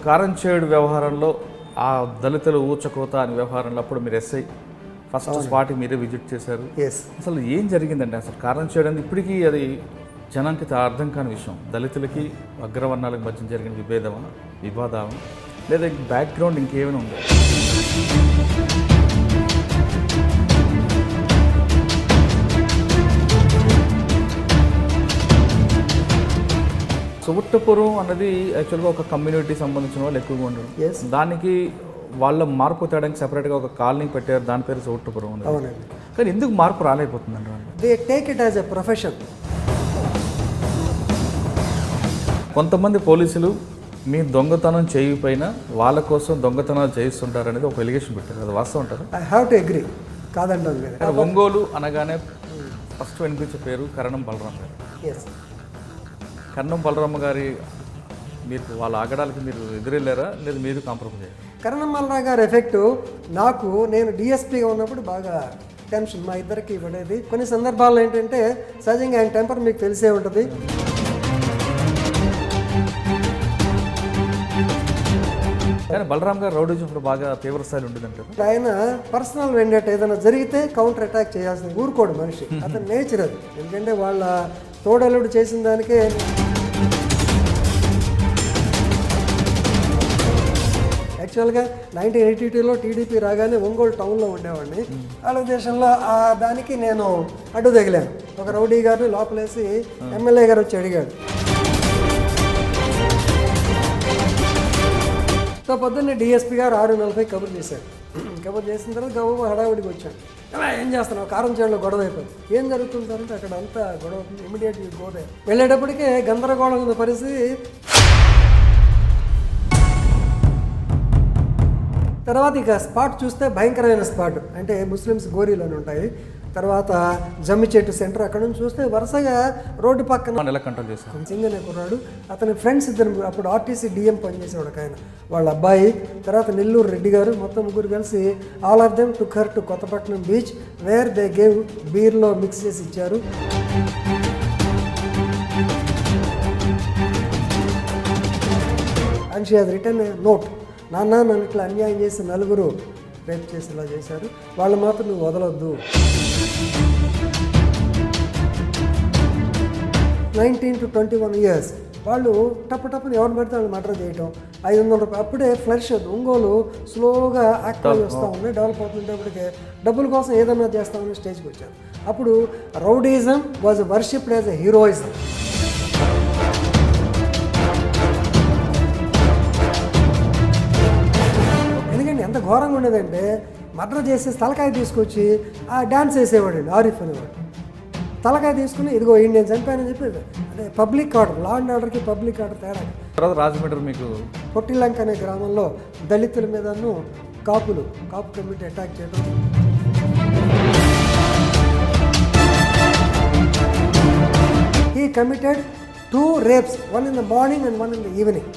కారంచేడు వ్యవహారంలో ఆ దళితుల ఊచకోత అనే వ్యవహారంలో అప్పుడు మీరు ఎస్ఐ ఫస్ట్ స్పాట్ మీరే విజిట్ చేశారు. అసలు ఏం జరిగిందండి? అసలు కారంచేడు అనేది ఇప్పటికీ అది జనానికి అర్థం కాని విషయం. దళితులకి అగ్రవర్ణాలకు మధ్య జరిగిన విభేదమా, వివాదమా, లేదా బ్యాక్గ్రౌండ్ ఇంకేమైనా ఉందా? సువుట్టపురం అన్నది యాక్చువల్గా ఒక కమ్యూనిటీ సంబంధించిన వాళ్ళు ఎక్కువగా ఉండరు. దానికి వాళ్ళ మార్పు తేడానికి సెపరేట్గా ఒక కాలనీ పెట్టారు, దాని పేరు సువుట్టపురం ఉంది. అవునండి. కానీ ఎందుకు మార్పు రాలేకపోతుందండి వాళ్ళు? They take it as a profession. కొంతమంది పోలీసులు మీ దొంగతనం చేయకపోయినా వాళ్ళ కోసం దొంగతనాలు చేయిస్తుంటారు అనేది ఒక ఎలిగేషన్ పెట్టారు. అది వాస్తవం అంటారు? I have to agree. కాదంటారు కదా. ఒంగోలు అనగానే ఫస్ట్ వినిపించే పేరు కరణం బలరాం గారు. కరణం బలరామ గారి మీరు వాళ్ళ ఆగడాలకి మీరు ఎదురెళ్ళారా, లేదా మీరు కాంప్రమైజ్ అయ్యారా? కరణం బలరాం గారి ఎఫెక్ట్ నేను డిఎస్పీగా ఉన్నప్పుడు బాగా టెన్షన్ మా ఇద్దరికి పడేది. కొన్ని సందర్భాల్లో ఏంటంటే సహజంగా ఆయన టెంపర్ మీకు తెలిసే ఉంటుంది. కానీ బలరాం గారు రౌడీజం ఇప్పుడు బాగా తీవ్ర స్థాయిలో ఉంటుందంటే ఆయన పర్సనల్ వెండేట్ ఏదైనా జరిగితే కౌంటర్ అటాక్ చేయాల్సింది, ఊరుకోడు మనిషి. అతని నేచర్ అది. ఎందుకంటే వాళ్ళ తోడలుడు చేసిన దానికే. యాక్చువల్గా 1982లో టీడీపీ రాగానే ఒంగోలు టౌన్లో ఉండేవాడిని. దేశంలో దానికి నేను అడ్డు తగిలాను. ఒక రౌడీ గారిని లోపలేసి ఎమ్మెల్యే గారు వచ్చి అడిగాడు. సో పొద్దున్నే డిఎస్పీ గారు 6:40 కబుర్ చేశారు. కబుర్ చేసిన తర్వాత గవ్వ హడావిడికి వచ్చాను. ఏం చేస్తున్నావు? కారంచేడులో గొడవ అయిపోయింది. ఏం జరుగుతుందంటే అక్కడ అంతా గొడవ ఇమీడియట్లీ గోదే. వెళ్ళేటప్పటికే గందరగోళం ఉన్న పరిస్థితి. తర్వాత ఇక స్పాట్ చూస్తే భయంకరమైన స్పాట్. అంటే ముస్లిమ్స్ గోరీలు అని ఉంటాయి. తర్వాత జమ్మి చెట్టు సెంటర్. అక్కడ నుంచి చూస్తే వరుసగా రోడ్డు పక్కన ఎలా కంట్రోల్ చేశారు? సింగనే కుర్రాడు, అతని ఫ్రెండ్స్ ఇద్దరు, అప్పుడు ఆర్టీసీ డిఎం పనిచేసేవాడు ఒక ఆయన, వాళ్ళ అబ్బాయి, తర్వాత నెల్లూరు రెడ్డి గారు, మొత్తం ముగ్గురు కలిసి all of them took her to Kothapatnam beach where they gave బీర్లో మిక్స్ చేసి ఇచ్చారు. And she has return a note. నాన్న నన్ను ఇట్లా అన్యాయం చేసి నలుగురు రేప్ చేసి ఇలా చేశారు, వాళ్ళు మాత్రం నువ్వు వదలొద్దు. 19 to 21 years వాళ్ళు టప్పుని ఎవరు పెడితే వాళ్ళు మర్డర్ చేయటం. 500 రూపాయలు అప్పుడే ఫ్లష్ ఒంగోలు స్లోగా యాక్టివ్ అయి వస్తూ ఉంది. డెవలప్ అవుతుంటేప్పటికే డబ్బుల కోసం ఏదన్నా చేస్తామని స్టేజ్కి వచ్చారు. అప్పుడు rowdyism was worshipped as a heroism. ఎంత ఘోరంగా ఉండేదంటే మర్డర్ చేసి తలకాయ తీసుకొచ్చి ఆ డ్యాన్స్ వేసేవాడండి ఆరిఫ్ అనేవాడు. తలకాయ తీసుకుని ఇదిగో ఇండియన్ చనిపోయానని చెప్పేది. అంటే పబ్లిక్ ఆర్డర్, లా అండ్ ఆర్డర్కి పబ్లిక్ ఆర్డర్ తేడా. తర్వాత రాజమండ్రి మీకు పొట్టిలంక అనే గ్రామంలో దళితుల మీదను కాపు కమిటీ అటాక్ చేయడం. He committed 2 rapes, one in the morning and one in the evening.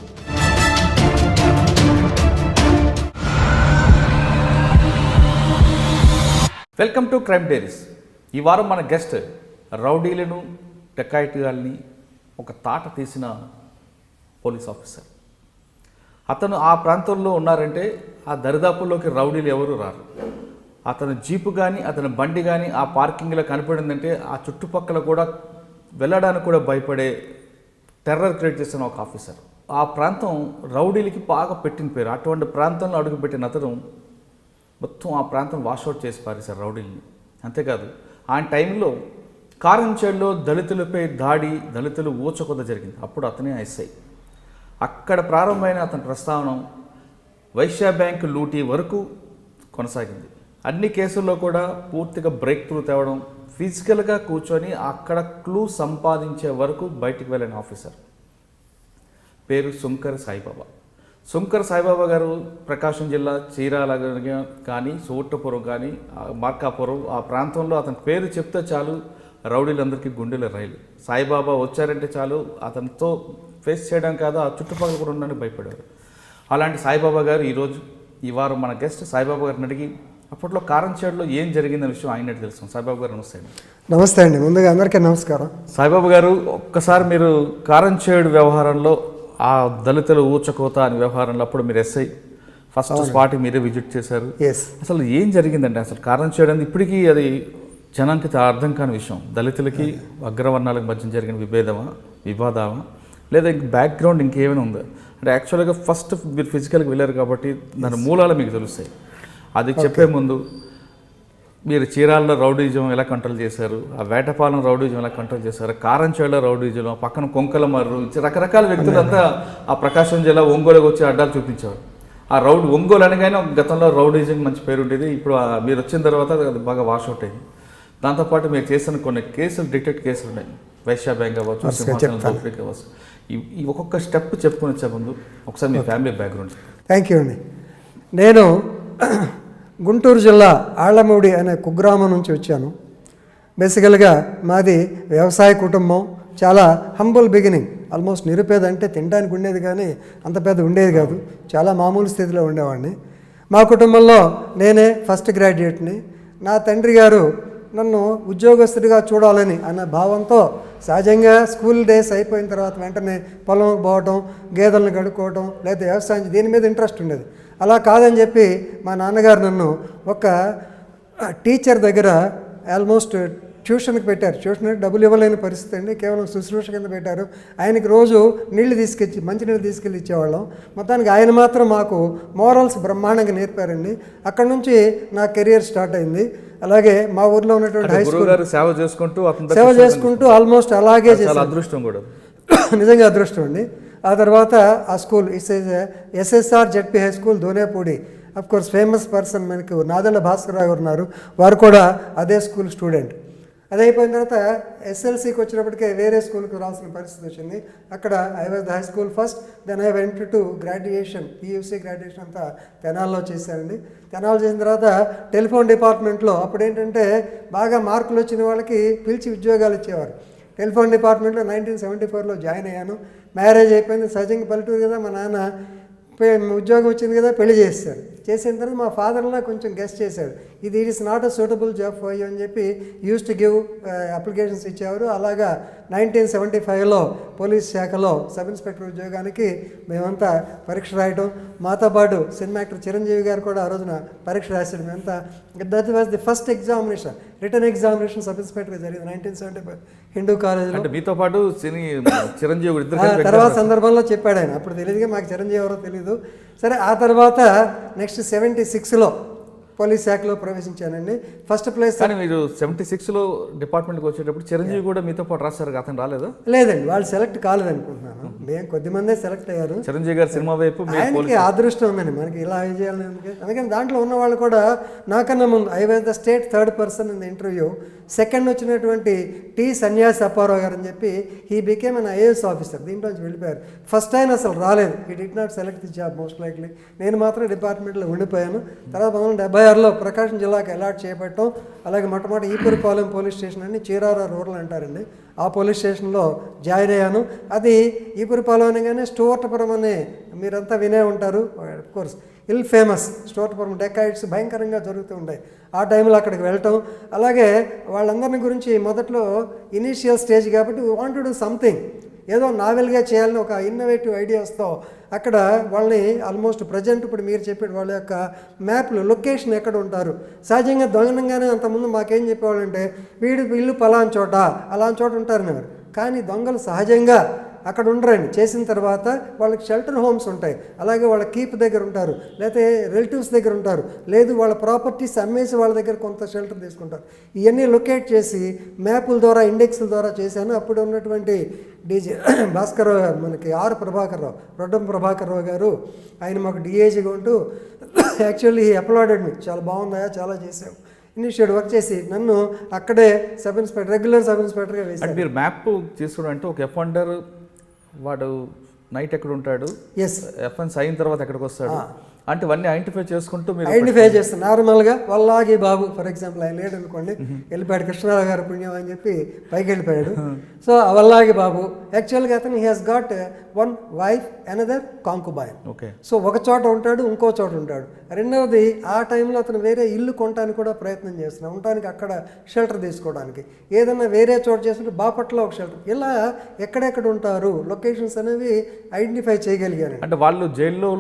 Welcome to crime diaries. ఈ వారం మన గెస్ట్ రౌడీలను, డకాయిటీగాల్ని ఒక తాట తీసిన పోలీస్ ఆఫీసర్. అతను ఆ ప్రాంతంలో ఉన్నారంటే ఆ దరిదాపుల్లోకి రౌడీలు ఎవరు రారు. అతను జీపు కానీ అతని బండి కానీ ఆ పార్కింగ్లో కనపడిందంటే ఆ చుట్టుపక్కల కూడా వెళ్ళడానికి కూడా భయపడే టెర్రర్ క్రియేట్ చేసిన ఒక ఆఫీసర్. ఆ ప్రాంతం రౌడీలకి బాగా పెట్టిన పేరు. అటువంటి ప్రాంతంలో అడుగుపెట్టిన అతను మొత్తం ఆ ప్రాంతం వాషౌట్ చేసి పారేశారు రౌడీల్ని. అంతేకాదు ఆ టైంలో కారంచేడులో దళితులపై దాడి, దళితులు ఊచకొద జరిగింది. అప్పుడు అతనే ఎస్ఐ. అక్కడ ప్రారంభమైన అతని ప్రస్థానం వైశ్య బ్యాంకు లూటీ వరకు కొనసాగింది. అన్ని కేసుల్లో కూడా పూర్తిగా బ్రేక్ త్రూ తేవడం, ఫిజికల్గా కూర్చొని అక్కడ క్లూ సంపాదించే వరకు బయటికి వెళ్ళిన ఆఫీసర్ పేరు సుంకర సాయిబాబా. సుంకర సాయిబాబా గారు ప్రకాశం జిల్లా చీరాల కానీ, సువుట్టపురం కానీ, మార్కాపురం ఆ ప్రాంతంలో అతని పేరు చెప్తే చాలు రౌడీలందరికీ గుండెల రైలు. సాయిబాబా వచ్చారంటే చాలు అతనితో ఫేస్ చేయడం కాదు, ఆ చుట్టుపక్కల కూడా ఉండడానికి భయపడేవారు. అలాంటి సాయిబాబా గారు ఈరోజు ఈ వారం మన గెస్ట్. సాయిబాబా గారిని అడిగి అప్పట్లో కారంచేడులో ఏం జరిగిందనే విషయం ఆయన తెలుసు. సాయిబాబు గారు నమస్తే అండి. నమస్తే అండి, ముందుగా అందరికీ నమస్కారం. సాయిబాబు గారు, ఒక్కసారి మీరు కారంచేడు వ్యవహారంలో, ఆ దళితుల ఊచకోత అనే వ్యవహారంలో అప్పుడు మీరు ఎస్ఐ ఫస్ట్ స్పాట్ మీరే విజిట్ చేశారు. అసలు ఏం జరిగిందండి? అసలు కారంచేడు అనేది ఇప్పటికీ అది జనానికి అర్థం కాని విషయం. దళితులకి అగ్రవర్ణాలకు మధ్య జరిగిన వివాదమా లేదా ఇంక బ్యాక్గ్రౌండ్ ఇంకేమైనా ఉందా? అంటే యాక్చువల్గా ఫస్ట్ మీరు ఫిజికల్గా వెళ్ళారు కాబట్టి దాని మూలాలు మీకు తెలుస్తాయి. అది చెప్పే ముందు మీరు చీరాల్లో రౌడీజం ఎలా కంట్రోల్ చేశారు, ఆ వేటపాలెం రౌడీజం ఎలా కంట్రోల్ చేశారు, కారంచేడులో రౌడీజం, పక్కన కొంకల మర్రు, రకరకాల వ్యక్తులంతా ఆ ప్రకాశం జిల్లా ఒంగోలుకి వచ్చి అడ్డాలు చూపించారు. ఆ ఒంగోలు అనగానే గతంలో రౌడీజం మంచి పేరు ఉండేది. ఇప్పుడు మీరు వచ్చిన తర్వాత అది బాగా వాషౌట్ అయింది. దాంతోపాటు మీరు చేసిన కొన్ని కేసులు, డిటెక్ట్ కేసులు ఉన్నాయి. వైశ్య బ్యాంక్ అవ్వచ్చు, దోపిడీ కావచ్చు. ఈ ఒక్కొక్క స్టెప్ చెప్పుకొని వచ్చే ముందు ఒకసారి మీ ఫ్యామిలీ బ్యాక్గ్రౌండ్. థ్యాంక్ యూ అండి. నేను గుంటూరు జిల్లా ఆళ్లమూడి అనే కుగ్రామం నుంచి వచ్చాను. బేసికల్గా మాది వ్యవసాయ కుటుంబం, చాలా హంబుల్ బిగినింగ్. ఆల్మోస్ట్ నిరుపేద అంటే తినడానికి ఉండేది కానీ అంత పెద్ద ఉండేది కాదు, చాలా మామూలు స్థితిలో ఉండేవాడిని. మా కుటుంబంలో నేనే ఫస్ట్ గ్రాడ్యుయేట్ని. నా తండ్రి గారు నన్ను ఉద్యోగస్తుడిగా చూడాలని అన్న భావంతో సహజంగా స్కూల్ డేస్ అయిపోయిన తర్వాత వెంటనే పొలంకి పోవటం, గేదెలను కడుక్కోవటం, లేదా వ్యవసాయం దీని మీద ఇంట్రెస్ట్ ఉండేది. అలా కాదని చెప్పి మా నాన్నగారు నన్ను ఒక టీచర్ దగ్గర ఆల్మోస్ట్ ట్యూషన్కి పెట్టారు. ట్యూషన్కి డబ్బులు ఇవ్వలేని పరిస్థితి అండి, కేవలం శుశ్రూష కింద పెట్టారు. ఆయనకి రోజు మంచినీళ్ళు తీసుకెళ్ళి ఇచ్చేవాళ్ళం. మొత్తానికి ఆయన మాత్రం మాకు మోరల్స్ బ్రహ్మాండంగా నేర్పారండి. అక్కడ నుంచి నా కెరియర్ స్టార్ట్ అయింది. అలాగే మా ఊర్లో ఉన్నటువంటి హై స్కూల్ సేవ చేసుకుంటూ ఆల్మోస్ట్ అలాగే చేశాను. అదృష్టం కూడా నిజంగా అదృష్టం అండి. ఆ తర్వాత ఆ school SSR ZP high school Donepudi, of course famous person మనకు నాదెళ్ల భాస్కరరావు గారు ఉన్నారు, వారు కూడా అదే స్కూల్ స్టూడెంట్. అది అయిపోయిన తర్వాత ఎస్ఎల్సీకి వచ్చినప్పటికే వేరే స్కూల్కి రావాల్సిన పరిస్థితి వచ్చింది. అక్కడ I was the high school first, then I went to graduation, PUC graduation అంతా తెనాల్లో చేశానండి. తెనాలు చేసిన తర్వాత టెలిఫోన్ డిపార్ట్మెంట్లో అప్పుడు ఏంటంటే బాగా మార్కులు వచ్చిన వాళ్ళకి పిలిచి ఉద్యోగాలు ఇచ్చేవారు. టెలిఫోన్ డిపార్ట్మెంట్లో 1974లో జాయిన్ అయ్యాను. మ్యారేజ్ అయిపోయింది. సహజంగా పల్లెటూరు కదా, మా నాన్న ఉద్యోగం వచ్చింది కదా పెళ్లి చేశారు. చేసిన తర్వాత మా ఫాదర్లా కొంచెం గెస్ట్ చేశాడు, ఇది it is not a suitable job for you అని చెప్పి యూస్ టు గివ్ అప్లికేషన్స్ ఇచ్చేవారు. అలాగా 1975లో పోలీస్ శాఖలో సబ్ ఇన్స్పెక్టర్ ఉద్యోగానికి మేమంతా పరీక్ష రాయటం, మాతో పాటు సినిమా యాక్టర్ చిరంజీవి గారు కూడా ఆ రోజున పరీక్ష రాశాడు. మేమంతా that was the first examination, return examination sub ఇన్స్పెక్టర్గా జరిగింది 1975 హిందూ కాలేజ్లో. మీతో పాటు చిరంజీవి తర్వాత సందర్భంలో చెప్పాడు ఆయన, అప్పుడు తెలియదుగా మాకు చిరంజీవి ఎవరో తెలీదు. సరే, ఆ తర్వాత నెక్స్ట్ 76లో పోలీస్ శాఖలో ప్రవేశించానండి. First place. కానీ మీరు 76లో డిపార్ట్మెంట్కి వచ్చేటప్పుడు చిరంజీవి కూడా మీతో పాటు రాశారు, అతను రాలేదా? లేదండి, వాళ్ళు సెలెక్ట్ కాలేదనుకుంటున్నాను. మేము కొద్దిమందే సెలెక్ట్ అయ్యారు. చిరంజీవి గారు సినిమా వైపు ఆయనకి అదృష్టం ఉందండి, మనకి ఇలా చేయాలని. అందుకని దాంట్లో ఉన్న వాళ్ళు కూడా నాకన్నా ముందు I was the state third person in the interview. Second వచ్చినటువంటి టి సన్యాసి అప్పారావు గారు అని చెప్పి he became an IAS officer, దీంట్లోంచి వెళ్ళిపోయారు. ఫస్ట్ ఆయన అసలు రాలేదు, he did not select the job most likely. నేను మాత్రం డిపార్ట్మెంట్లో ఉండిపోయాను. తర్వాత 1976లో ప్రకాశం జిల్లాకి అలాట్ చేపట్టడం. అలాగే మొట్టమొదటి ఈపురపాలెం పోలీస్ స్టేషన్ అని చీరాల రూరల్ అంటారండి, ఆ పోలీస్ స్టేషన్లో జాయిన్ అయ్యాను. అది ఈపురపాలెం అనగానే స్టోర్టపురం అనే మీరంతా వినే ఉంటారు of course, I'll famous Stuartpuram dacoits భయంకరంగా జరుగుతూ ఉంటాయి. ఆ టైంలో అక్కడికి వెళ్ళటం. అలాగే వాళ్ళందరిని గురించి మొదట్లో ఇనీషియల్ స్టేజ్ కాబట్టి we want to do something, ఏదో నావెల్గా చేయాలని ఒక ఇన్నోవేటివ్ ఐడియాస్తో అక్కడ వాళ్ళని ఆల్మోస్ట్ ప్రజెంట్ ఇప్పుడు మీరు చెప్పాడు వాళ్ళ యొక్క మ్యాప్లు లొకేషన్ ఎక్కడ ఉంటారు. సహజంగా దొంగనంగానే అంతకుముందు మాకేం చెప్పేవాళ్ళంటే వీడు ఇల్లు పలానా చోట అలాంటి చోట ఉంటారనేవారు. కానీ దొంగలు సహజంగా అక్కడ ఉండరండి. చేసిన తర్వాత వాళ్ళకి షెల్టర్ హోమ్స్ ఉంటాయి, అలాగే వాళ్ళ కీప్ దగ్గర ఉంటారు, లేకపోతే రిలేటివ్స్ దగ్గర ఉంటారు, లేదు వాళ్ళ ప్రాపర్టీస్ అమ్మేసి వాళ్ళ దగ్గర కొంత షెల్టర్ తీసుకుంటారు. ఇవన్నీ లొకేట్ చేసి మ్యాపుల ద్వారా ఇండెక్స్ల ద్వారా చేశాను. అప్పుడు ఉన్నటువంటి డీజీ భాస్కర్రావు గారు, మనకి రొడ్డం ప్రభాకర్రావు గారు, ఆయన మాకు డిఏజీగా ఉంటూ యాక్చువల్లీ అప్లాడెడ్ మీ, చాలా బాగుందా, చాలా చేసావు, ఇనిషియేట్ వర్క్ చేసి నన్ను అక్కడే సబ్ ఇన్స్పెక్టర్, రెగ్యులర్ సబ్ ఇన్స్పెక్టర్గా వేశారు. మీరు మ్యాప్ తీసుకోవడం అంటే ఒక ఎఫెండర్ వాడు నైట్ ఎక్కడ ఉంటాడు, ఎస్ ఎఫెన్స్ అయిన తర్వాత ఎక్కడికి వస్తాడు, అంటే ఇవన్నీ ఐడెంటిఫై చేసుకుంటూ మీరు ఐడెంటిఫై చేస్తాను నార్మల్గా వల్లాగి బాబు ఫర్ ఎగ్జాంపుల్ ఆయన లేడు అనుకోండి, వెళ్ళిపోయాడు కృష్ణారావు గారు పుణ్యం అని చెప్పి పైకి వెళ్ళిపోయాడు. సో ఆ వల్లాగి బాబు యాక్చువల్గా అతను he has got one wife another concubine. Okay. So ఒక చోట ఉంటాడు, ఇంకో చోట ఉంటాడు. రెండవది ఆ టైంలో అతను వేరే ఇల్లు కొనడానికి కూడా ప్రయత్నం చేస్తున్నాడు, ఉండటానికి అక్కడ షెల్టర్ తీసుకోవడానికి. ఏదన్నా వేరే చోట చేస్తుంటే బాపట్లో ఒక షెల్టర్, ఇలా ఎక్కడెక్కడ ఉంటారు లొకేషన్స్ అనేవి ఐడెంటిఫై చేయగలిగాను. అంటే వాళ్ళు జైల్లో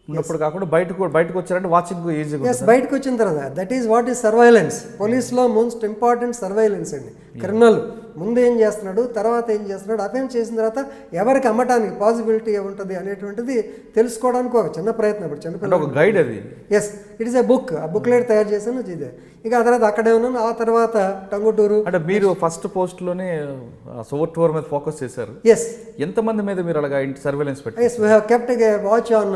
ఉన్నప్పుడు కాకుండా బయటకు వచ్చారంటే వాచింగ్ ఈజీగా. ఎస్, బయటకు వచ్చిన తర్వాత that is what is surveillance. పోలీస్లో మోస్ట్ ఇంపార్టెంట్ సర్వైలెన్స్ అండి. క్రిమినల్ ముందు ఏం చేస్తున్నాడు, తర్వాత ఏం చేస్తున్నాడు, అఫెన్స్ చేసిన తర్వాత ఎవరికి అమ్మటానికి పాసిబిలిటీ ఉంటుంది అనేటువంటిది తెలుసుకోవడానికి ఒక చిన్న ప్రయత్నం. ఇప్పుడు చిన్నపిల్లలు గైడ్ అది. Yes, it is a book. ఆ బుక్లెట్ తయారు చేశాను ఇదే. ఇక ఆ తర్వాత అక్కడే ఉన్నాను. ఆ తర్వాత టంగుటూరు. అంటే మీరు ఫస్ట్ పోస్ట్లోనే సోవర్టూర్ మీద ఫోకస్ చేశారు. ఎస్. ఎంతమంది మీద మీరు అలాగా సర్వేలెన్స్ పెట్టారు? Yes, we have kept a watch on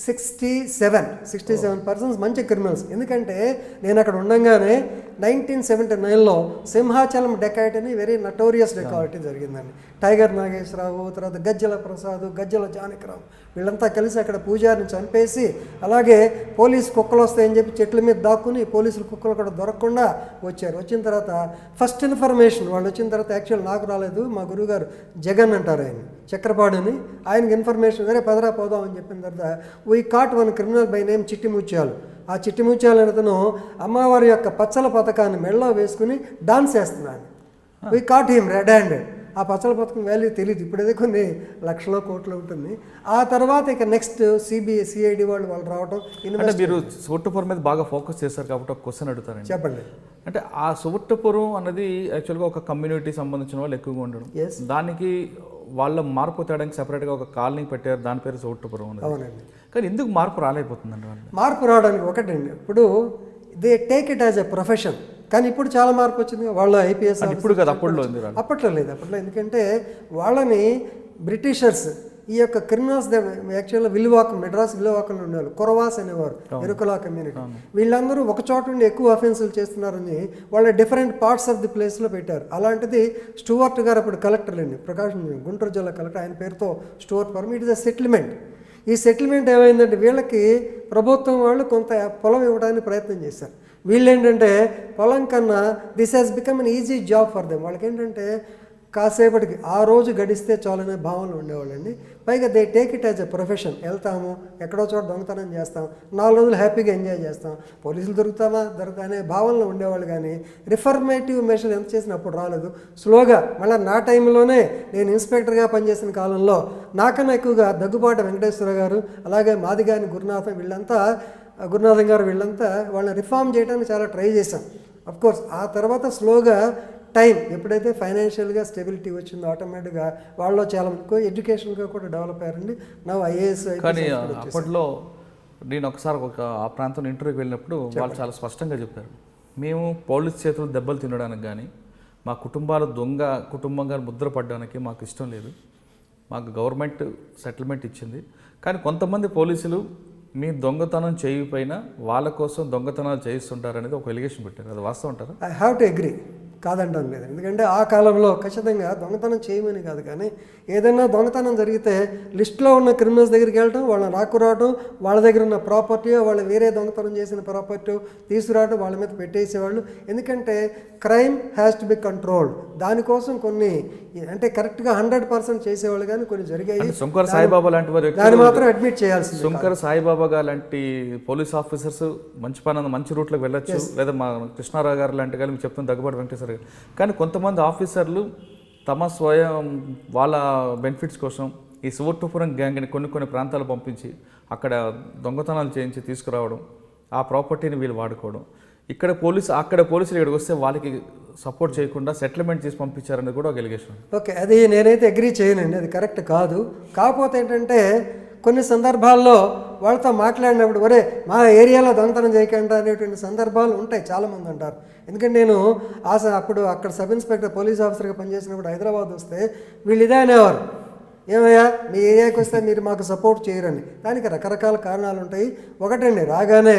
67 persons మంచి క్రిమినల్స్. ఎందుకంటే నేను అక్కడ ఉండగానే 1979లో సింహాచలం డెకాయిట్ అని వెరీ నటోరియస్ డెకాయిటీ జరిగిందండి. టైగర్ నాగేశ్వరరావు, తర్వాత గజ్జల ప్రసాద్, గజ్జల జానకిరావు వీళ్ళంతా కలిసి అక్కడ పూజారిని చంపేసి, అలాగే పోలీసు కుక్కలు వస్తాయని చెప్పి చెట్ల మీద దాక్కుని పోలీసులు కుక్కలు కూడా దొరకకుండా వచ్చారు. వచ్చిన తర్వాత ఫస్ట్ ఇన్ఫర్మేషన్ వాళ్ళు వచ్చిన తర్వాత యాక్చువల్ నాకు రాలేదు, మా గురువుగారు జగన్ అంటారు ఆయన, చక్రపాడుని, ఆయనకి ఇన్ఫర్మేషన్ వేరే పదరా పోదాం అని చెప్పిన తర్వాత we caught one criminal by name Chitti Mutyalu. ఆ చిట్టి ముత్యాలు అతను అమ్మవారి యొక్క పచ్చల పథకాన్ని మెడలో వేసుకుని డాన్స్ చేస్తున్నాడు. We caught him red handed. ఆ పచ్చల పథకం వాల్యూ తెలియదు, ఇప్పుడైతే కొన్ని లక్షల కోట్లు ఉంటుంది. ఆ తర్వాత ఇక నెక్స్ట్ సిఐడి వాళ్ళు రావడం. అంటే మీరు సోవర్టపురం మీద బాగా ఫోకస్ చేశారు కాబట్టి ఒక క్వశ్చన్ అడుగుతారండి. చెప్పండి. అంటే ఆ సోవర్టపురం అన్నది యాక్చువల్గా ఒక కమ్యూనిటీ సంబంధించిన వాళ్ళు ఎక్కువగా ఉండడం, దానికి వాళ్ళ మార్పు తేడానికి సెపరేట్గా ఒక కాలనీ పెట్టారు, దాని పేరు సోవర్టపురం అనేది. అవునండి. కానీ ఎందుకు మార్పు రాలేకపోతుందండి వాళ్ళు? మార్పు రావడానికి ఒకటండి, ఇప్పుడు they take it as a profession. కానీ ఇప్పుడు చాలా మార్పు వచ్చింది. వాళ్ళు ఐపీఎస్ ఇప్పుడు కదా, అప్పట్లో లేదు. అప్పట్లో ఎందుకంటే వాళ్ళని బ్రిటిషర్స్ ఈ యొక్క క్రిమినల్స్ యాక్చువల్గా విలువాకం, మెడ్రాస్ విలువాకంలో ఉండేవాళ్ళు, కొరవాస్ అనేవారు, ఎరుకలా కమ్యూనిటీ. వీళ్ళందరూ ఒక చోట నుండి ఎక్కువ అఫెన్సులు చేస్తున్నారని వాళ్ళ డిఫరెంట్ పార్ట్స్ ఆఫ్ ది ప్లేస్లో పెట్టారు. అలాంటిది స్టూవర్ట్ గారు అప్పుడు కలెక్టర్ అండి, ప్రకాశం గుంటూరు జిల్లా కలెక్టర్, ఆయన పేరుతో Stuart farm. It is a settlement. ఈ సెటిల్మెంట్ ఏమైందంటే వీళ్ళకి ప్రభుత్వం వాళ్ళు కొంత పొలం ఇవ్వడానికి ప్రయత్నం చేశారు. వీళ్ళు ఏంటంటే పొలం కన్నా this has become an easy job for them. వాళ్ళకి ఏంటంటే కాసేపటికి ఆ రోజు గడిస్తే చాలనే భావనలు ఉండేవాళ్ళండి. పైగా they take it as a profession. వెళ్తాము, ఎక్కడో చోట దొంగతనం చేస్తాం, 4 రోజులు హ్యాపీగా ఎంజాయ్ చేస్తాం, పోలీసులు దొరుకుతా అనే భావనలో ఉండేవాళ్ళు. కానీ రిఫర్మేటివ్ మెషర్ ఎంత చేసినా అప్పుడు రాలేదు. స్లోగా మళ్ళీ నా టైంలోనే నేను ఇన్స్పెక్టర్గా పనిచేసిన కాలంలో నాకన్నా ఎక్కువగా దగ్గుబాటి వెంకటేశ్వర గారు, అలాగే మాదిగాని గురునాథం గారు వీళ్ళంతా వాళ్ళని రిఫార్మ్ చేయడానికి చాలా ట్రై చేశాం. అఫ్కోర్స్ ఆ తర్వాత స్లోగా టైం ఎప్పుడైతే ఫైనాన్షియల్గా స్టెబిలిటీ వచ్చిందో ఆటోమేటిక్గా వాళ్ళు చాలా ఎడ్యుకేషన్గా కూడా డెవలప్ అయ్యారండి. నా ఐఏఎస్. కానీ అప్పట్లో నేను ఒకసారి ఆ ప్రాంతం ఇంటర్వ్యూకి వెళ్ళినప్పుడు వాళ్ళు చాలా స్పష్టంగా చెప్పారు, మేము పోలీస్ చేతులు దెబ్బలు తినడానికి కానీ, మా కుటుంబాలు దొంగ కుటుంబంగా ముద్రపడడానికి మాకు ఇష్టం లేదు. మాకు గవర్నమెంట్ సెటిల్మెంట్ ఇచ్చింది, కానీ కొంతమంది పోలీసులు మీ దొంగతనం చేయకపోయినా వాళ్ళ కోసం దొంగతనాలు చేయిస్తుంటారనేది ఒక ఎలిగేషన్ పెట్టారు. అది వాస్తవం అంటారా? ఐ హ్యావ్ టు అగ్రీ, కాదంటాం లేదు. ఎందుకంటే ఆ కాలంలో ఖచ్చితంగా దొంగతనం చేయమని కాదు, కానీ ఏదైనా దొంగతనం జరిగితే లిస్టులో ఉన్న క్రిమినల్స్ దగ్గరికి వెళ్ళటం, వాళ్ళని రాకురావడం, వాళ్ళ దగ్గర ఉన్న ప్రాపర్టీ, వాళ్ళు వేరే దొంగతనం చేసిన ప్రాపర్టీ తీసుకురావడం, వాళ్ళ మీద పెట్టేసేవాళ్ళు. ఎందుకంటే crime has to be controlled. దానికోసం కొన్ని అంటే కరెక్ట్గా 100% చేసేవాళ్ళు, కానీ కొన్ని జరిగాయి. శంకర్ సాయిబాబా లాంటి వారు దాన్ని మాత్రం అడ్మిట్ చేయాల్సి. శంకర్ సాయిబాబా గారు లాంటి పోలీస్ ఆఫీసర్స్ మంచి రూట్లోకి వెళ్ళొచ్చు, లేదా మా కృష్ణారావు గారు లాంటి కానీ మీరు చెప్తున్న దగ్గుబాటి వెంకటేశ్వర గారు. కానీ కొంతమంది ఆఫీసర్లు తమ స్వయం వాళ్ళ బెనిఫిట్స్ కోసం ఈ సోవర్టపురం గ్యాంగ్ని కొన్ని ప్రాంతాలు పంపించి అక్కడ దొంగతనాలు చేయించి తీసుకురావడం, ఆ ప్రాపర్టీని వీళ్ళు వాడుకోవడం, అక్కడ పోలీసులు ఇక్కడికి వస్తే వాళ్ళకి సపోర్ట్ చేయకుండా సెటిల్మెంట్ చేసి పంపించారనేది కూడా ఒక ఎలిగేషన్. ఓకే, అది నేనైతే అగ్రీ చేయనండి, అది కరెక్ట్ కాదు. కాకపోతే ఏంటంటే కొన్ని సందర్భాల్లో వాళ్ళతో మాట్లాడినప్పుడు ఒరే మా ఏరియాలో దొంగతనం చేయకుండా అనేటువంటి సందర్భాలు ఉంటాయి, చాలామంది అంటారు. ఎందుకంటే నేను అప్పుడు అక్కడ సబ్ ఇన్స్పెక్టర్ పోలీస్ ఆఫీసర్గా పనిచేసినప్పుడు హైదరాబాద్ వస్తే వీళ్ళు ఇదే అనేవారు, ఏమయ్యా మీ ఏరియాకి వస్తే మీరు మాకు సపోర్ట్ చేయరని. దానికి రకరకాల కారణాలు ఉంటాయి. ఒకటండి, రాగానే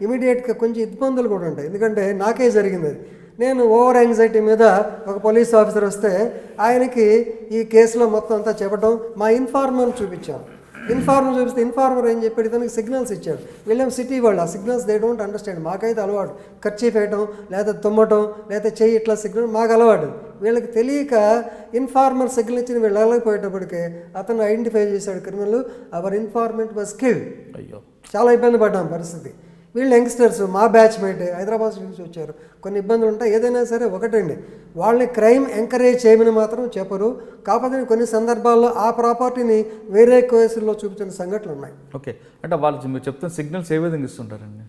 ఇమీడియట్గా కొంచెం ఇబ్బందులు కూడా ఉంటాయి. ఎందుకంటే నాకే జరిగింది అది. నేను ఓవర్ యాంగ్జైటీ మీద ఒక పోలీస్ ఆఫీసర్ వస్తే ఆయనకి ఈ కేసులో మొత్తం అంతా చెప్పడం, మా ఇన్ఫార్మర్ని చూపించాను. ఇన్ఫార్మర్ చూపిస్తే ఇన్ఫార్మర్ ఏం చెప్పాడు, ఇతనికి సిగ్నల్స్ ఇచ్చాడు. వీళ్ళేం సిటీ వాళ్ళు, ఆ సిగ్నల్స్ దే డోంట్ అండర్స్టాండ్. మాకైతే అలవాటు ఖర్చీఫ్ వేయటం, లేదా తుమ్మటం, లేదా చెయ్యి ఇట్లా సిగ్నల్ మాకు అలవాటు. వీళ్ళకి తెలియక ఇన్ఫార్మర్ సిగ్నల్ ఇచ్చిన వీళ్ళు వెళ్ళకపోయేటప్పటికే అతను ఐడెంటిఫై చేశాడు criminal. Our informant was killed. అయ్యో, చాలా ఇబ్బంది పడ్డాం పరిస్థితి. వీళ్ళు యంగ్స్టర్స్, మా బ్యాచ్మేట్ హైదరాబాద్ నుంచి వచ్చారు. కొన్ని ఇబ్బందులు ఉంటాయి. ఏదైనా సరే ఒకటండి, వాళ్ళని క్రైమ్ ఎంకరేజ్ చేయమని మాత్రం చెప్పరు. కాకపోతే కొన్ని సందర్భాల్లో ఆ ప్రాపర్టీని వేరే కేసుల్లో చూపించిన సంఘటనలు ఉన్నాయి. ఓకే, అంటే వాళ్ళు మీరు చెప్తున్న సిగ్నల్స్ ఏ విధంగా ఇస్తుంటారండి?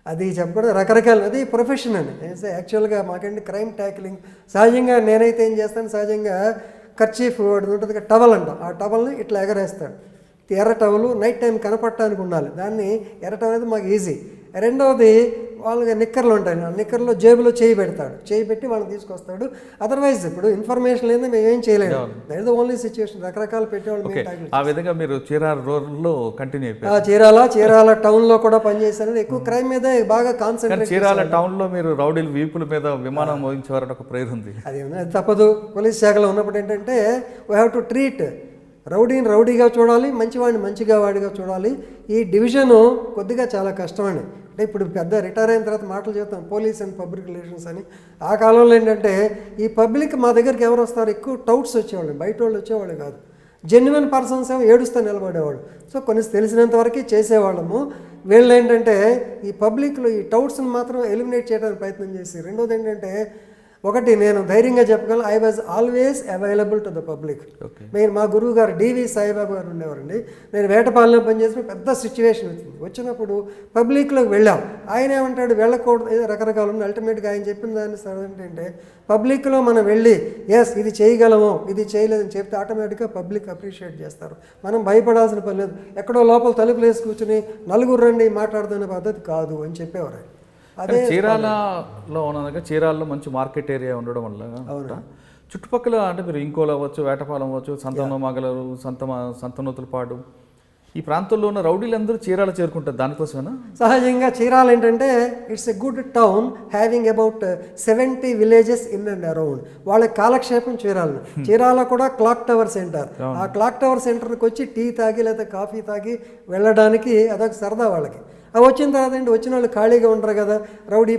అది చెప్పడం రకరకాలు, అది ప్రొఫెషన్ అండి. యాక్చువల్గా మాకండి క్రైమ్ ట్యాకిలింగ్ సహజంగా నేనైతే ఏం చేస్తాను, సహజంగా కర్చీఫ్ ఉంటుంది టవల్ అంటాం, ఆ టవల్ని ఇట్లా ఎగరేస్తాడు. ఎర్ర టవలు నైట్ టైం కనపడటానికి ఉండాలి. దాన్ని ఎర్ర టవల్ అయితే మాకు ఈజీ. రెండవది వాళ్ళకి నిక్కర్లు ఉంటాయి, ఆ నిక్కర్లో జేబులో చేయి పెడతాడు, చేయి పెట్టి వాళ్ళని తీసుకొస్తాడు. అదర్వైజ్ ఇప్పుడు ఇన్ఫర్మేషన్ లేదా మేము ఏం చేయలేము. That is the only situation. రకరకాల పెట్టేవాళ్ళు. ఆ విధంగా మీరు చీరాల రోడ్లో కంటిన్యూ అయిపోయారు. చీరాల టౌన్లో కూడా పనిచేశాను. ఎక్కువ క్రైమ్ మీద బాగా కాన్సన్ట్రేట్. చీరాల టౌన్లో మీరు రౌడీలు వీపుల మీద విమానం మోగించేవారని ఒక ప్రేరణ ఉంది. అది తప్పదు. పోలీస్ శాఖలో ఉన్నప్పుడు ఏంటంటే వీ హ్యావ్ టు ట్రీట్ రౌడీని రౌడీగా చూడాలి, మంచివాడిని మంచిగా వాడిగా చూడాలి. ఈ డివిజను కొద్దిగా చాలా కష్టమండి. అంటే ఇప్పుడు పెద్ద రిటైర్ అయిన తర్వాత మాటలు చెప్తాం పోలీస్ అండ్ పబ్లిక్ రిలేషన్స్ అని. ఆ కాలంలో ఏంటంటే ఈ పబ్లిక్ మా దగ్గరికి ఎవరు వస్తారు, ఎక్కువ టౌట్స్ వచ్చేవాళ్ళు, బయట వాళ్ళు వచ్చేవాళ్ళు కాదు. జెన్యున్ పర్సన్స్ ఏమో ఏడుస్తూ నిలబడేవాళ్ళు. సో కొన్ని తెలిసినంత వరకు చేసేవాళ్ళము. వీళ్ళు ఏంటంటే ఈ పబ్లిక్లో ఈ టౌట్స్ని మాత్రం ఎలిమినేట్ చేయడానికి ప్రయత్నం చేసి, రెండోది ఏంటంటే ఒకటి నేను ధైర్యంగా చెప్పగలను, I was always available to the public. నేను మా గురువు గారు డివి సాయిబాబా గారు ఉండేవారండి. నేను వేటపాలెంలో పనిచేసిన పెద్ద సిచ్యువేషన్ వచ్చినప్పుడు పబ్లిక్లోకి వెళ్ళాం. ఆయన ఏమంటాడు, వెళ్ళకూడదు, ఏదో రకరకాలు ఉంది. అల్టిమేట్గా ఆయన చెప్పిన దాన్ని సరే ఏంటంటే పబ్లిక్లో మనం వెళ్ళి ఎస్ ఇది చేయగలము, ఇది చేయలేదని చెప్తే ఆటోమేటిక్గా పబ్లిక్ అప్రిషియేట్ చేస్తారు. మనం భయపడాల్సిన పని లేదు. ఎక్కడో లోపల తలుపులు వేసి కూర్చుని నలుగురు రండి మాట్లాడుతున్న పద్ధతి కాదు అని చెప్పేవారు. అదే చీరాలలో ఉన్నది, చీరాలలో మంచి మార్కెట్ ఏరియా ఉండడం వల్ల చుట్టుపక్కల అంటే మీరు ఇంకోలు అవ్వచ్చు, వేటపాలెం అవ్వచ్చు, సంతనోమగలరు, సంతనూతులపాడు, ఈ ప్రాంతంలో ఉన్న రౌడీలందరూ చీరాల చేరుకుంటారు. దానికోసమేనా? సహజంగా చీరాల ఏంటంటే it's a good town having about 70 villages in and around. వాళ్ళ కాలక్షేపం చీరాలను. చీరాల కూడా క్లాక్ టవర్ సెంటర్. ఆ క్లాక్ టవర్ సెంటర్కి వచ్చి టీ తాగి లేదా కాఫీ తాగి వెళ్ళడానికి అదొక సరదా వాళ్ళకి. అవి వచ్చిన తర్వాత ఏంటి, వచ్చిన వాళ్ళు ఖాళీగా ఉండరు కదా, రౌడీ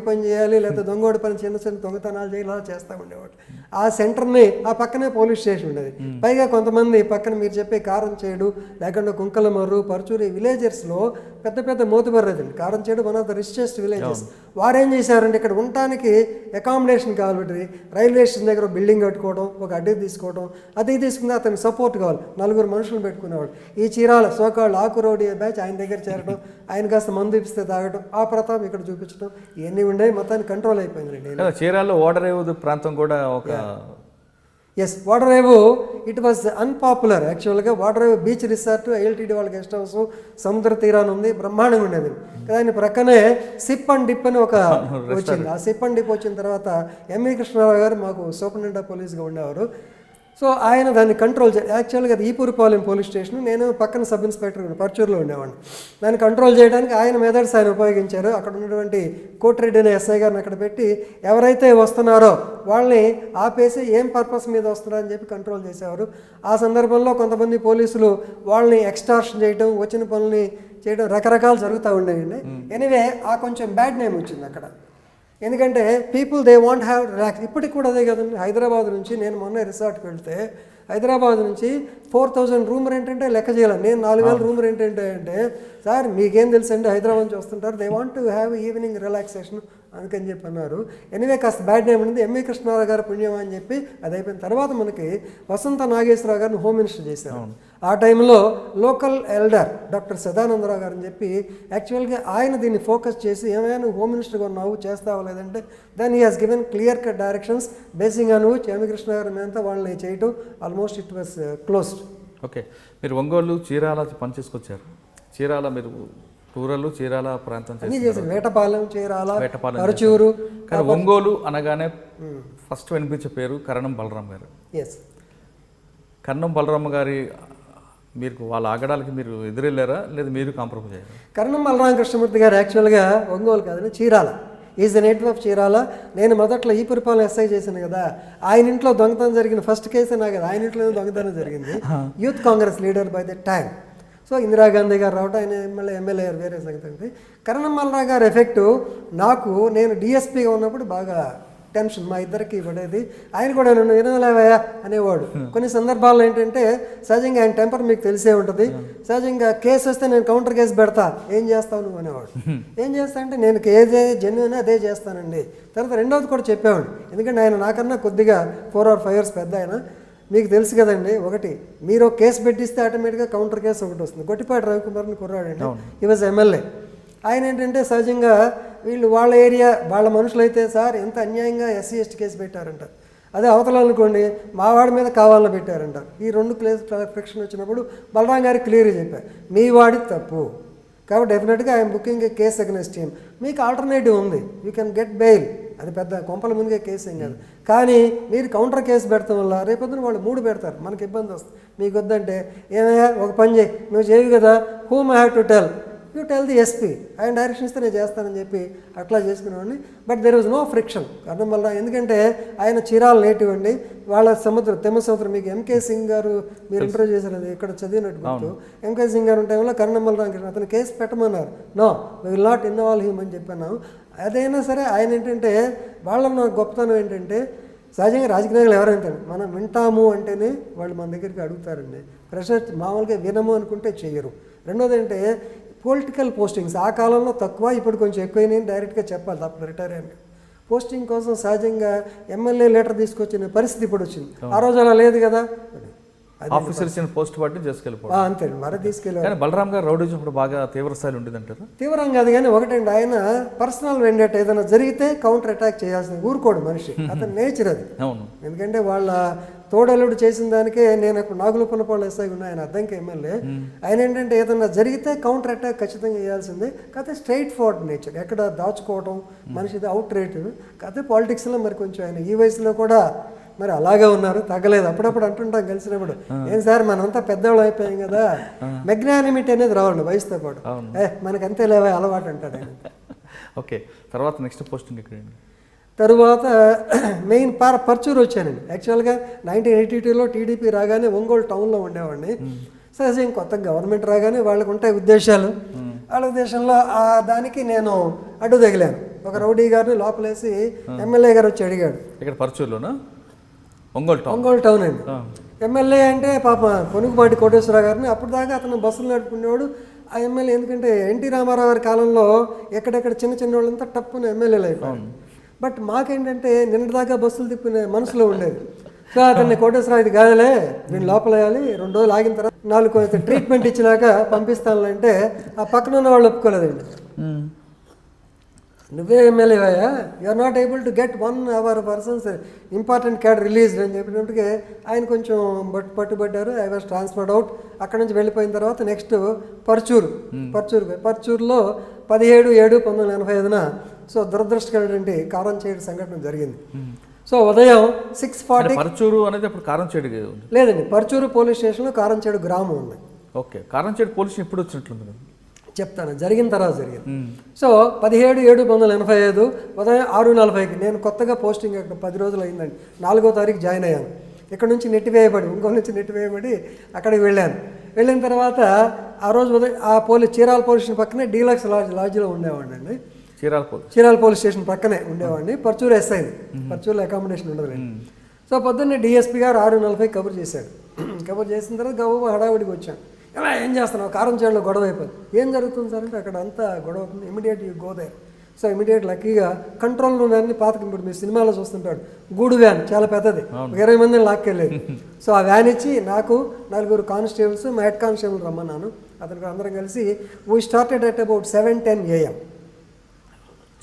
పని చేయాలి, లేదా దొంగోడి పని చిన్న చిన్న దొంగతనాలు చేయాలి, అలా చేస్తూ ఉండేవాడు. ఆ సెంటర్ని ఆ పక్కనే పోలీస్ స్టేషన్ ఉండేది. పైగా కొంతమంది పక్కన మీరు చెప్పే కారంచేడు, లేకుండా కుంకలమర్రు, పరుచూరి విలేజర్స్లో పెద్ద పెద్ద మోతుబర్రదండి. Karamchedu one of the richest villages. వారేం చేశారంటే ఇక్కడ ఉండటానికి అకామిడేషన్ కావాలి, రైల్వే స్టేషన్ దగ్గర బిల్డింగ్ కట్టుకోవడం, ఒక అద్దె తీసుకోవడం, అది తీసుకుంటే అతనికి సపోర్ట్ కావాలి, 4 మనుషులు పెట్టుకునేవాడు. ఈ చీరాల సోకాళ్ళు ఆకు రౌడీ బ్యాచ్ ఆయన దగ్గర చేరడం, ఆయన కాస్త మందు ఇప్పిస్తే తాగడం, ఆ ప్రతాపం ఇక్కడ చూపించడం, ఇవన్నీ ఉండేవి. మొత్తానికి కంట్రోల్ అయిపోయింది. చీరాల్లో ఓడరేవు ప్రాంతం కూడా ఒక ఎస్, వాటరేవు ఇట్ వాజ్ అన్పాపులర్ యాక్చువల్గా. వాటరేవు బీచ్ రిసార్ట్, ఐఎల్టీడీ వాళ్ళ గెస్ట్ హౌస్ సముద్ర తీరాన్ని ఉంది, బ్రహ్మాండంగా ఉండేది. దాని ప్రక్కనే సిప్ అండ్ డిప్ అని ఒక వచ్చింది. ఆ సిప్ అండ్ డిప్ వచ్చిన తర్వాత ఎంవి కృష్ణారావు గారు మాకు సూపరింటెండెంట్ ఆఫ్ పోలీస్గా ఉండేవారు. సో ఆయన దాన్ని కంట్రోల్ యాక్చువల్గా అది ఈపూరుపాలెం పోలీస్ స్టేషన్, నేను పక్కన సబ్ ఇన్స్పెక్టర్ పర్చూరులో ఉండేవాడిని. దాన్ని కంట్రోల్ చేయడానికి ఆయన మెథడ్స్ ఆయన ఉపయోగించారు. అక్కడ ఉన్నటువంటి కోటిరెడ్డి అనే ఎస్ఐ గారిని అక్కడ పెట్టి ఎవరైతే వస్తున్నారో వాళ్ళని ఆపేసి ఏం పర్పస్ మీద వస్తున్నారని చెప్పి కంట్రోల్ చేసేవారు. ఆ సందర్భంలో కొంతమంది పోలీసులు వాళ్ళని ఎక్స్టార్షన్ చేయడం, వచ్చిన పనుల్ని చేయడం రకరకాలు జరుగుతూ ఉండేవండి. ఎనీవే ఆ కొంచెం బ్యాడ్ నేమ్ వచ్చింది అక్కడ. ఎందుకంటే people they want have relax. ఇప్పటికి కూడా అదే కదండి. హైదరాబాద్ నుంచి నేను మొన్న రిసార్ట్కి వెళ్తే హైదరాబాద్ నుంచి 4000 రూమ్ రెంట్ అంటే లెక్క చేయాలి. నేను 4000 రూమ్ రెంట్ అంటే సార్ మీకేం తెలుసు అండి, హైదరాబాద్ నుంచి వస్తుంటారు, they want to have evening relaxation అందుకని చెప్పి అన్నారు. ఎనివే కాస్త బ్యాడ్ నేమ్ ఉంది. ఎంవి కృష్ణారావు గారు పుణ్యం అని చెప్పి అది అయిపోయిన తర్వాత మనకి వసంత నాగేశ్వరరావు గారిని హోమ్ మినిస్టర్ చేశారు. ఆ టైంలో లోకల్ ఎల్డర్ డాక్టర్ సదానందరావు గారు అని చెప్పి యాక్చువల్గా ఆయన దీన్ని ఫోకస్ చేసి ఏమైనా నువ్వు హోమ్ మినిస్టర్గా ఉన్నావు చేస్తావా లేదంటే then he has given clear cut directions basing on which MV Krishna garu మేమంతా వాళ్ళని చేయటం almost it was closed. Okay, మీరు ఒంగోలు చీరాల పనిచేసుకొచ్చారు. చీరాల మీరు రూరల్ చీరాల ప్రాంతం చేశారు, వేటపాలెం, చీరాల, పరుచూరు. కానీ ఒంగోలు అనగానే ఫస్ట్ వినిపించే పేరు కరణం బలరాం గారు. ఎస్, కరణం బలరామ గారి మీరు వాళ్ళ ఆగడాలకి మీరు ఎదురెళ్ళారా లేదా మీరు కాంప్రమైజ్ అయ్యారా? కరణం బలరామ కృష్ణమూర్తి గారు యాక్చువల్గా ఒంగోలు కాదని Chirala, is the native of Chirala. నేను మొదట్లో ఈ పురపాలన ఎస్ఐ చేశాను కదా, ఆయన ఇంట్లో దొంగతనం జరిగిన ఫస్ట్ కేసే నాకు కదా, ఆయన ఇంట్లో దొంగతనం జరిగింది. Youth Congress leader by the time. So Indira Gandhi గారు రావడం, ఆయన ఎమ్మెల్యే గారు వేరే సంగతి అండి. కరణమల్రావు గారి ఎఫెక్టు నేను డిఎస్పీగా ఉన్నప్పుడు బాగా టెన్షన్ మా ఇద్దరికి పడేది. ఆయన కూడా నన్ను వినలేవయా అనేవాడు. కొన్ని సందర్భాల్లో ఏంటంటే సహజంగా ఆయన టెంపర్ మీకు తెలిసే ఉంటుంది. సహజంగా కేసు వస్తే నేను కౌంటర్ కేసు పెడతా, ఏం చేస్తావు నువ్వు అనేవాడు. ఏం చేస్తా అంటే నేను ఏదే జెన్యున్ అదే చేస్తానండి. తర్వాత రెండోది కూడా చెప్పేవాడు, ఎందుకంటే ఆయన నాకన్నా కొద్దిగా 4 or 5 years పెద్ద ఆయన. మీకు తెలుసు కదండి, ఒకటి మీరు కేసు పెట్టిస్తే ఆటోమేటిక్గా కౌంటర్ కేసు ఒకటి వస్తుంది. గొట్టిపాటి రవికుమార్ని కుర్రాడండి, ఈ వాజ్ ఎమ్మెల్యే. ఆయన ఏంటంటే సహజంగా వాళ్ళ ఏరియా వాళ్ళ మనుషులైతే సార్ ఎంత అన్యాయంగా SC ST కేసు పెట్టారంట. అదే అవతల అనుకోండి మా వాడి మీద కావాలని పెట్టారంట. ఈ 2 క్లారిఫికేషన్ వచ్చినప్పుడు బలరాం గారికి క్లియర్గా చెప్పారు, మీ వాడి తప్పు కాబట్టి డెఫినెట్గా I'm booking A case against him. మీకు ఆల్టర్నేటివ్ ఉంది, యూ కెన్ గెట్ బెయిల్. అది పెద్ద కొంపల ముందుగా కేసు ఏం కాదు. కానీ మీరు కౌంటర్ కేసు పెడతాం వల్ల రేపొద్దున వాళ్ళు 3 పెడతారు, మనకి ఇబ్బంది వస్తుంది. మీకు వద్దంటే ఏమయ్యా ఒక పని చేయి, నువ్వు చేయవు కదా, whom I have to tell, you tell the SP, ఆయన డైరెక్షన్ ఇస్తే నేను చేస్తానని చెప్పి అట్లా చేసుకునేవాడిని. But there was no friction కారణం వల్ల, ఎందుకంటే ఆయన చీరాల నేటివ్ అండి. వాళ్ళ తెమ్మ సముద్రం మీకు ఎంకే సింగ్ గారు మీరు ఇంటర్వ్యూ చేశారు, అది ఇక్కడ చదివినట్టు. ఎంకే సింగ్ గారు టైంలో కరణమల్రావు అతను కేసు పెట్టమన్నారు. No we will not involve him అని చెప్పాను. అదైనా సరే ఆయన ఏంటంటే వాళ్ళ గొప్పతనం ఏంటంటే సహజంగా రాజకీయ నాయకులు ఎవరైతే మనం వింటాము అంటేనే వాళ్ళు మన దగ్గరికి అడుగుతారండి. ప్రెషర్ మామూలుగా వినము అనుకుంటే చెయ్యరు. రెండోది అంటే పొలిటికల్ పోస్టింగ్స్ ఆ కాలంలో తక్కువ, ఇప్పుడు కొంచెం ఎక్కువైనాయి, డైరెక్ట్గా చెప్పాలి తప్ప రిటైర్ అయ్యాను. పోస్టింగ్ కోసం సహజంగా ఎమ్మెల్యే లెటర్ తీసుకొచ్చిన పరిస్థితి ఇప్పుడు వచ్చింది. ఆ రోజు అలా లేదు కదా, ఆఫీసర్స్ పోస్ట్ బట్టి చేసుకెళ్ళిపోవడం అంతే, మరి తీసుకెళ్ళి. బలరాం గారు రౌడీజం ఇప్పుడు బాగా తీవ్ర స్థాయిలో ఉండేది అంటారు. తీవ్రం కాదు కానీ ఒకటండి, ఆయన పర్సనల్ వెండేట్ ఏదైనా జరిగితే కౌంటర్ అటాక్ చేయాల్సింది, ఊరుకోడు మనిషి, అతని నేచర్ అది. అవును, ఎందుకంటే వాళ్ళ తోడలుడు చేసిన దానికే నేను అప్పుడు నాగులపల్లపాడు ఎస్ఐ ఉన్నా, ఆయన అద్దంకి ఎమ్మెల్యే. ఆయన ఏంటంటే ఏదన్నా జరిగితే కౌంటర్ అటాక్ ఖచ్చితంగా చేయాల్సిందే. కాకపోతే స్ట్రైట్ ఫార్వర్డ్ నేచర్, ఎక్కడ దాచుకోవడం మనిషిది అవుట్ రేట్. కాకపోతే పాలిటిక్స్లో మరి కొంచెం ఆయన ఈ వయసులో కూడా మరి అలాగే ఉన్నారు, తగ్గలేదు. అప్పుడప్పుడు అంటుంటాం కలిసినప్పుడు, ఏం సార్ మనంతా పెద్దవాళ్ళు అయిపోయాం కదా, మెగ్నానిమిటీ అనేది రావండి వయసుతో పాటు, మనకి అంతే లేవా అలవాటు అంటాడు ఆయన. ఓకే, తర్వాత నెక్స్ట్ పోస్టింగ్ ఎక్కడ? తరువాత మెయిన్ పర్చూరు వచ్చానండి. యాక్చువల్గా 1982లో టీడీపీ రాగానే ఒంగోలు టౌన్లో ఉండేవాడిని. సహజం కొత్త గవర్నమెంట్ రాగానే వాళ్ళకు ఉంటాయి ఉద్దేశాలు. వాళ్ళ ఉద్దేశంలో దానికి నేను అడ్డు తగిలాను. ఒక రౌడీ గారిని లోపలేసి ఎమ్మెల్యే గారు వచ్చి అడిగాడు. ఇక్కడ పర్చూరులోనా? ఒంగోలు టౌన్ అండి. ఎమ్మెల్యే అంటే పాప పొనుగుపాటి కోటేశ్వరరావు గారిని, అప్పుడు దాకా అతను బస్సులు నడుపుకునేవాడు. ఆ ఎమ్మెల్యే ఎందుకంటే ఎన్టీ రామారావు గారి కాలంలో ఎక్కడెక్కడ చిన్న వాళ్ళంతా టప్పున ఎమ్మెల్యేలు అయిపోయారు. బట్ మాకేంటంటే నిన్నటిదాకా బస్సులు తిప్పుకునే మనసులో ఉండేది. సో అతన్ని కోటేశ్వరరావు ఇది కాదులే, నేను లోపల వేయాలి, 2 రోజులు ఆగిన తర్వాత 4 ట్రీట్మెంట్ ఇచ్చినాక పంపిస్తాను అంటే ఆ పక్కన ఉన్న వాళ్ళు ఒప్పుకోలేదండి. నువ్వే ఎమ్మెల్యేవయ్యా, you are not able to get 1 hour persons important cad released అని చెప్పినప్పటికీ ఆయన కొంచెం పట్టుబడ్డారు. I was transferred out. అక్కడ నుంచి వెళ్ళిపోయిన తర్వాత నెక్స్ట్ పర్చూరులో 17/7/1985న సో దురదృష్టకరమైనటువంటి కారంచేడు సంఘటన జరిగింది. సో ఉదయం 6:40 పర్చూరు అనేది అప్పుడు కారంచేడు లేదండి, పర్చూరు పోలీస్ స్టేషన్లో కారంచేడు గ్రామం ఉంది. ఓకే, కారంచేడు పోలీస్ ఎప్పుడు వచ్చినట్లుంది కదా, చెప్తాను, జరిగిన తర్వాత జరిగింది. సో 17/7/1985 ఉదయం 6:40కి నేను కొత్తగా పోస్టింగ్ అక్కడ 10 రోజులు అయిందండి. 4వ తారీఖు జాయిన్ అయ్యాను. ఇక్కడ నుంచి నెట్టివేయబడి ఇంకో నుంచి నెట్టివేయబడి అక్కడికి వెళ్ళాను. వెళ్ళిన తర్వాత ఆ రోజు ఉదయం ఆ చీరాల పోలీస్ స్టేషన్ పక్కనే డీలక్స్ లాడ్జ్లో ఉండేవాడిని అండి. చీరాల పోలీస్ స్టేషన్ పక్కనే ఉండేవాడిని. పర్చూరు ఎస్ఐ, పర్చూరులో అకామిడేషన్ ఉండదు. సో పొద్దున్నే డిఎస్పీ గారు 6:40కి కబుర్ చేశాడు. కబుర్ చేసిన తర్వాత గవ్వ హడావిడికి వచ్చాను. ఎలా ఏం చేస్తున్నావు, కారంచేడులో గొడవ అయిపోయింది. ఏం జరుగుతుంది సార్ అంటే అక్కడ అంతా గొడవ అవుతుంది, immediate you go there. So immediate లక్కీగా కంట్రోల్ రూమ్ వ్యాన్ని పాతకి ఇప్పుడు మీరు సినిమాలో చూస్తుంటాడు, గూడు వ్యాన్ చాలా పెద్దది, 20 మందిని లాక్కెళ్ళేది. సో ఆ వ్యాన్ ఇచ్చి నాకు 4 కానిస్టేబుల్స్, మా హెడ్ కానిస్టేబుల్ రమ్మన్నాను. అతనికి అందరం కలిసి we started at about 7:10 AM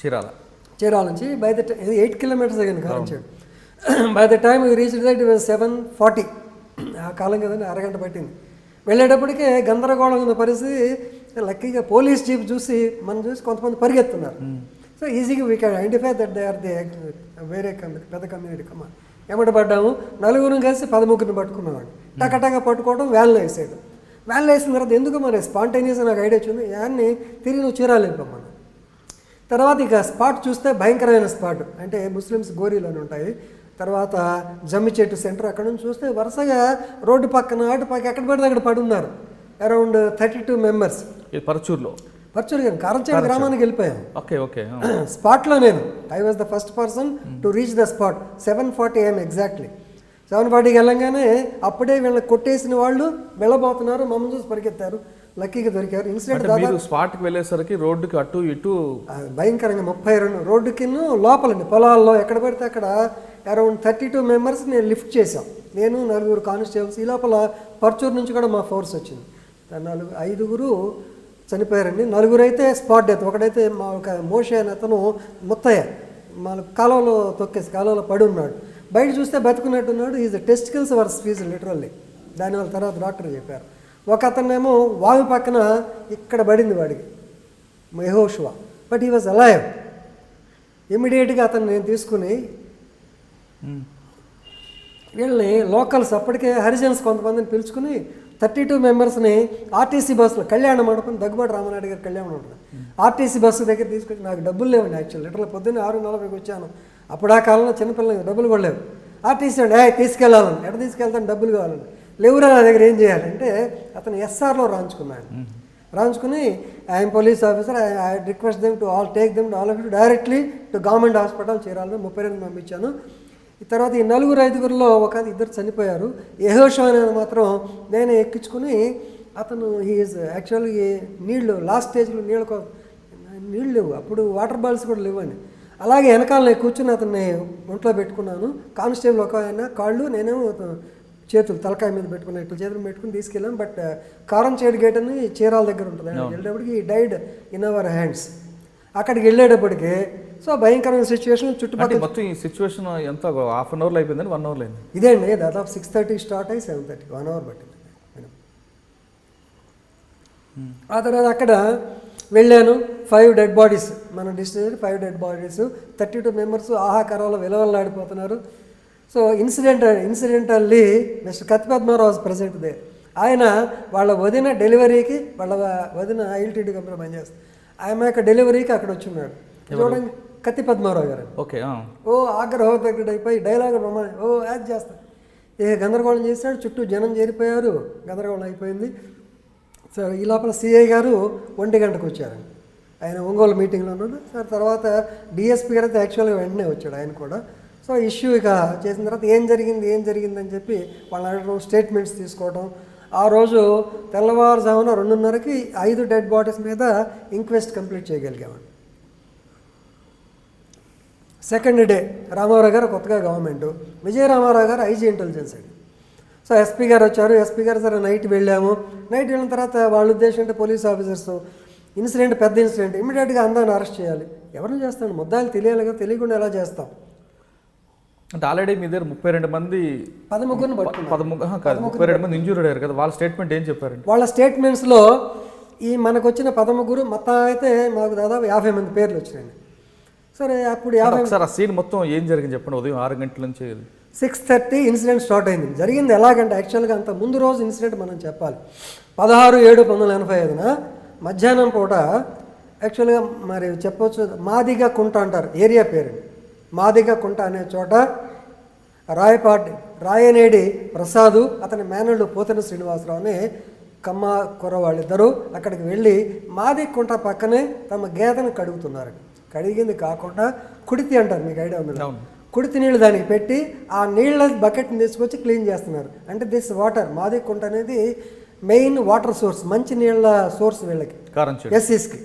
Chirala నుంచి. బై ద 8 kilometers అయ్యింది Karamchedu. By the time we reach that it was 7:40. ఆ కాలం కదండి, అరగంట పట్టింది. వెళ్ళేటప్పటికే గందరగోళం ఉన్న పరిస్థితి. లక్కీగా పోలీస్ జీప్ చూసి మనం చూసి కొంతమంది పరిగెత్తున్నారు. సో ఈజీగా we can identify that they are the వేరే పెద్ద కమ్యూనిటీ కమాండ్. ఎమ్మట పడ్డాము, 4 కలిసి 13 పట్టుకున్నామండి. టకటగా పట్టుకోవడం, వ్యాన్లో వేసాడు. వ్యాన్లో వేసిన తర్వాత ఎందుకు మరి స్పాంటేనియస్గా నాకు ఐడియా వచ్చింది, వ్యాన్ని తిరిగి నువ్వు చీరాలు వెళ్ళిపోమన్నాను. తర్వాత ఇక స్పాట్ చూస్తే భయంకరమైన స్పాట్, అంటే ముస్లిమ్స్ గోరీలు అని ఉంటాయి. తర్వాత జమ్మి చెట్టు సెంటర్, అక్కడ నుంచి చూస్తే వరుసగా రోడ్డు పక్కన అటు పక్క ఎక్కడ పడితే అక్కడ పడి ఉన్నారు. Around 32 members. ఇది పరచూరులో. పర్చూరు గారు కారంచేడు గ్రామానికి వెళ్ళిపోయాను. Okay okay. స్పాట్లో నేను I was the first person to reach the spot. 7:40 AM exactly. 7:40కి వెళ్ళంగానే అప్పుడే వీళ్ళని కొట్టేసిన వాళ్ళు వెళ్ళబోతున్నారు, మమ్మల్ని చూసి పరిగెత్తారు. లక్కీగా దొరికారు. ఇన్సిడెంట్ స్పాట్కి వెళ్ళేసరికి రోడ్డుకి అటు ఇటు భయంకరంగా 32 రోడ్డుకి లోపలండి పొలాల్లో ఎక్కడ పడితే అక్కడ అరౌండ్ 32 మెంబర్స్ నేను లిఫ్ట్ చేశాం. నేను 4 కానిస్టేబుల్స్. ఈ లోపల పర్చూరు నుంచి కూడా మా ఫోర్స్ వచ్చింది. 5 చనిపోయారండి. 4 అయితే స్పాట్ డెత్. ఒకడైతే మా ఒక మోషే అని అతను ముత్తయ్య మన కాలువలో తొక్కేసి కాలువలో పడి ఉన్నాడు. బయట చూస్తే బతుకున్నట్టున్నాడు. His testicles were squeezed literally. దానివల్ల తర్వాత డాక్టర్ చెప్పారు. ఒక అతనేమో వాగు పక్కన ఇక్కడ పడింది వాడికి యెహోషువ, బట్ హీ వాజ్ అలైవ్. ఇమ్మీడియట్గా అతను నేను తీసుకుని వీళ్ళని లోకల్స్ అప్పటికే హరిజన్స్ కొంతమందిని పిలుచుకుని 32 మెంబర్స్ని ఆర్టీసీ బస్సులో కళ్యాణ మండపం దగ్గుబాటి రామనాయుడు గారి కళ్యాణ మండపం ఆర్టీసీ బస్సు దగ్గర తీసుకొచ్చి నాకు డబ్బులు లేవండి యాక్చువల్ లిటరల్ పొద్దున్నే 6:40కి వచ్చాను. అప్పుడు ఆ కాలంలో చిన్నపిల్లలకి డబ్బులు కూడా లేవు. ఆర్టీసీ అండి తీసుకెళ్ళాలని ఎక్కడ తీసుకెళ్తాను డబ్బులు కావాలని లేవురా నా దగ్గర ఏం చేయాలంటే అతను ఎస్ఆర్లో రాయించుకున్నాడు. రాయించుకుని I'm police officer I request them to all take them to all of you directly to government hospital చేరాలని 32 పంపించాను. ఈ తర్వాత ఈ 4-5 ఒక 2 చనిపోయారు. యెహోషువ అనేది మాత్రం నేనే ఎక్కించుకుని అతను హీఈస్ యాక్చువల్గా నీళ్ళు లాస్ట్ స్టేజ్లో నీళ్ళు లేవు అప్పుడు, వాటర్ బాల్స్ కూడా లేవండి. అలాగే వెనకాల కూర్చుని అతన్ని ఒంట్లో పెట్టుకున్నాను. కానిస్టేబుల్ ఒక ఆయన కాళ్ళు, నేనేమో చేతులు తలకాయ మీద పెట్టుకున్నాను, ఇట్లా చేతులు పెట్టుకుని తీసుకెళ్ళాను. బట్ కారంచేడు గేట్ అని చీరాల దగ్గర ఉంటుంది. వెళ్ళేటప్పటికి డైడ్ ఇన్ అవర్ హ్యాండ్స్. అక్కడికి వెళ్ళేటప్పటికి సో భయంకరమైన సిచ్యువేషన్ చుట్టుపక్కల. మొత్తం ఈ సిచ్యువేషన్ ఎంత హాఫ్ అన్ అవర్లో అయిపోయిందని 1 అవర్లో అయింది. ఇదే అండి దాదాపు 6:30 స్టార్ట్ అయ్యి 7:30 1 అవర్ పట్టింది. ఆ తర్వాత అక్కడ వెళ్ళాను. 5 డెడ్ బాడీస్ మన district 5 dead bodies 32 members ఆహాకారంలో విలవల్లాడిపోతున్నారు. So incidentally mister కత్తిపద్మారావు was present they. ఆయన వాళ్ళ వదిన డెలివరీకి వాళ్ళ వదిన ఐఎల్టీడీ కంపెనీ పనిచేస్తుంది. ఆమె యొక్క డెలివరీకి అక్కడ వచ్చున్నాడు. చూడండి కత్తిపద్మారావు గారు. ఓకే. ఓ ఆగ్రహం దగ్గర అయిపోయి డైలాగ్ యాడ్ చేస్తాడు. గందరగోళం చేశాడు. చుట్టూ జనం చేరిపోయారు. గందరగోళం అయిపోయింది. సో ఈ లోపల సిఐ గారు 1 గంటకు వచ్చారు. ఆయన ఒంగోలు మీటింగ్లో ఉన్నాడు. సార్ తర్వాత డిఎస్పీ గారు అయితే యాక్చువల్గా వెంటనే వచ్చాడు ఆయన కూడా. సో ఇష్యూ ఇక చేసిన తర్వాత ఏం జరిగిందని చెప్పి వాళ్ళని అడగడం, స్టేట్మెంట్స్ తీసుకోవడం. ఆ రోజు తెల్లవారుజామున 2:30కి 5 డెడ్ బాడీస్ మీద ఇంక్వెస్ట్ కంప్లీట్ చేయగలిగామండి. సెకండ్ డే రామారావు గారు కొత్తగా గవర్నమెంట్, విజయ రామారావు గారు ఐజీ ఇంటెలిజెన్స్ అండి. సో ఎస్పీ గారు వచ్చారు. ఎస్పీ గారు సరే నైట్ వెళ్ళాము. నైట్ వెళ్ళిన తర్వాత వాళ్ళ ఉద్దేశం అంటే పోలీస్ ఆఫీసర్స్ ఇన్సిడెంట్ పెద్ద ఇన్సిడెంట్ ఇమీడియట్గా అందరిని అరెస్ట్ చేయాలి. ఎవరిని చేస్తాను ముద్దాయిలు తెలియాలి కదా, తెలియకుండా ఎలా చేస్తాం అంటే ఆల్రెడీ మీ దగ్గర 32 మంది 13 32 మంది ఇంజూర్డ్ అయ్యారు కదా, వాళ్ళ స్టేట్మెంట్ ఏం చెప్పారండి? వాళ్ళ స్టేట్మెంట్స్లో ఈ మనకు వచ్చిన 13 మొత్తం అయితే మాకు దాదాపు 50 మంది పేర్లు వచ్చినాయండి. సరే అప్పుడు 50 ఒకసారి ఆ సీన్ మొత్తం ఏం జరిగింది చెప్పండి. ఉదయం 6 గంటల నుంచి 6:30 ఇన్సిడెంట్ స్టార్ట్ అయింది. జరిగింది ఎలాగంటే యాక్చువల్గా అంత ముందు రోజు ఇన్సిడెంట్ మనం చెప్పాలి. 16/7/1985 మధ్యాహ్నం పూట యాక్చువల్గా మరి చెప్పవచ్చు మాదిగ కుంట అంటారు ఏరియా పేరు. మాదిగ కుంట అనే చోట రాయనేడి ప్రసాదు అతని మేనల్డ్ పోతన శ్రీనివాసరావు అని కమ్మ కుర్ర వాళ్ళిద్దరూ అక్కడికి వెళ్ళి మాది కుంట పక్కనే తమ గేదెను కడుగుతున్నారు. కడిగింది కాకుండా కుడితి అంటారు, మీకు ఐడియా ఉంది. కుడితి నీళ్ళు దానికి పెట్టి ఆ నీళ్ళ బకెట్ని తీసుకొచ్చి క్లీన్ చేస్తున్నారు. అంటే దిస్ వాటర్ మాది కుంట అనేది మెయిన్ వాటర్ సోర్స్, మంచి నీళ్ళ సోర్స్ వీళ్ళకి ఎస్సీస్కి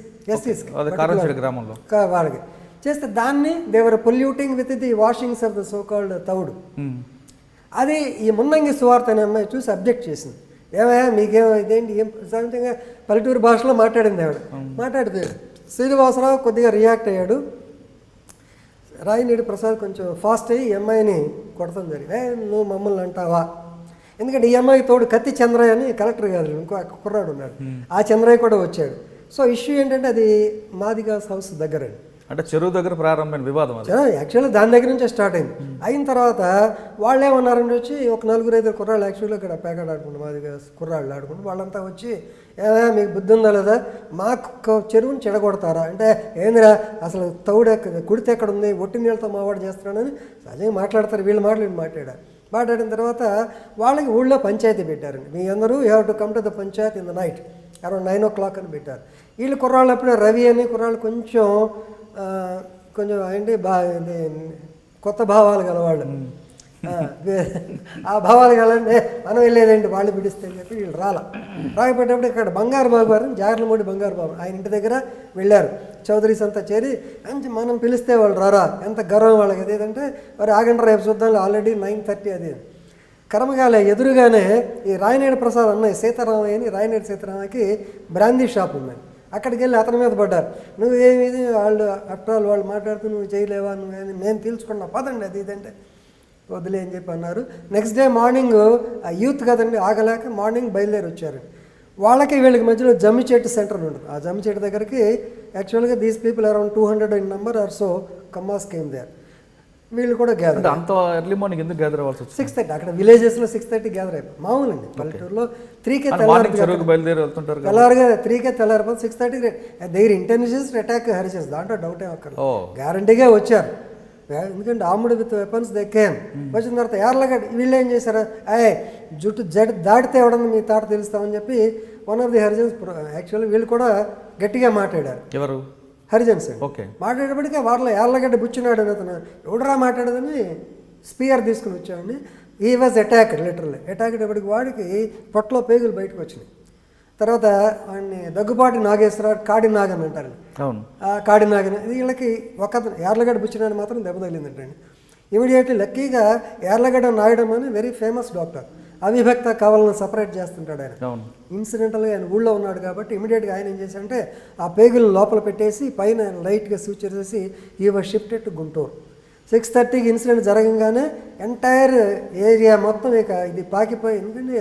గ్రామంలో వాళ్ళకి చేస్తే దాన్ని they were polluting with the washings of the so called తౌడు. అది ఈ మున్నంగి సువార్త అనే అమ్మాయి చూసి అబ్జెక్ట్ చేసింది. ఏమయ్యా మీకేమో ఇదేంటి ఏం సహజంగా పల్లెటూరు భాషలో మాట్లాడింది ఆవిడ. మాట్లాడితే శ్రీనివాసరావు కొద్దిగా రియాక్ట్ అయ్యాడు. రాయనేడి ప్రసాద్ కొంచెం ఫాస్ట్ అయ్యి ఈ అమ్మాయిని కొడతాం జరిగింది. నువ్వు మమ్మల్ని అంటావా? ఎందుకంటే ఈ అమ్మాయి తోడు కత్తి చంద్రయ్య అని కలెక్టర్ గారు ఇంకో కుర్రాడు ఉన్నాడు, ఆ చంద్రయ్య కూడా వచ్చాడు. సో ఇష్యూ ఏంటంటే అది మాదిగాస్ హౌస్ దగ్గర, అంటే చెరువు దగ్గర ప్రారంభమైన వివాదం. యాక్చువల్లీ దాని దగ్గర నుంచే స్టార్ట్ అయింది. అయిన తర్వాత వాళ్ళు ఏమన్నారంటే వచ్చి ఒక 4-5 కుర్రాళ్ళు యాక్చువల్గా ఇక్కడ పేకాడు ఆడుకుంటారు, మాదిగా కుర్రాళ్ళు ఆడుకుంటారు. వాళ్ళంతా వచ్చి మీకు బుద్ధి ఉందా లేదా, మాకు చెరువుని చెడగొడతారా అంటే ఏందిరా అసలు తౌడు కుడితే ఎక్కడ ఉంది, ఒట్టి నీళ్ళతో మావాడు చేస్తున్నాడని సహజంగా మాట్లాడతారు. వీళ్ళు మాట్లాడారు. మాట్లాడిన తర్వాత వాళ్ళకి ఊళ్ళో పంచాయతీ పెట్టారండి. మీ అందరూ you have to come to the Panchayat in the night around 9 o'clock అని పెట్టారు. వీళ్ళు కుర్రాళ్ళు అప్పుడే రవి అని కుర్రాళ్ళు కొంచెం ఏంటి కొత్త భావాలు గలవాళ్ళు. ఆ భావాలు గలంటే మనం వెళ్ళేదండి వాళ్ళు పిడిస్తే అని చెప్పి వీళ్ళు రాకపోయేటప్పుడు ఇక్కడ బంగారు బాబు గారు జాగర్లమూడి బంగారు బాబు ఆయన ఇంటి దగ్గర వెళ్ళారు. చౌదరీస్ అంతా చేరి మంచి మనం పిలిస్తే వాళ్ళు రారా ఎంత గర్వం వాళ్ళకి. అదేంటంటే మరి ఆగండి రేపు చూద్దాం ఆల్రెడీ 9:30 అది కర్మగాల ఎదురుగానే ఈ రాయనేడు ప్రసాద్ అన్నయ్య సీతారామయ్య అని రాయనేడు సీతారామయ్యకి బ్రాందీ షాప్ ఉంది. అక్కడికి వెళ్ళి అతని మీద పడ్డారు. నువ్వేమి వాళ్ళు ఆఫ్టర్ వాళ్ళు మాట్లాడుతూ నువ్వు చేయలేవా నువ్వేమి నేను తీల్చుకున్నా పదండి అది ఇదంటే వదిలే అని చెప్పి అన్నారు. నెక్స్ట్ డే మార్నింగ్ ఆ యూత్ కదండి ఆగలేక మార్నింగ్ బయలుదేరి వచ్చారు. వాళ్ళకి వీళ్ళకి మధ్యలో జమ్మిచెట్టు సెంటర్ ఉంటుంది. ఆ జమ్మిచెట్టు దగ్గరికి యాక్చువల్గా these people around 200 in number are so Kammas came there. వీళ్ళు కూడా గ్యాదర్. అంత ఎర్లీ మార్నింగ్ ఎందుకు గ్యాదర్ అవ్వాల్సి వచ్చింది? 6:30 అక్కడ విలేజెస్లో 6:30 గ్యాదర్ అయిపోయి మామూలు అండి. పల్లెటూరులో 3కే బయలుదేరి వెళ్తుంటారు తెల్లారుగా 3కే తెల్లారిపోతే 6:30 దగ్గర ఇంటెలిజెన్స్ అటాక్ హరిచేసి దాంట్లో డౌటే అక్కడ గ్యారంటీగా వచ్చారు. ఎందుకంటే armed with weapons they came. వచ్చిన తర్వాత యార్లగడ్డ వీళ్ళు ఏం చేశారు జుట్టు దాటితే ఎవడన్నా మీ తాట తెలుస్తామని చెప్పి one of the Harijans actually వీళ్ళు కూడా గట్టిగా మాట్లాడారు. ఎవరు? హరిజన్స్ మాట్లాడేటప్పటికే వాళ్ళ యార్లగడ్డ బుచ్చినాడు అని అతను ఎవడరా మాట్లాడదని స్పీయర్ తీసుకుని వచ్చామండి. ఈ వాజ్ అటాక్డ్ లిటరల్లీ. అటాక్ అయ్యేటప్పటికి వాడికి పొట్టలో పేగులు బయటకు వచ్చినాయి. తర్వాత వాడిని దగ్గుబాటి నాగేశ్వరరావు కాడి నాగన్ అంటారు. ఆ కాడి నాగన్ వీళ్ళకి ఒక యార్లగడ్డ బుచ్చినాడు మాత్రం దెబ్బ తగిలిందంటండి. ఇమీడియట్లీ లక్కీగా యార్లగడ్డ నాయడం అని వెరీ ఫేమస్ డాక్టర్ అవిభక్త కవలను సపరేట్ చేస్తుంటాడు ఆయన. ఇన్సిడెంటల్గా ఆయన ఊళ్ళో ఉన్నాడు కాబట్టి ఇమీడియట్గా ఆయన ఏం చేశారంటే ఆ పేగులను లోపల పెట్టేసి పైన లైట్గా సూచర్ చేసి ఈ వాజ్ షిఫ్టెడ్ టు గుంటూరు. 6:30కి ఇన్సిడెంట్ జరగంగానే ఎంటైర్ ఏరియా మొత్తం ఇక ఇది పాకిపోయి ఎందుకంటే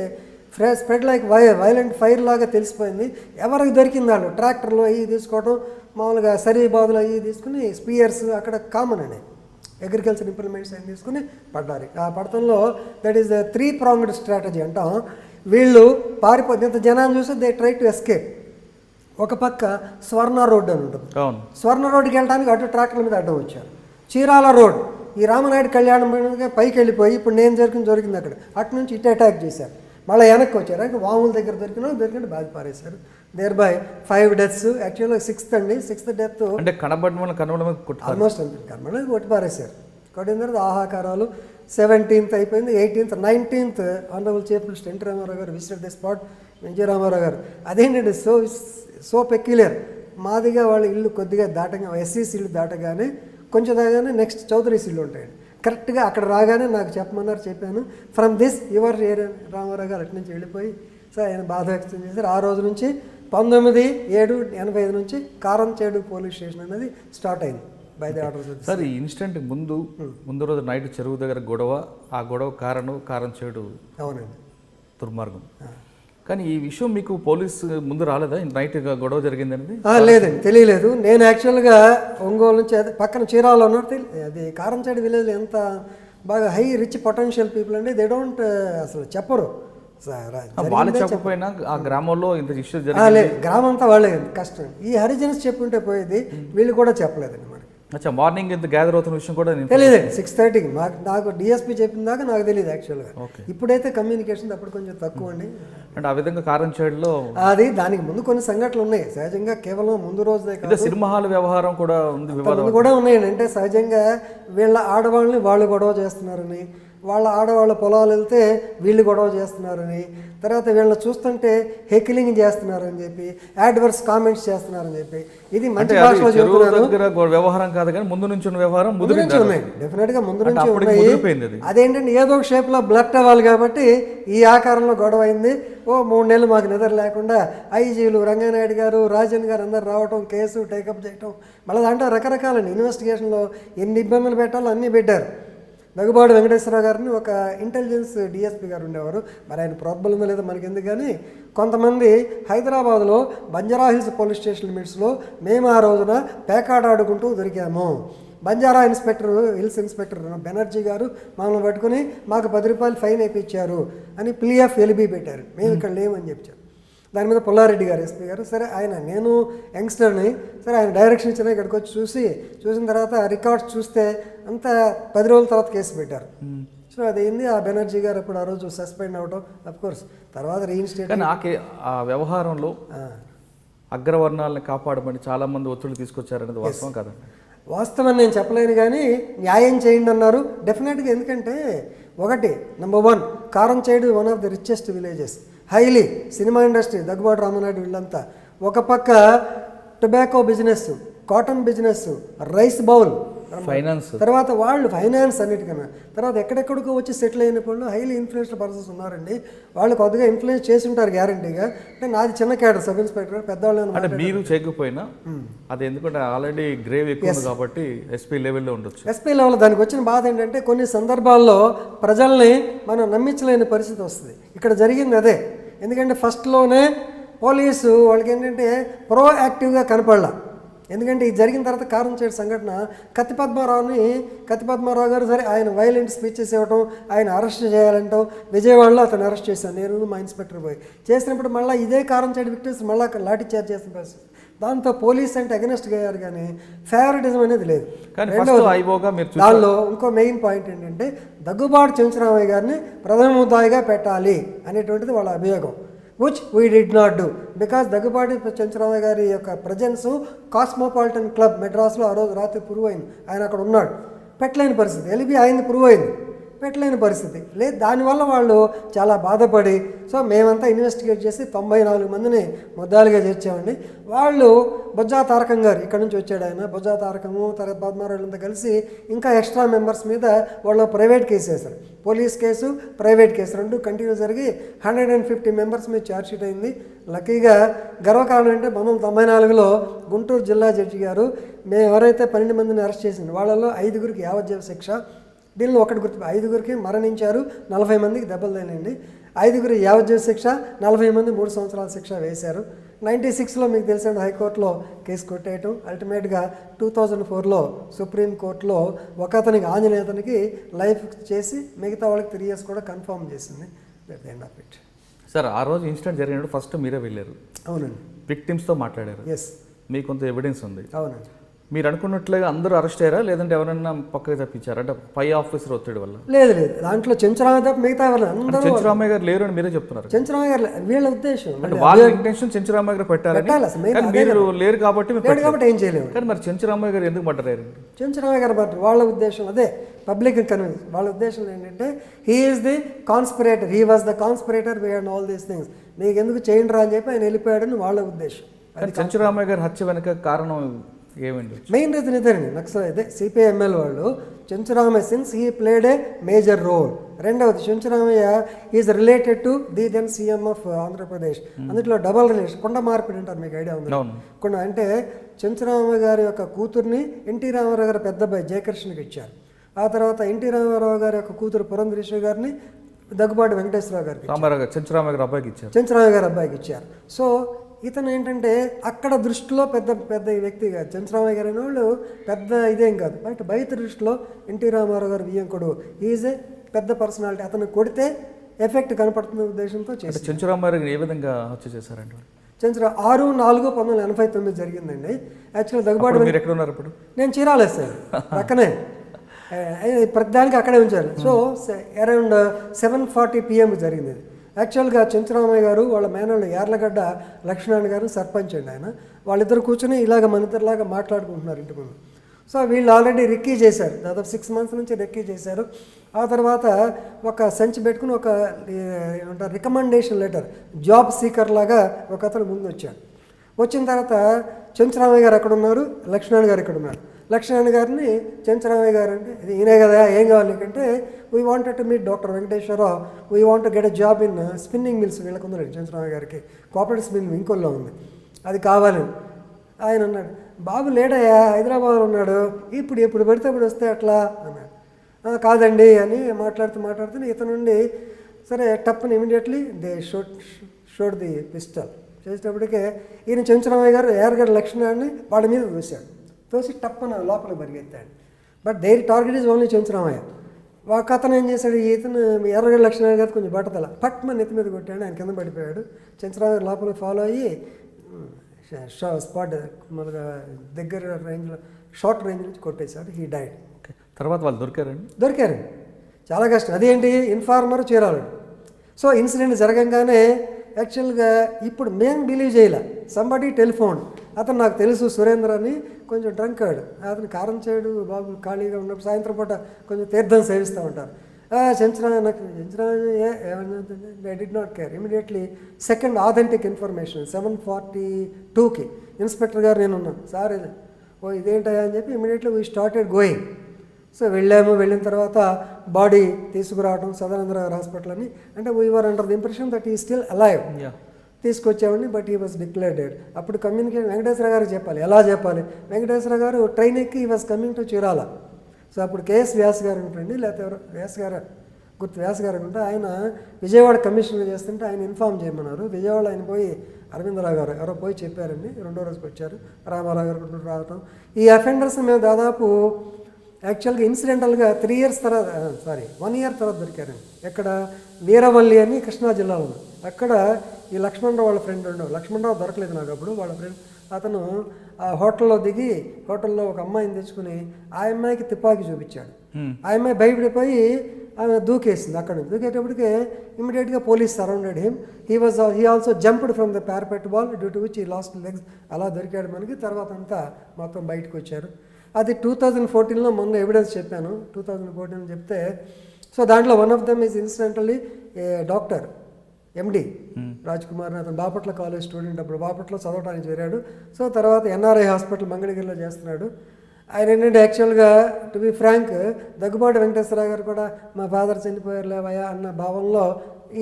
స్ప్రెడ్ లైక్ వైలెంట్ ఫైర్ లాగా తెలిసిపోయింది. ఎవరికి దొరికింది వాళ్ళు ట్రాక్టర్లు అవి తీసుకోవడం మామూలుగా సరీ బాదులు అవి తీసుకుని స్పీయర్స్ అక్కడ కామన్ అండి అగ్రికల్చర్ ఇంప్లిమెంట్స్ అవి తీసుకుని పడ్డారు. ఆ పడతంలో that is the 3-pronged strategy అంటాం. వీళ్ళు పారిపోతే ఇంత జనాన్ని చూసి దే ట్రై టు ఎస్కేప్. ఒక పక్క స్వర్ణ రోడ్ అని ఉంటుంది. స్వర్ణ రోడ్డుకి వెళ్ళడానికి అటు ట్రాక్టర్ల మీద అడ్డం వచ్చారు. చీరాల రోడ్ ఈ రామనాయుడు కళ్యాణం పైకి వెళ్ళిపోయి ఇప్పుడు నేను దొరికింది అక్కడ అటు నుంచి ఇటు అటాక్ చేశారు. మళ్ళీ వెనక్కి వచ్చారు. వాముల దగ్గర దొరికినట్టు బాధ పారేశారు. Thereby 5 deaths. యాక్చువల్గా 6th డెత్ అంటే కనబడమే ఆల్మోస్ట్ అంతే కనబడి కొట్టి పారేశారు. కొట్టిన తర్వాత ఆహాకారాలు 17th అయిపోయింది. 18th 19th honourable chief minister NT Ramarao గారు visited the spot. NG Ramarao గారు అదేంటంటే సో పెక్యులర్ మాదిగా వాళ్ళ ఇల్లు కొద్దిగా దాటగా ఎస్సీస్ ఇల్లు దాటగానే కొంచెం దాగానే నెక్స్ట్ చౌదరీస్ ఇల్లు ఉంటాయండి. కరెక్ట్గా అక్కడ రాగానే నాకు చెప్పమన్నారు. చెప్పాను from this your area Rama Rao garu అటు నుంచి వెళ్ళిపోయి సార్ ఆయన బాధ వ్యక్తం చేశారు. ఆ రోజు నుంచి 19/7/85 నుంచి కారంచేడు పోలీస్ స్టేషన్ అనేది స్టార్ట్ అయింది బై ది ఆర్డర్స్. సార్ ఈ ఇన్సిడెంట్ ముందు రోజు నైట్ చెరువు దగ్గర గొడవ, ఆ గొడవ కారంచేడు అవునండి దుర్మార్గం. కానీ ఈ విషయం మీకు పోలీసు ముందు రాలేదా నైట్ గొడవ జరిగిందనేది? లేదండి తెలియలేదు. నేను యాక్చువల్గా ఒంగోలు నుంచి పక్కన చీరాలో ఉన్నట్టు అది కారంచేడు విలేజ్ ఎంత బాగా హై రిచ్ పొటెన్షియల్ పీపుల్ అండి. దే డోంట్ అసలు చెప్పరు. వాళ్ళు చెప్పకపోయినా ఆ గ్రామంలో ఇంత ఇష్యూ లేదు గ్రామం అంతా వాళ్ళే కష్టం. ఈ హరిజన్స్ చెప్పుంటే పోయేది వీళ్ళు కూడా చెప్పలేదండి మనకి. అచ్చా మార్నింగ్ ఇంత గ్యాదర్ అవుతున్న విషయం కూడా తెలియదండి. 6:30కి నాకు డిఎస్పీ చెప్పిన దాకా నాకు తెలియదు యాక్చువల్గా. ఇప్పుడైతే కమ్యూనికేషన్ అప్పుడు కొంచెం తక్కువ అండి. అంటే ఆ విధంగా కారంచేడులో అది దానికి ముందు కొన్ని సంఘటనలు ఉన్నాయి సహజంగా. కేవలం ముందు రోజుదే కాదు సినిమా హాల్ వ్యవహారం కూడా ఉంది కూడా ఉన్నాయండి. అంటే సహజంగా వీళ్ళ ఆడవాళ్ళని వాళ్ళు గొడవ చేస్తున్నారని, వాళ్ళ ఆడవాళ్ళ పొలాలు వెళ్తే వీళ్ళు గొడవ చేస్తున్నారని, తర్వాత వీళ్ళని చూస్తుంటే హెకిలింగ్ చేస్తున్నారని చెప్పి యాడ్వర్స్ కామెంట్స్ చేస్తున్నారని చెప్పి ఇది మంచి భాషలో చెప్తున్నాను. వ్యవహారం కాదు కానీ ముందు నుంచి ఉన్న వ్యవహారం ఉన్నాయి డెఫినెట్గా ముందు నుంచి ఉన్నాయి. అదేంటంటే ఏదో ఒక షేప్లో బ్లడ్ అవ్వాలి కాబట్టి ఈ ఆకారంలో గొడవ అయింది. 3 నెలలు మాకు నిద్ర లేకుండా ఐజీలు రంగానాయుడు గారు రాజన్ గారు అందరు రావటం, కేసు టేకప్ చేయటం, మళ్ళీ దాంట్లో రకరకాల ఇన్వెస్టిగేషన్లో ఎన్ని ఇబ్బందులు పెట్టాలో అన్నీ పెట్టారు. దగ్గుబాటి వెంకటేశ్వరరావు గారిని ఒక ఇంటెలిజెన్స్ డిఎస్పీ గారు ఉండేవారు. మరి ఆయన ప్రోద్బలం ఉందో లేదో మనకి ఎందుకు కానీ కొంతమంది హైదరాబాద్లో బంజారా హిల్స్ పోలీస్ స్టేషన్ లిమిట్స్లో మేము ఆ రోజున పేకాట ఆడుకుంటూ దొరికాము. బంజారా హిల్స్ ఇన్స్పెక్టర్ బెనర్జీ గారు మమ్మల్ని పట్టుకుని మాకు 10 రూపాయలు ఫైన్ వేయించారు అని ప్లీ ఆఫ్ ఎలిబీ పెట్టారు. మేము ఇక్కడ లేమని చెప్పారు. దాని మీద పుల్లారెడ్డి గారు ఎస్పీ గారు సరే ఆయన నేను యంగ్స్టర్ని సరే ఆయన డైరెక్షన్ ఇచ్చిన ఇక్కడికి వచ్చి చూసిన తర్వాత రికార్డ్స్ చూస్తే అంతా 10 రోజుల తర్వాత కేసు పెట్టారు. సో అదేంది ఆ బెనర్జీ గారు అప్పుడు ఆ రోజు సస్పెండ్ అవడం కోర్స్ తర్వాత రీఇన్స్టేట్. కానీ ఆ వ్యవహారంలో అగ్రవర్ణాలను కాపాడమని చాలామంది ఒత్తిడి తీసుకొచ్చారనేది వాస్తవం కదా? వాస్తవం నేను చెప్పలేను కానీ న్యాయం చేయండి అన్నారు డెఫినెట్గా. ఎందుకంటే ఒకటి number 1 Karamchedu one of the richest villages, highly cinema industry, Daggubati Rama Naidu వీళ్ళంతా. ఒక పక్క tobacco business, cotton business, rice bowl, finance, తర్వాత వాళ్ళు ఫైనాన్స్ అన్నిటికన్నా, తర్వాత ఎక్కడెక్కడికో వచ్చి సెటిల్ అయిన వాళ్ళు హైలీ ఇన్ఫ్లుయెన్స్డ్ పర్సన్స్ ఉన్నారండి. వాళ్ళు కొద్దిగా ఇన్ఫ్లుయెన్స్ చేసి ఉంటారు గ్యారంటీగా. అంటే నాది చిన్న క్యాడర్, సబ్ ఇన్స్పెక్టర్, పెద్దవాళ్ళు అంటే మీరు చేయకపోయినా అది ఎందుకంటే ఆల్రెడీ గ్రేవ్ ఎక్కువ ఉంది కాబట్టి ఎస్పీ లెవెల్లో ఉండొచ్చు. ఎస్పీ లెవెల్ దానికి వచ్చిన బాధ ఏంటంటే కొన్ని సందర్భాల్లో ప్రజల్ని మనం నమ్మించలేని పరిస్థితి వస్తుంది. ఇక్కడ జరిగింది అదే. ఎందుకంటే ఫస్ట్లోనే పోలీసు వాళ్ళకి ఏంటంటే ప్రోయాక్టివ్గా కనపడాల. ఎందుకంటే ఇది జరిగిన తర్వాత కారంచేడు సంఘటన కత్తి పద్మారావు గారు సరే ఆయన వైలెంట్ స్పీచెస్ ఇవ్వటం, ఆయన అరెస్ట్ చేయాలంటాం, విజయవాడలో అతను అరెస్ట్ చేశాను నేను మా ఇన్స్పెక్టర్ పోయి చేసినప్పుడు మళ్ళీ ఇదే కారంచేడు విక్టిమ్స్ మళ్ళీ లాఠీ చార్జ్ చేసిన పరిస్థితి. దాంతో పోలీస్ అంటే అగెనెస్ట్గా అయ్యారు కానీ ఫేవరెటిజం అనేది లేదు. దానిలో ఇంకో మెయిన్ పాయింట్ ఏంటంటే దగ్గుబాటి చెంచురామయ్య గారిని ప్రథమ ముద్దాయిగా పెట్టాలి అనేటువంటిది వాళ్ళ అభియోగం. which we did not do because Daggubati Chenchuramayya గారి యొక్క ప్రజెన్స్ కాస్మోపాలిటన్ క్లబ్ మెడ్రాస్లో ఆ రోజు రాత్రి ప్రూవ్ అయింది. ఆయన అక్కడ ఉన్నాడు. పెట్టలేని పరిస్థితి, ఎలిబి అయింది, ప్రూవ్ అయింది, పెట్టలేని పరిస్థితి లేదు. దానివల్ల వాళ్ళు చాలా బాధపడి సో మేమంతా ఇన్వెస్టిగేట్ చేసి 94 మందిని ముద్దాలుగా చేర్చామండి. వాళ్ళు బొజ్జా తారకం గారు ఇక్కడ నుంచి వచ్చాడు, ఆయన బొజ్జా తారకము తర్వాత పద్మారావులంతా కలిసి ఇంకా ఎక్స్ట్రా మెంబర్స్ మీద వాళ్ళు ప్రైవేట్ కేసు వేశారు. పోలీస్ కేసు, ప్రైవేట్ కేసు రెండు కంటిన్యూ జరిగి 150 మెంబర్స్ మీద ఛార్జ్షీట్ అయింది. లక్కీగా గర్వకారణం అంటే 1994లో గుంటూరు జిల్లా జడ్జి గారు మేము ఎవరైతే 12 మందిని అరెస్ట్ చేసింది వాళ్ళలో 5గురికి యావజ్జీవ శిక్ష, దీనిలో ఒకటి గుర్తు 5గురికి మరణించారు, 40 మందికి దెబ్బలు తగిలింది. 5గురు యావజ్జీవ శిక్ష, 40 మంది 3 సంవత్సరాల శిక్ష వేశారు. 96లో మీకు తెలిసిన హైకోర్టులో కేసు కొట్టేయటం, అల్టిమేట్గా 2004లో సుప్రీంకోర్టులో ఒక అతనికి ఆంజనేయతనికి లైఫ్ చేసి మిగతా వాళ్ళకి 3 years కూడా కన్ఫర్మ్ చేసింది. That end of it. Sir ఆ రోజు ఇన్సిడెంట్ జరిగినప్పుడు ఫస్ట్ మీరే వెళ్ళారు? అవునండి. విక్టిమ్స్తో మాట్లాడారు? ఎస్. మీకు కొంత ఎవిడెన్స్ ఉంది? అవునండి. మీరు అనుకున్నట్లుగా అందరూ అరెస్ట్ అయ్యారా లేదంటే ఎవరైనా పక్కకి తప్పించారా? అంటే పై ఆఫీసర్ ఒత్తిడి వల్ల? లేదు, దాంట్లో చెంచురామయ్య తప్ప మిగతా అందరూ. చెంచురామయ్య గారు లేరు అని మీరే చెప్తున్నారు. చెంచురామయ్య గారు వీళ్ళ ఉద్దేశం అంటే వాళ్ళ ఇంటెన్షన్ చెంచురామయ్య గారు పెట్టాలి, మీరు లేరు కాబట్టి ఏం చేయలేము. కానీ మరి చెంచురామయ్య గారు ఎందుకు పడ్డారు? చెంచురామయ్య గారు పడ్డారు వాళ్ళ ఉద్దేశం అదే, పబ్లిక్ కన్విన్స్. వాళ్ళ ఉద్దేశం ఏంటంటే he is the conspirator, he was the conspirator behind all these things, మీకు ఎందుకు చేయండి రా అని చెప్పి ఆయన వెళ్ళిపోయాడని వాళ్ళ ఉద్దేశం. చెంచురామయ్య గారు హత్య వెనక కారణం ఏమండి? మెయిన్ రీజన్ ఇదేనండి. నక్సల్ అయితే సిపిఐఎంఎల్ వాళ్ళు Chenchuramayya since he played a major role. రెండవది Chenchuramayya is related to the then CM of Andhra Pradesh. అందులో డబల్ రిలేషన్, కొండ మార్పిడి అంటారు, మీకు ఐడియా ఉంది? కొండ అంటే చెంచురామయ్య గారి యొక్క కూతుర్ని ఎన్టీ రామారావు గారి పెద్ద అబ్బాయి జయకృష్ణకి ఇచ్చారు. ఆ తర్వాత ఎన్టీ రామారావు గారి యొక్క కూతురు పురంధరేశ్వరి గారిని దగ్గుబాటి వెంకటేశ్వరరావు గారికి, చెంచురామయ్య గారి అబ్బాయికి ఇచ్చారు. చెంచురామయ్య గారి అబ్బాయికి ఇచ్చారు. సో ఇతను ఏంటంటే అక్కడ దృష్టిలో పెద్ద వ్యక్తి కాదు చెంచురామయ్య గారు అనే వాళ్ళు, పెద్ద ఇదేం కాదు. బట్ బయట దృష్టిలో ఎన్టీ రామారావు గారు వియ్యంకుడు, ఈజ్ ఏ పెద్ద పర్సనాలిటీ. అతను కొడితే ఎఫెక్ట్ కనపడుతున్న ఉద్దేశంతో చేసి చెంచురామయ్య గారు ఏ విధంగా హత్య చేశారండి? 6/4/1985 జరిగిందండి. యాక్చువల్గా దగ్గుబాటి మీరు ఎక్కడ ఉన్నారు ఇప్పుడు? నేను చీరాలేదు సార్, పక్కనే ప్రతిదానికి అక్కడే ఉంచారు. సో అరౌండ్ 7:40 PM జరిగింది. యాక్చువల్గా చెంచురామయ్య గారు వాళ్ళ మేనల్ని యార్లగడ్డ లక్ష్మణ్ గారు సర్పంచ్ అండి ఆయన. వాళ్ళిద్దరు కూర్చొని ఇలాగ మన ఇద్దరులాగా మాట్లాడుకుంటున్నారు ఇంటి ముందు. సో వీళ్ళు ఆల్రెడీ రెక్కీ చేశారు, దాదాపు 6 months నుంచి రెక్కీ చేశారు. ఆ తర్వాత ఒక సంచి పెట్టుకుని ఒక ఏమంటారు రికమెండేషన్ లెటర్, జాబ్ సీకర్ లాగా ఒక అతను ముందు వచ్చాడు. వచ్చిన తర్వాత చెంచురామయ్య గారు అక్కడ ఉన్నారు, లక్ష్మణ్ గారు ఇక్కడ ఉన్నారు. లక్ష్మణ్ గారిని చెంచురామయ్య గారు అంటే ఈయనే కదా, ఏం కావాలి నీకంటే, we wanted to meet doctor Venkateswara Rao, we want get a job in spinning mills. వీళ్ళకు ఉందండి చెంచురామయ్య గారికి కోఆపరేటివ్ స్పిన్నింగ్ ఇంకోల్లో ఉంది, అది కావాలని. ఆయన అన్నాడు, బాబు లేడయ్యా హైదరాబాద్లో ఉన్నాడు, ఇప్పుడు పెడితే ఇప్పుడు వస్తే అట్లా అన్నాడు. కాదండి అని మాట్లాడుతూ ఇతను నుండి సరే టప్ని immediately they showed the pistol చేసేటప్పటికే ఈయన చెంచురామయ్య గారు ఏర్గడ్డ లక్ష్మణాన్ని వాళ్ళ మీద తోసి టప్పన లోపలికి పరిగెత్తాడు. But there target is only Chenchuramayya. ఒక అతను ఏం చేశాడు, ఇతను ఎర్రగడ్డ లక్ష్మణ్ గారు కొంచెం బట్టతల పట్మని నెత్తి మీద కొట్టాడు, ఆయన కింద పడిపోయాడు. చెంచురామయ్య లోపలికి ఫాలో అయ్యి స్పాట్ మనగా దగ్గర రేంజ్లో షార్ట్ రేంజ్ నుంచి కొట్టేశాడు. He died. తర్వాత వాళ్ళు దొరికారండి. చాలా కష్టం. అదేంటి ఇన్ఫార్మర్ చీరాలు. సో ఇన్సిడెంట్ జరగంగానే యాక్చువల్గా ఇప్పుడు మేము బిలీవ్ చేయలే. సంబడి టెలిఫోన్, అతను నాకు తెలుసు సురేంద్ర అని, కొంచెం డ్రంకాడు, అతను కారం చేయడు బాబు, ఖాళీగా ఉన్నప్పుడు సాయంత్రం పూట కొంచెం తీర్థం సేవిస్తూ ఉంటారు. చెంచనా నాకు చెంచనా I did not care. Immediately second authentic information 7:42కి ఇన్స్పెక్టర్ గారు నేను ఉన్నాను సార్, ఓ ఇదేంటయ్యా అని చెప్పి immediately we started going. So వెళ్ళిన తర్వాత బాడీ తీసుకురావడం సదానంద గారు హాస్పిటల్ అని, అంటే we are under the impression that he still alive. తీసుకొచ్చామండి, but he was declared dead. అప్పుడు కమ్యూనికేషన్ వెంకటేశ్వర గారికి చెప్పాలి, ఎలా చెప్పాలి. వెంకటేశ్వర గారు ట్రైన్ ఎక్కి he was coming to Chirala. So అప్పుడు కేఎస్ వ్యాస్ గారు ఉంటండి, లేకపోతే ఎవరు వ్యాస్ గారు వ్యాస్ గారు ఉంటే ఆయన విజయవాడ కమిషనర్ చేస్తుంటే ఆయన ఇన్ఫామ్ చేయమన్నారు. విజయవాడ ఆయన పోయి అరవిందరావు గారు ఎవరో పోయి చెప్పారండి. రెండో రోజుకి వచ్చారు, రామారావు గారు రావటం. ఈ అఫెండర్స్ మేము దాదాపు యాక్చువల్గా ఇన్సిడెంటల్గా 1 year తర్వాత దొరికారండి. ఎక్కడ వీరవల్లి అని కృష్ణా జిల్లాలో ఉంది. అక్కడ ఈ లక్ష్మణరావు వాళ్ళ ఫ్రెండ్ ఉండవు. లక్ష్మణరావు దొరకలేదు నాకు అప్పుడు. వాళ్ళ ఫ్రెండ్ అతను ఆ హోటల్లో దిగి హోటల్లో ఒక అమ్మాయిని తెచ్చుకుని ఆ అమ్మాయికి తుపాకీ చూపించాడు. ఆ అమ్మాయి భయపడిపోయి ఆమె దూకేసింది. అక్కడ నుంచి దూకేటప్పటికే ఇమీడియట్గా police surrounded him. He also jumped from the parapet wall due to which ఈ లాస్ట్ లెగ్స్. అలా దొరికాడు మనకి. తర్వాత అంతా మొత్తం బయటకు వచ్చారు. అది 2014లో మొన్న ఎవిడెన్స్ చెప్పాను. 2014 చెప్తే సో దాంట్లో one of them is incidentally doctor ఎండి రాజ్ కుమార్. అతను బాపట్ల కాలేజ్ స్టూడెంట్, అప్పుడు బాపట్ల చదవడానికి చేరాడు. సో తర్వాత ఎన్ఆర్ఐ హాస్పిటల్ మంగళగిరిలో చేస్తున్నాడు. ఆయన ఏంటంటే యాక్చువల్గా to be frank Daggubati Venkateswara garu కూడా మా ఫాదర్ చనిపోయారు లేవయ్యా అన్న భావంలో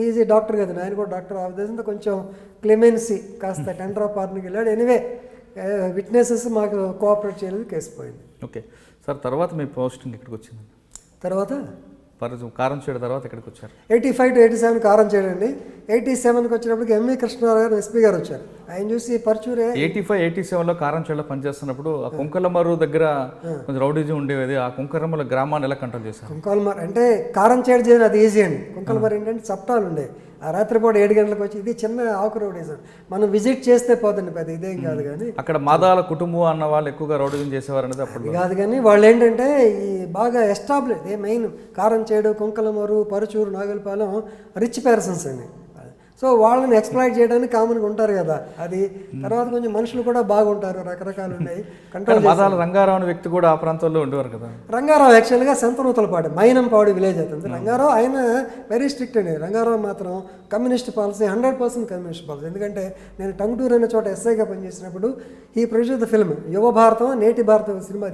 ఈజీ డాక్టర్ కదా, ఆయన కూడా డాక్టర్. ఆ ఉద్దేశంతో కొంచెం క్లెమెన్సీ కాస్త టెండర్ ఆఫ్ పార్టీకి వెళ్ళాడు. ఎనీవే విట్నెసెస్ మాకు కోఆపరేట్ చేయలేదు, కేసు పోయింది. ఓకే సార్, తర్వాత మీ పోస్టింగ్ ఎక్కడికి వచ్చింది? తర్వాత కారం చేయడం తర్వాత ఎక్కడికి వచ్చారు? 85 to 87 కారం చేయడండి. 87కి వచ్చినప్పటికి ఎంవి కృష్ణారావు గారు ఎస్పీ గారు వచ్చారు. ఆయన చూసి పర్చూరే 85-87లో కారం చేయడం పనిచేస్తున్నప్పుడు ఆ కుంకలమర్రు దగ్గర కొంచెం రౌడీజం ఉండేది. ఆ కుంకలమర్రు గ్రామాన్ని ఎలా కంట్రోల్ చేశారు? కుంకలమర్ అంటే కారం చేయడం చేయడం అది ఈజీ అండి. కుంకలమర్ ఏంటంటే చట్టాలు ఉండే. ఆ రాత్రిపూట 7 గంటలకు వచ్చి ఇది చిన్న ఆకు రౌడీజం, మనం విజిట్ చేస్తే పోతుంది, పెద్ద ఇదేం కాదు. కానీ అక్కడ మాదాల కుటుంబం అన్న వాళ్ళు ఎక్కువగా రౌడీజం చేసేవారు అనేది అప్పుడు కాదు. కానీ వాళ్ళు ఏంటంటే ఈ బాగా ఎస్టాబ్లిష్ మెయిన్ కారం చేడు, కుంకలమరు, పరుచూరు, నాగలపాలెం రిచ్ పర్సన్స్ అండి. సో వాళ్ళని ఎక్స్ప్లాయిట్ చేయడానికి కామన్గా ఉంటారు కదా. అది తర్వాత కొంచెం మనుషులు కూడా బాగుంటారు, రకరకాలు ఉన్నాయి. కంట్రోల్ మాదాల రంగారావు అనే వ్యక్తి కూడా ఆ ప్రాంతంలో ఉండేవారు కదా. రంగారావు యాక్చువల్గా సంతనూతలపాడు మైనంపాడు విలేజ్ అవుతుంది. రంగారావు ఆయన వెరీ స్ట్రిక్ట్ అండి. రంగారావు మాత్రం కమ్యూనిస్ట్ పాలసీ, 100% కమ్యూనిస్ట్ పాలసీ. ఎందుకంటే నేను టంగుటూరు అనే చోట ఎస్ఐగా పనిచేసినప్పుడు ఈ ప్రొడ్యూస్ ద ఫిల్మ్ యువ భారతం, నేటి భారతం సినిమా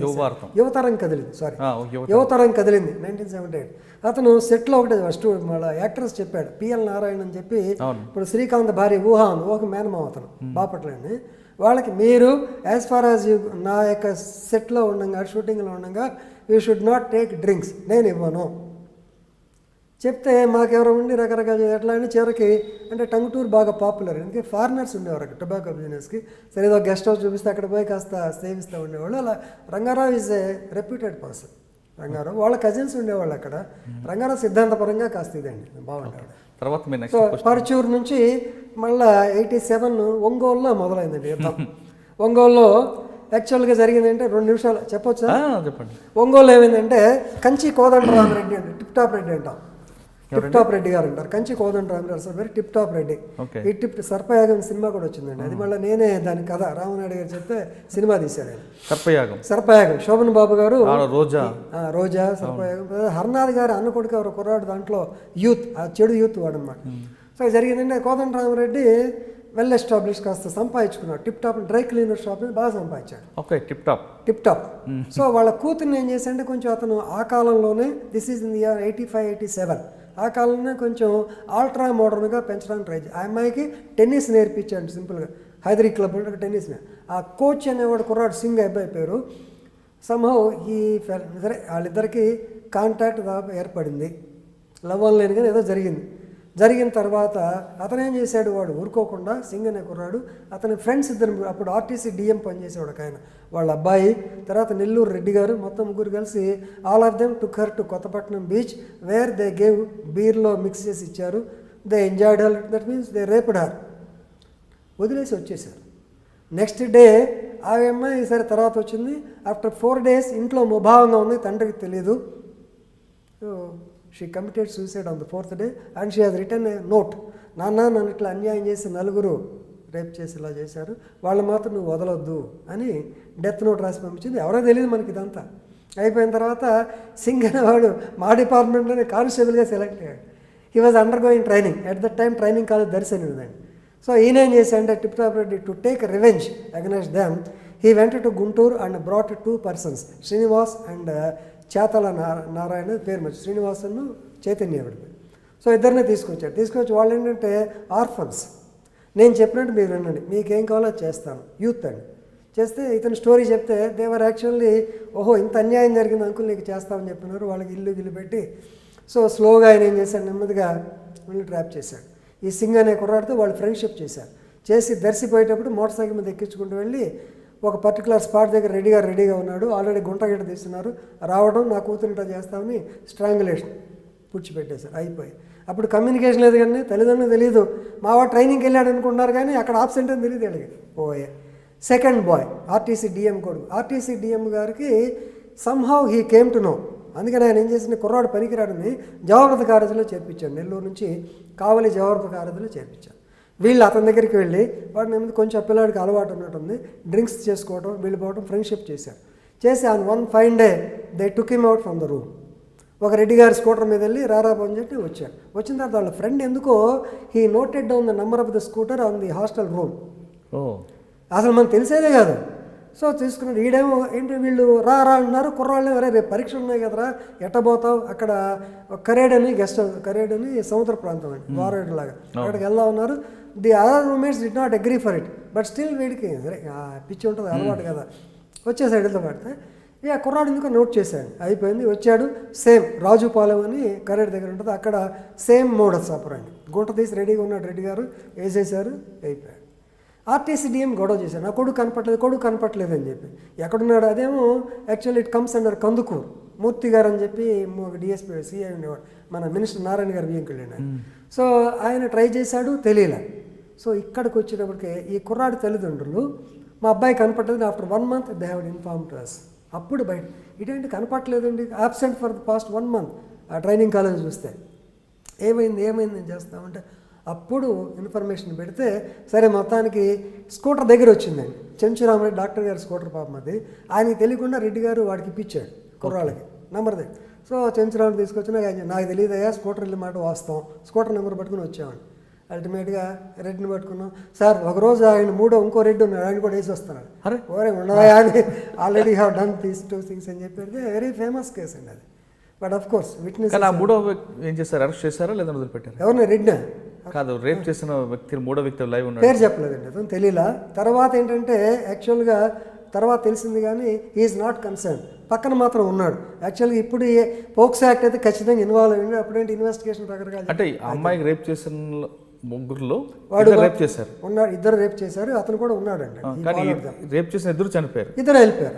యువతరం కదిలింది. యువతరం కదిలింది 1978. అతను సెట్లో ఒకటే ఫస్ట్ వాళ్ళ యాక్టర్స్ చెప్పాడు, పిఎల్ నారాయణ అని చెప్పి, ఇప్పుడు శ్రీకాంత్ భార్య ఊహాన్ ఒక మేనమావ అతను బాపట్ల అండి. వాళ్ళకి మీరు యాజ్ ఫార్ యాజ్ నా యొక్క సెట్లో ఉండగా షూటింగ్లో ఉండగా you should not take drinks, నేను ఇవ్వను చెప్తే మాకెవరో ఉండి రకరకాల ఎట్లా అని చివరికి అంటే టంగుటూరు బాగా పాపులర్. ఎందుకంటే ఫారినర్స్ ఉండేవారు అక్కడ టొబాకో బిజినెస్కి. సరే ఏదో గెస్ట్ హౌస్ చూపిస్తే అక్కడ పోయి కాస్త సేవిస్తూ ఉండేవాళ్ళు. అలా Rangarao is a reputed person. Rangarao వాళ్ళ కజిన్స్ ఉండేవాళ్ళు అక్కడ. రంగారావు సిద్ధాంతపరంగా కాస్త ఇదండి బాగుండేవాడు. తర్వాత సో పరుచూరు నుంచి మళ్ళీ 87 ఒంగోలులో మొదలైందండి యుద్ధం. ఒంగోలులో యాక్చువల్గా జరిగిందంటే 2 నిమిషాలు చెప్పొచ్చా? చెప్పండి. ఒంగోలు ఏమైందంటే కంచి కోదండరామరెడ్డి అంటే టిప్ టాప్ రెడ్డి అంటాం. టిప్ టాప్ రెడ్డి గారు అంటారు. Kanchi Kodandarama Reddy sir very tip top Reddy. ఈ సర్పయాగం సినిమా కూడా వచ్చిందండి. అది మళ్ళీ నేనే దాని కథ రామనాయుడు గారు చెప్తే సినిమా తీశాడు ఆయన. సర్పయాగం శోభన్ బాబు గారు, రోజా సర్పయాగం. హర్నాథ్ గారు అన్న కొడుకు ఎవరు కుర్రాడు దాంట్లో యూత్, ఆ చెడు యూత్ వాడు అనమాట. సో జరిగిందంటే కోదండరామరెడ్డి వెల్ ఎస్టాబ్లిష్ కాస్త సంపాదించుకున్నాడు. Tip top dry cleaner shop బాగా సంపాదించాడు. Okay, tip top. సో వాళ్ళ కూతుర్ని ఏం చేశాడంటే కొంచెం అతను ఆ కాలంలోనే this is in the year 85-87 ఆ కాలంలోనే కొంచెం ఆల్ట్రా మోడర్న్గా పెంచడానికి ట్రై చేయాలి. ఆ అమ్మాయికి టెన్నిస్ నేర్పించాడు సింపుల్గా. హైదరీ క్లబ్ అంటే టెన్నిస్. ఆ కోచ్ అనేవాడు కుర్రాడు సింగ్ అబ్బాయి పేరు. సంహౌ ఈ సరే వాళ్ళిద్దరికి కాంటాక్ట్ ఏర్పడింది. లవ్ లేని కానీ ఏదో జరిగిన తర్వాత అతను ఏం చేశాడు, వాడు ఊరుకోకుండా సింగ్ అనే కుర్రాడు అతని ఫ్రెండ్స్ ఇద్దరు, అప్పుడు ఆర్టీసీ డిఎం పనిచేసేవాడు ఒక ఆయన, వాళ్ళ అబ్బాయి, తర్వాత నెల్లూరు రెడ్డి గారు, మొత్తం ముగ్గురు కలిసి all of them took her to Kothapatnam beach where they gave బీర్లో మిక్స్ చేసి ఇచ్చారు. They enjoyed her, that means they raped her. వదిలేసి వచ్చేసారు. నెక్స్ట్ డే ఆ అమ్మాయి సరే తర్వాత వచ్చింది. ఆఫ్టర్ 4 days ఇంట్లో ముభావంగా ఉంది, తండ్రికి తెలియదు. She committed suicide on the 4th day and she has return a note. నాన్న నన్ను ఇట్లా అన్యాయం చేసి 4 రేప్ చేసి ఇలా చేశారు, వాళ్ళు మాత్రం నువ్వు వదలొద్దు అని డెత్ నోట్ రాసి పంపించింది. ఎవరో తెలియదు మనకి ఇదంతా. అయిపోయిన తర్వాత సింగ్ అనేవాడు మా డిపార్ట్మెంట్లోనే కానిస్టేబుల్గా సెలెక్ట్ అయ్యాడు. He was under going training. At that time training college Darshan ఉందండి. సో ఈయన ఏం చేశాడంటే tip top Reddy to take revenge against them he went to Guntur and brought 2 persons, Srinivas and చేతల నారాయణ పేరు మంచి శ్రీనివాస్ అను చైతన్య ఎవరికి. సో ఇద్దరినే తీసుకొచ్చి వాళ్ళు ఏంటంటే ఆర్ఫన్స్. నేను చెప్పినట్టు మీరు వినండి, మీకేం కావాలో అది చేస్తాను, యూత్ అండి. చేస్తే ఇతను స్టోరీ చెప్తే దేవర్ యాక్చువల్లీ ఓహో ఇంత అన్యాయం జరిగింది అంకుల్ నీకు చేస్తామని చెప్పినారు. వాళ్ళకి ఇల్లు పెట్టి సో స్లోగా ఆయన ఏం చేశాడు, నెమ్మదిగా వీళ్ళు ట్రాప్ చేశాడు. ఈ సింగ్ అనే కుర్రాడితో వాళ్ళు ఫ్రెండ్షిప్ చేసి దర్శిపోయేటప్పుడు మోటార్ సైకిల్ మీద ఎక్కించుకుంటూ వెళ్ళి ఒక పర్టికులర్ స్పాట్ దగ్గర రెడీగా ఉన్నాడు. ఆల్రెడీ గుంట తీస్తున్నారు. రావడం నా కూతురు ఇట్లా చేస్తామని స్ట్రాంగులేషన్ పుచ్చిపెట్టేశారు. అయిపోయి అప్పుడు కమ్యూనికేషన్ లేదు కానీ తల్లిదండ్రులు తెలియదు. మావాడు ట్రైనింగ్కి వెళ్ళాడు అనుకుంటున్నారు కానీ అక్కడ ఆబ్సెంట్ అని తెలియదు వీళ్ళకి. పోయే సెకండ్ బాయ్ ఆర్టీసీ డిఎం కొడుకు. ఆర్టీసీ డిఎం గారికి somehow he came to know. అందుకని ఆయన ఏం చేసిన కుర్రాడు పనికిరాడని జవహర్లాల్ కాలేజీలో చేర్పించాడు. నెల్లూరు నుంచి కావలి జవహర్లాల్ కాలేజీలో చేర్పించాడు. వీళ్ళు అతని దగ్గరికి వెళ్ళి వాడిని ఏమైంది కొంచెం పిల్లాడికి అలవాటు ఉన్నట్టుంది, డ్రింక్స్ చేసుకోవడం, వీళ్ళు పోవడం, ఫ్రెండ్షిప్ చేసి on one fine day they took him out from the room. ఒక రెడ్డి గారి స్కూటర్ మీద వెళ్ళి రారా అని చెప్పి వచ్చాడు. వచ్చిన తర్వాత వాళ్ళ ఫ్రెండ్ ఎందుకో he noted down the number of the scooter on the hostel room. అసలు మనకు తెలిసేదే కాదు. సో తీసుకున్నాడు. ఈడేమో ఏంటి వీళ్ళు రా అంటున్నారు. కుర్రాళ్ళు అరే రేపు పరీక్షలు ఉన్నాయి కదరా ఎట్టబోతావు, అక్కడ కరేడ్ అని గెస్ట్ హౌస్, కరేడ్ అని సముద్ర ప్రాంతం అండి వారేడ్ లాగా, అక్కడికి వెళ్దా ఉన్నారు. The other roommates did not agree for it, but still వీడికి సరే పిచ్చి ఉంటుంది అలవాటు కదా వచ్చేసాడు. ఇళ్ళతో పడితే ఇక కుర్రాడు ఎందుకో నోట్ చేశాడు. అయిపోయింది. వచ్చాడు. సేమ్ రాజుపాలెం అని కరేడ్ దగ్గర ఉంటుంది, అక్కడ సేమ్ మోడల్స్ ఆపరండి. గుంట తీసి రెడీగా ఉన్నాడు రెడ్డి గారు, వేసేసారు, అయిపోయాడు. ఆర్టీసీ డిఎం గొడవ చేశాడు, నా కొడుకు కనపట్లేదు అని చెప్పి. ఎక్కడున్నాడు? అదేమో actually it comes under Kandukur. Murthy గారు అని చెప్పి డిఎస్పీ సిఐ ఉండేవాడు, మన మినిస్టర్ నారాయణ గారు బియ్యంకి వెళ్ళాడు. సో ఆయన ట్రై చేశాడు, తెలియలే. సో ఇక్కడికి వచ్చేటప్పటికే ఈ కుర్రాడి తల్లిదండ్రులు మా అబ్బాయి కనపట్టలేదు after 1 month they have informed us. అప్పుడు బయట ఇదేంటి కనపట్లేదండి, absent for the past 1 month. ఆ ట్రైనింగ్ కాలేజ్ చూస్తే ఏమైంది చేస్తామంటే అప్పుడు ఇన్ఫర్మేషన్ పెడితే సరే మొత్తానికి స్కూటర్ దగ్గర వచ్చిందండి. చెంచురామరెడ్డి డాక్టర్ గారి స్కూటర్ పాపం అది. ఆయనకి తెలియకుండా రెడ్డి గారు వాడికి ఇప్పించాడు కుర్రాళ్ళకి నెంబర్ దగ్గర. సో చెంచురామరెడ్డి తీసుకొచ్చినా నాకు తెలియదయ్యా స్కూటర్ వెళ్ళి మాట వాస్తాం, స్కూటర్ నెంబర్ పట్టుకుని వచ్చామని. అల్టిమేట్గా రెడ్డిని పట్టుకున్నాం. సార్ ఒకరోజు ఆయన ఇంకో రెడ్డి ఉన్నాడు, ఆయన కూడా వేసి వస్తున్నాడు. ఓరే ఉండవా అని already have done these 2 things అని చెప్పేది వెరీ ఫేమస్ కేసు అండి అది. But of course witness. మూడో ఏం చేశారు, అరెస్ట్ చేశారా లేదా వదిలిపెట్టారు? ఎవరిని? రెడ్డి కాదు, రేప్ చేసిన వ్యక్తి మూడో వ్యక్తి లైవ్ ఉన్నాడు, పేరు చెప్పలేదండి, అతను తెలియలా. తర్వాత ఏంటంటే యాక్చువల్గా తర్వాత తెలిసింది కానీ ఈజ్ నాట్ కన్సర్న్, పక్కన మాత్రం ఉన్నాడు. యాక్చువల్గా ఇప్పుడు పోక్సో యాక్ట్ అయితే ఖచ్చితంగా ఇన్వాల్వ్ అయ్యింది. అప్పుడేంటి ఇన్వెస్టిగేషన్ రకరకాల. అంటే అమ్మాయికి రేప్ చేసిన ముగ్గురులో వాడు రేప్ చేశారు, ఉన్నాడు, ఇద్దరు రేప్ చేశారు, అతను కూడా ఉన్నాడండి. కానీ రేప్ చేసిన ఇద్దరు చనిపోయారు, ఇద్దరు వెళ్ళిపోయారు,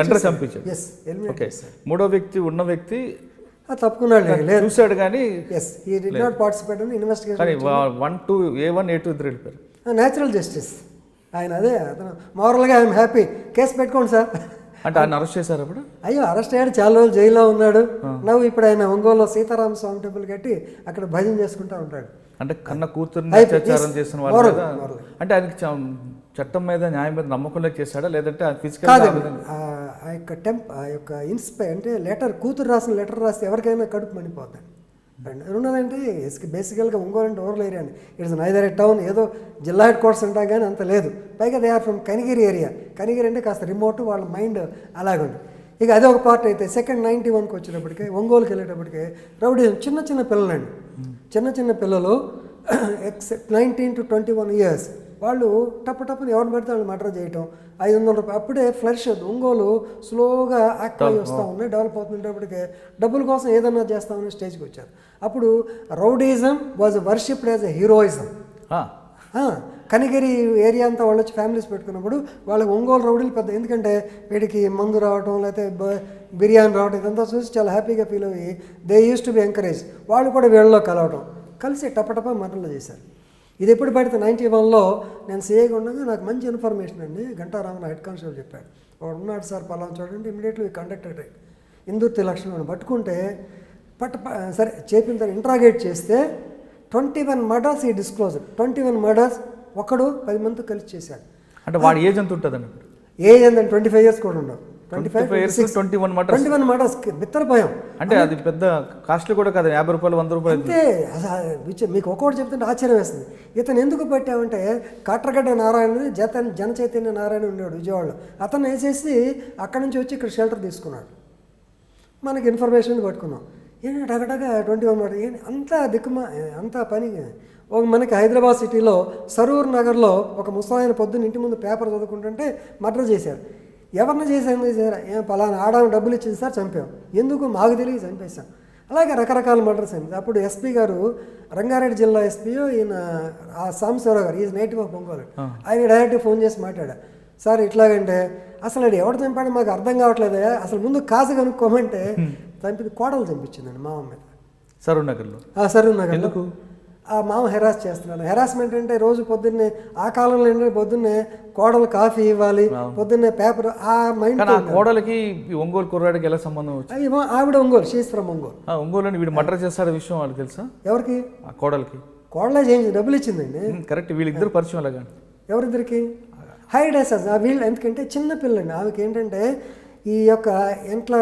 తండ్రి చంపించారు. మూడో వ్యక్తి ఉన్న వ్యక్తి తప్పుకున్నాడు, చూశాడు కానీ పార్టిసిపేట్ అని ఇన్వెస్టిగేషన్. 1, 2 A1 A2 ఇద్దరు వెళ్ళిపోయారు. న్యాచురల్ జస్టిస్ ఆయన. అదే అతను మోరల్గా ఐఎమ్ హ్యాపీ, కేసు పెట్టుకోండి సార్ అంటే ఆయన అరెస్ట్ చేశారు. అప్పుడు అయ్యో అరెస్ట్ అయ్యాడు, చాలా రోజులు జైల్లో ఉన్నాడు. నవ్వు ఇప్పుడు ఆయన ఒంగోలులో సీతారామ స్వామి టెంపుల్ కట్టి అక్కడ భజన చేసుకుంటూ ఉంటాడు. అంటే కన్న కూతురుని అత్యాచారం చేసిన వాళ్ళు అంటే ఆయనకి చట్టం మీద న్యాయం మీద నమ్మకంలో చేశాడా లేదంటే ఫిజికల్ ఆ యొక్క అంటే లెటర్ కూతురు రాసిన లెటర్ రాస్తే ఎవరికైనా కడుపు మండిపోతాడు. రెండోదంటే బేసికల్గా ఒంగోలు అంటే ఓవర్ ఏరియా అండి. ఇట్స్ నైదర్ ఏ టౌన్, ఏదో జిల్లా హెడ్ క్వార్టర్స్ ఉంటా కానీ అంత లేదు. పైగా they are from Kanigiri area. Kanigiri అంటే కాస్త రిమోట్, వాళ్ళ మైండ్ అలాగుంది. ఇక అదే ఒక పార్ట్ అయితే సెకండ్ 91కి వచ్చేటప్పటికి ఒంగోలుకి వెళ్ళేటప్పటికి రౌడీ చిన్న పిల్లలండి, చిన్న పిల్లలు 19 to 21 years. వాళ్ళు టప్పుని ఎవరిని పెడితే వాళ్ళు మర్డర్ చేయటం, 500 రూపాయలు. అప్పుడే ఫ్లష్ ఒంగోలు స్లోగా యాక్టివ్ అయి వస్తూ ఉన్నాయి, డెవలప్ అవుతుండేటప్పటికే డబ్బుల కోసం ఏదన్నా చేస్తామని స్టేజ్కి వచ్చారు. అప్పుడు rowdyism was worshipped as a heroism. Kanigiri area అంతా వాళ్ళు వచ్చి ఫ్యామిలీస్ పెట్టుకున్నప్పుడు వాళ్ళకి ఒంగోలు రౌడీలు పెద్ద, ఎందుకంటే వీడికి మందు రావటం లేకపోతే బిర్యానీ రావటం ఇదంతా చూసి చాలా హ్యాపీగా ఫీల్ అయ్యి they use to be encourage. వాళ్ళు కూడా వీళ్ళలో కలవటం, కలిసి టప మర్డర్లు చేశారు. ఇది ఎప్పుడు పడితే 91లో నేను సిఐగా ఉండగా నాకు మంచి ఇన్ఫర్మేషన్ అండి. గంటారామన్ హెడ్ కానిస్టేబుల్ చెప్పాడు, వాడు ఉన్నాడు సార్ పలానా చూడండి. ఇమీడియట్లీ కండక్టెడ్ ఇందుర్తి లక్ష్మణ్ పట్టుకుంటే సరే చేపిన తర్వాత ఇంట్రాగేట్ చేస్తే 21 మర్డర్స్ ఈ డిస్క్లోజర్. 21 మర్డర్స్ ఒకడు 10 మందితో కలిసి చేశాడు. అంటే వాడి ఏజ్ ఎంత ఉంటుందండి? ఏజ్ ఏంటంటే 25 years కూడా ఉండవు. 21 మర్డర్స్ బిత్తరపోయాం. అంటే అది పెద్ద కాస్ట్లీ కూడా కదా, 50 రూపాయలు 100 రూపాయలు. అంతే. మీకు ఒక్కొక్కటి చెప్తుంటే ఆశ్చర్యం వేస్తుంది. ఇతను ఎందుకు పెట్టామంటే కాట్రగడ్డ నారాయణ జన చైతన్య నారాయణ ఉన్నాడు విజయవాడలో. అతను వేసేసి అక్కడి నుంచి వచ్చి ఇక్కడ షెల్టర్ తీసుకున్నాడు. మనకి ఇన్ఫర్మేషన్ పట్టుకున్నాం. ఏంటి టగటగా 21 మర్డర్ ఏంటి అంత పని. మనకి హైదరాబాద్ సిటీలో సరూర్ నగర్లో ఒక ముసలాయన పొద్దున్న ఇంటి ముందు పేపర్ చదువుకుంటుంటే మర్డర్ చేశారు. ఎవరిని చేశారు? ఏం పలానా ఆడాము డబ్బులు ఇచ్చింది సార్, చంపాం. ఎందుకు మాకు తెలియదు, చంపేశాం. అలాగే రకరకాల మర్డర్స్ అయింది. అప్పుడు ఎస్పీ గారు, రంగారెడ్డి జిల్లా ఎస్పీ ఈయన సాంబశివరావు గారు, ఈజ్ నేటివ్ ఆఫ్ ఒంగోలు. ఆయన డైరెక్ట్గా ఫోన్ చేసి మాట్లాడా, సార్ ఇట్లాగంటే అసలు అది ఎవడు చంపాడు మాకు అర్థం కావట్లేదా, అసలు ముందు కాసు కనుక్కోమంటే చంపింది కోడలు చంపించిందండి మామ మీద. సరూర్ నగర్లో. సరూర్ నగర్లో ఆ మామ హెరాస్ చేస్తున్నాడు. హెరాస్మెంట్ అంటే రోజు పొద్దున్నే, ఆ కాలంలో ఏంటంటే పొద్దున్నే కోడలు కాఫీ ఇవ్వాలి, పొద్దున్నే పేపర్. ఆ మైండ్ కోడలకి ఒంగోలు కుర్రాడికి ఎలా సంబంధం? ఆవిడ ఒంగోలు, షీస్ ఫ్రమ్ ఒంగోలు. ఒంగోలు వీడు మర్డర్ చేస్తాడు విషయం వాళ్ళకి తెలుసా? ఎవరికి? ఆ కోడలకి. కోడలే చేయించి డబ్బులు ఇచ్చిందండి. కరెక్ట్. వీళ్ళిద్దరు పరిచయం అలాగా. ఎవరిద్దరికి? హై డేసెస్ ఆ వీళ్ళు. ఎందుకంటే చిన్న పిల్లండి ఆమెకి. ఏంటంటే ఈ యొక్క ఇంట్లో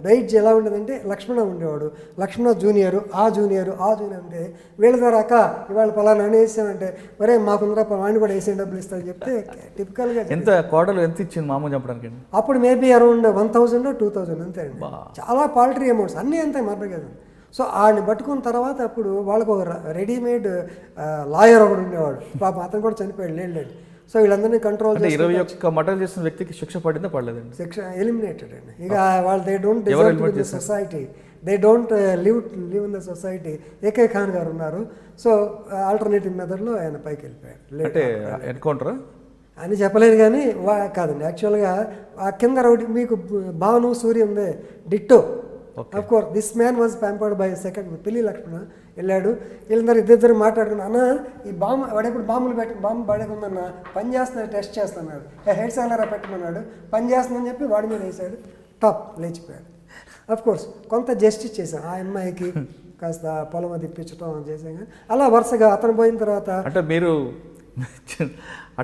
బైట్ ఎలా ఉండేదంటే లక్ష్మణ ఉండేవాడు, లక్ష్మణ జూనియరు, ఆ జూనియర్ అంటే వీళ్ళ ద్వారా అక్క ఇవాళ పలానా అని వేసామంటే మరే మాకుందరా వాడిని కూడా వేసే డబ్బులు ఇస్తారని చెప్తే టిపికల్గా. ఎంత కోడలు ఎంత ఇచ్చింది మామూలు చెప్పడానికి? అప్పుడు మేబీ అరౌండ్ 1000 2000 అంతే అండి. చాలా పాల్ట్రీ అమౌంట్స్ అన్నీ అంతే మర్డర్ కదా. సో ఆడిని పట్టుకున్న తర్వాత అప్పుడు వాళ్ళకు ఒక రెడీమేడ్ లాయర్ ఒకడు ఉండేవాడు, పాప అతను కూడా చనిపోయాడు లేండి. సో వీళ్ళందరినీ కంట్రోల్ చేసి 21 మర్డర్ చేసిన వ్యక్తికి శిక్ష పడిందా పడలేదండి? శిక్ష ఎలిమినేటెడ్ అండి. ఇక వాళ్ళు they don't deserve to the society, they don't live in the society. AK Khan గారు ఉన్నారు. సో ఆల్టర్నేటివ్ మెథడ్లో ఆయన పైకి వెళ్ళిపోయాడు. అంటే ఎన్కౌంటరా అని చెప్పలేను కానీ కాదండి. యాక్చువల్గా ఆ కింద రౌడీ మీకు భాను సూర్య ఉందే ditto. Of course this man was pampered by second పిల్లి లక్ష్మణ. వెళ్ళాడు, వీళ్ళందరూ ఇద్దరు మాట్లాడుకున్నా, అన్న ఈ బాంబు వాడెప్పుడు బాంబు పడేకుందన్న పని చేస్తున్నా టెస్ట్ చేస్తున్నాడు, హెడ్ సాలరా పెట్టమన్నాడు, పని చేస్తుందని చెప్పి వాడి మీద వేసాడు, టాప్ లేచిపోయాడు. అఫ్ కోర్స్ కొంత జస్టిస్ చేశాం ఆ అమ్మాయికి, కాస్త పొలం అది ఇప్పించడం చేసాం. కానీ అలా వరుసగా అతను పోయిన తర్వాత అంటే మీరు